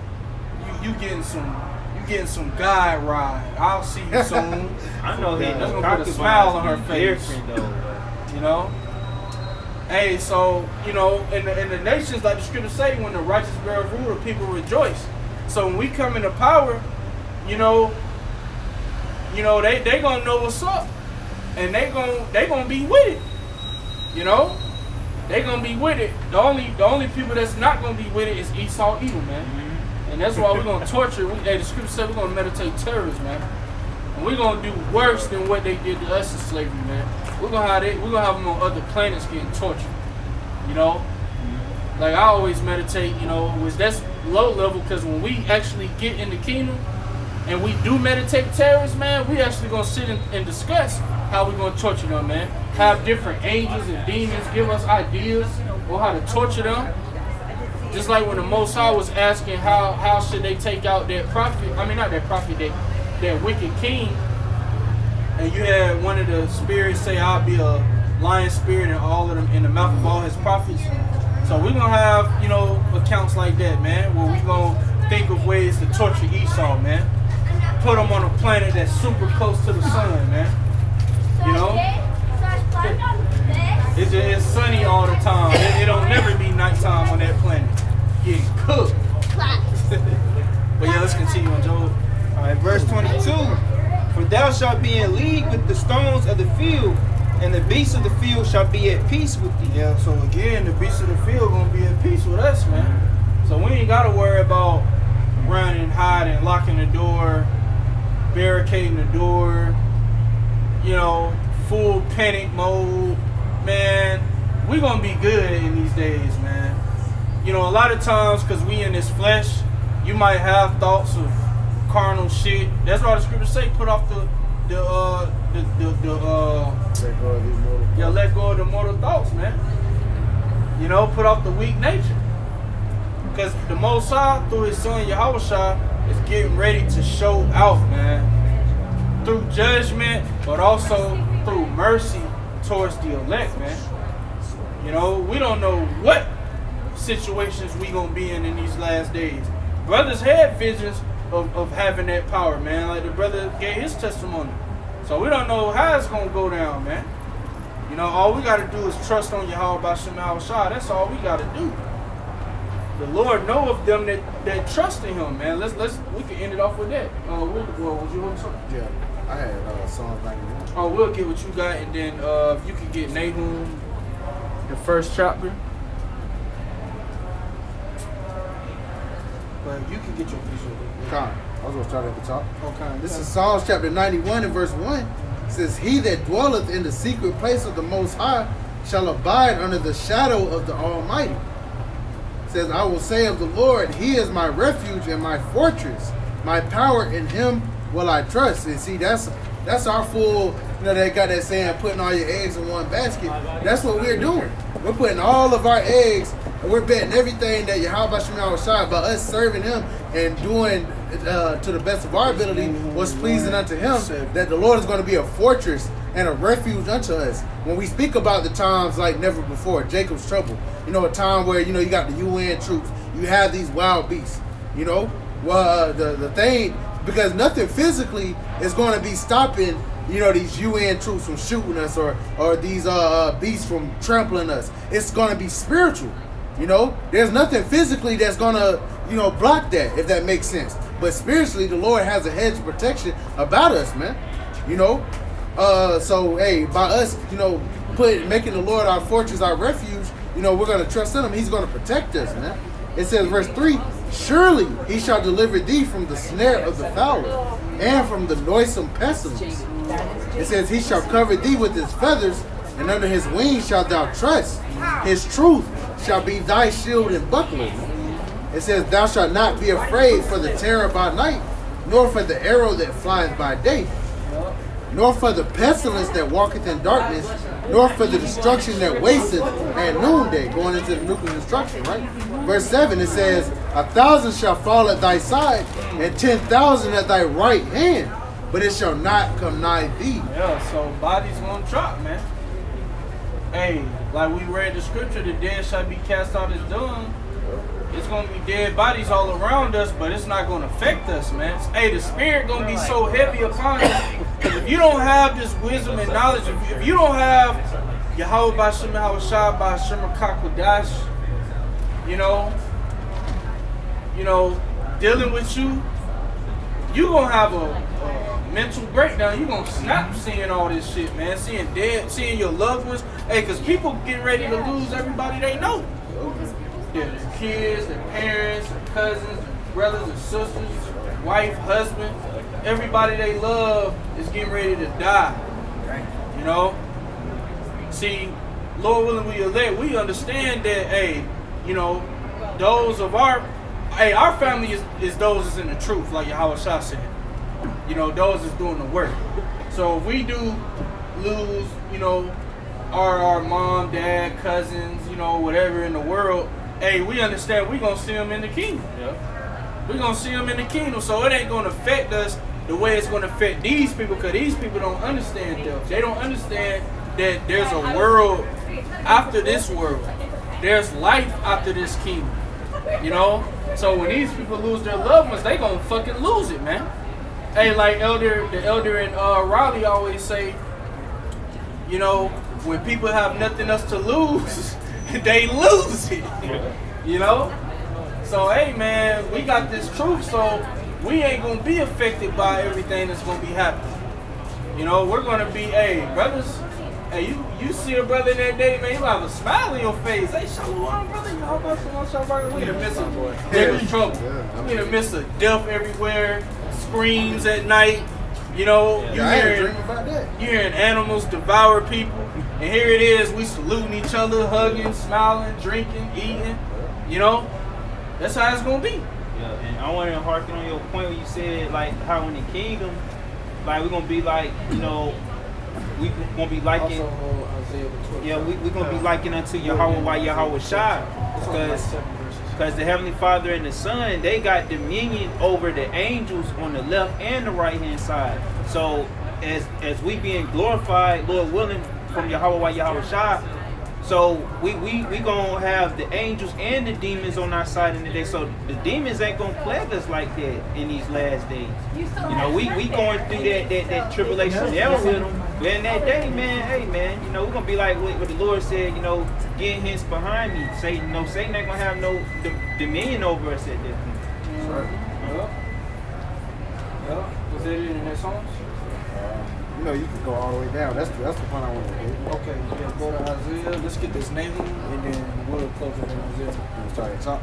You getting some guy ride. I'll see you soon. I know he That's no gonna put a smile on her face. Different though. You know. Hey, so you know, in the nations, like the scripture say, when the righteous bear rule, the people rejoice. So when we come into power, you know, they gonna know what's up, and they gonna be with it. You know, they gonna be with it. The only people that's not gonna be with it is Esau, Edom, man. And that's why we're gonna torture. The scripture said we're gonna meditate terrorists, man. And we're gonna do worse than what they did to us in slavery, man. We're gonna have them on other planets getting tortured. You know, like I always meditate. You know, that's low level, because when we actually get in the kingdom and we do meditate terrorists, man, we actually gonna sit and discuss how we're gonna torture them, man. Have different angels and demons give us ideas on how to torture them. Just like when the Most High was asking how should they take out that prophet, not that prophet, that wicked king, and you had one of the spirits say, I'll be a lion spirit in the mouth of all his prophets. So we're gonna have, you know, accounts like that, man, where we gonna think of ways to torture Esau, man. Put him on a planet that's super close to the sun, man. You know? It's sunny all the time. It don't never be nighttime on that planet. Getting cooked. But yeah, let's continue on Job. All right, verse 22. For thou shalt be in league with the stones of the field, and the beasts of the field shall be at peace with thee. Yeah, so again, the beasts of the field gonna be at peace with us, man. So we ain't gotta worry about running, hiding, locking the door, barricading the door, you know, full panic mode. Man, we gonna be good in these days, man. You know, a lot of times, cause we in this flesh, you might have thoughts of carnal shit. That's why the scriptures say, put off let go of the mortal thoughts, man. You know, put off the weak nature. Because the Most High, through his son Yahushua, is getting ready to show out, man. Through judgment, but also through mercy towards the elect, man. You know, we don't know what situations we gonna be in these last days. Brothers had visions of having that power, man. Like the brother gave his testimony. So we don't know how it's gonna go down, man. You know, all we got to do is trust on Yahweh B'Shem Yahushua. That's all we got to do. The Lord know of them that trust in Him, man. We can end it off with that. Would you want something? Yeah, I had Psalms 91. Oh, we'll get what you got, and then if you can get Nahum, the first chapter. But you can get your piece of it. Con. I was going to start at the top. Okay. This is Psalms chapter 91 and verse 1. It says, He that dwelleth in the secret place of the Most High shall abide under the shadow of the Almighty. It says, I will say of the Lord, He is my refuge and my fortress. My power, in Him will I trust. And see, that's our full, they got that saying, putting all your eggs in one basket. That's what we're doing. We're putting all of our eggs, and we're betting everything that Yahweh B'Shem Yahushua, by us serving Him and doing to the best of our ability what's pleasing unto Him, that the Lord is going to be a fortress and a refuge unto us. When we speak about the times like never before, Jacob's trouble, a time where, you got the UN troops, you have these wild beasts, well, the thing, because nothing physically is going to be stopping, these UN troops from shooting us or these beasts from trampling us. It's going to be spiritual, There's nothing physically that's going to, block that, if that makes sense. But spiritually, the Lord has a hedge of protection about us, man. So, hey, by us, making the Lord our fortress, our refuge, we're going to trust in Him. He's going to protect us, man. It says, verse 3, Surely He shall deliver thee from the snare of the fowler and from the noisome pestilence. It says, He shall cover thee with His feathers, and under His wings shalt thou trust. His truth shall be thy shield and buckler. It says, Thou shalt not be afraid for the terror by night, nor for the arrow that flies by day, nor for the pestilence that walketh in darkness, nor for the destruction that wasteth at noonday, going into the nuclear destruction, right? Verse 7, it says, 1,000 shall fall at thy side, and 10,000 at thy right hand, but it shall not come nigh thee. Yeah, so bodies gonna drop, man. Hey, like we read the scripture, the dead shall be cast out as dung. It's gonna be dead bodies all around us, but it's not gonna affect us, man. Hey, the spirit gonna be so heavy upon us. Because if you don't have this wisdom and knowledge, if you don't have Yahweh B'Shem Yahushua B'Shem Kakodash, dealing with you, you gonna have a mental breakdown. You gonna snap seeing all this shit, man. Seeing your loved ones. Hey, because people getting ready to lose everybody they know. Their kids, their parents, their cousins, their brothers and sisters, wife, husband, everybody they love is getting ready to die. See, Lord willing, we elect, we understand that, hey, those of our family is those that's in the truth, like Yahweh Shah said. Those is doing the work. So if we do lose, our mom, dad, cousins, whatever in the world, hey, we understand we're going to see them in the kingdom. Yeah. We're going to see them in the kingdom. So it ain't going to affect us the way it's going to affect these people, because these people don't understand death. They don't understand that there's a world after this world. There's life after this kingdom. So when these people lose their loved ones, they going to fucking lose it, man. Hey, like the elder in Raleigh always say, when people have nothing else to lose, they lose it. So hey, man, we got this truth, so we ain't gonna be affected by everything that's gonna be happening. We're gonna be, hey, brothers. Hey, you see a brother in that day, man, you have a smile on your face. Hey, shalom, brother. We in the midst of deadly trouble. We in the midst of death everywhere, screams at night. You hearing animals devour people, and here it is, we saluting each other, hugging, smiling, drinking, eating. That's how it's gonna be. Yeah, and I want to harken on your point when you said like how in the kingdom, like we're gonna be like, we gonna be liking. We're gonna be liking unto Yahweh Shah, because the Heavenly Father and the Son, they got dominion over the angels on the left and the right hand side. So as we being glorified, Lord willing, from Yahweh Shah, So we gonna have the angels and the demons on our side in the day. So the demons ain't gonna plague us like that in these last days. You know, we going through that tribulation hell with them. But in that day, man, hey man, you know, we're gonna be like what the Lord said, you know, get hence behind me. Satan, you know, Satan ain't gonna have no dominion over us at that point. Right. Yeah. Was that it in that song? You know, you can go all the way down. That's the point I want to do. Okay, yeah, go to Isaiah. Let's get this Nahum, and then we'll close it in Isaiah. Let's start at the top.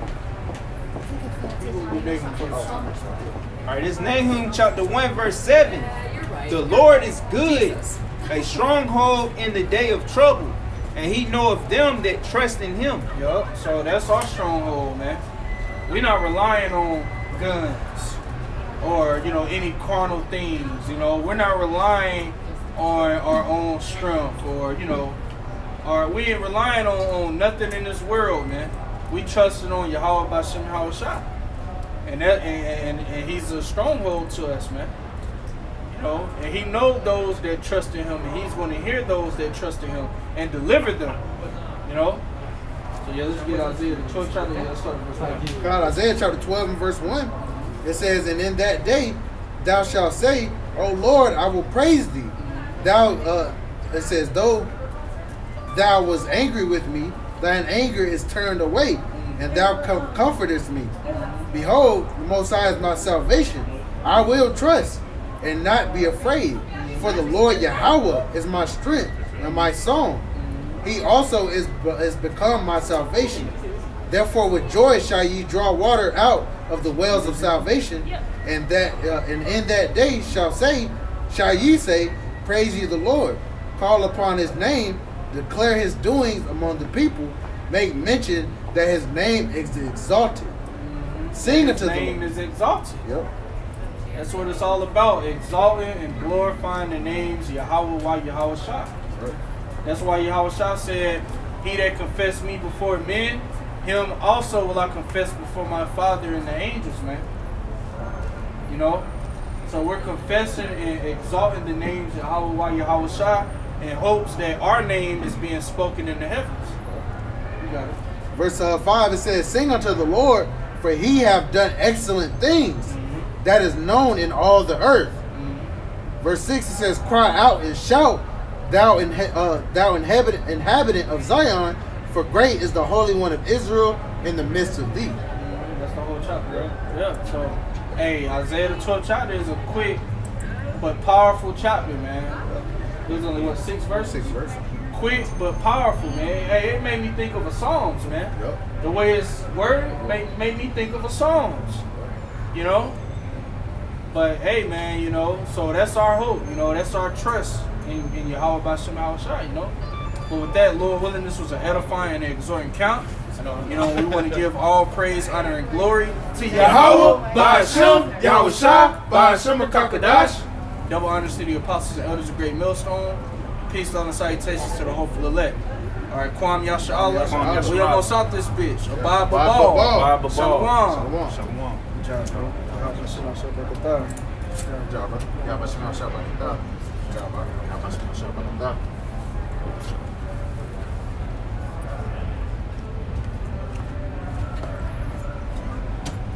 We'll Nahum first. All right, this Nahum chapter 1 verse 7. The Lord is good, a stronghold in the day of trouble, and he knoweth them that trust in him. Yup, so that's our stronghold, man. We're not relying on guns or, you know, any carnal things, you know. We're not relying on our own strength or, you know, we ain't relying on nothing in this world, man. We trusting on Yahweh Bashem Hawashah. And he's a stronghold to us, man. You know, and he knows those that trust in him, and he's going to hear those that trust in him and deliver them, you know. So yeah, let's get Isaiah the 12th chapter. Yeah, let's start with verse 1. God, Isaiah chapter 12 and verse 1. It says, and in that day thou shalt say, O Lord, I will praise thee. It says, though thou was angry with me, thine anger is turned away, and thou comfortest me. Behold, the Most High is my salvation. I will trust and not be afraid. For the Lord Yahweh is my strength and my song. He also is become my salvation. Therefore with joy shall ye draw water out of the wells of salvation, and in that day shall ye say, praise ye the Lord. Call upon his name, declare his doings among the people, make mention that his name is exalted. Sing unto the Lord. His name is exalted. Yep. That's what it's all about, exalting and glorifying the names Yahweh while Yahweh Shah. Right. That's why Yahweh Shah said, he that confessed me before men, him also will I confess before my Father and the angels, man. You know? So we're confessing and exalting the names Yahweh while Yahweh Shah in hopes that our name is being spoken in the heavens. You got it. Verse 5, it says, sing unto the Lord, for he have done excellent things. That is known in all the earth. Verse 6, it says, cry out and shout, thou inhabitant of Zion, for great is the Holy One of Israel in the midst of thee. That's the whole chapter, right? Yeah. So, hey, Isaiah the 12th chapter is a quick but powerful chapter, man. There's only, what, 6 verses? 6 verses. Quick but powerful, man. Hey, it made me think of a Psalms, man. Yep. The way it's worded made me think of a Psalms. You know? But hey, man, you know, so that's our hope, you know, that's our trust in Yahweh Bashem Hawashah, you know. But with that, Lord willing, this was an edifying and exhorting count. You know, we want to give all praise, honor, and glory to Yahweh Bashem Hawashah, Bashem Kakadash. Double honors to the apostles and elders of Great Millstone. Peace, love, and salutations to the hopeful elect. All right, Kwam Yasha Allah. We almost out this bitch. Abba Babal. Shalom. Shalom. Good job, bro. Good job, bro.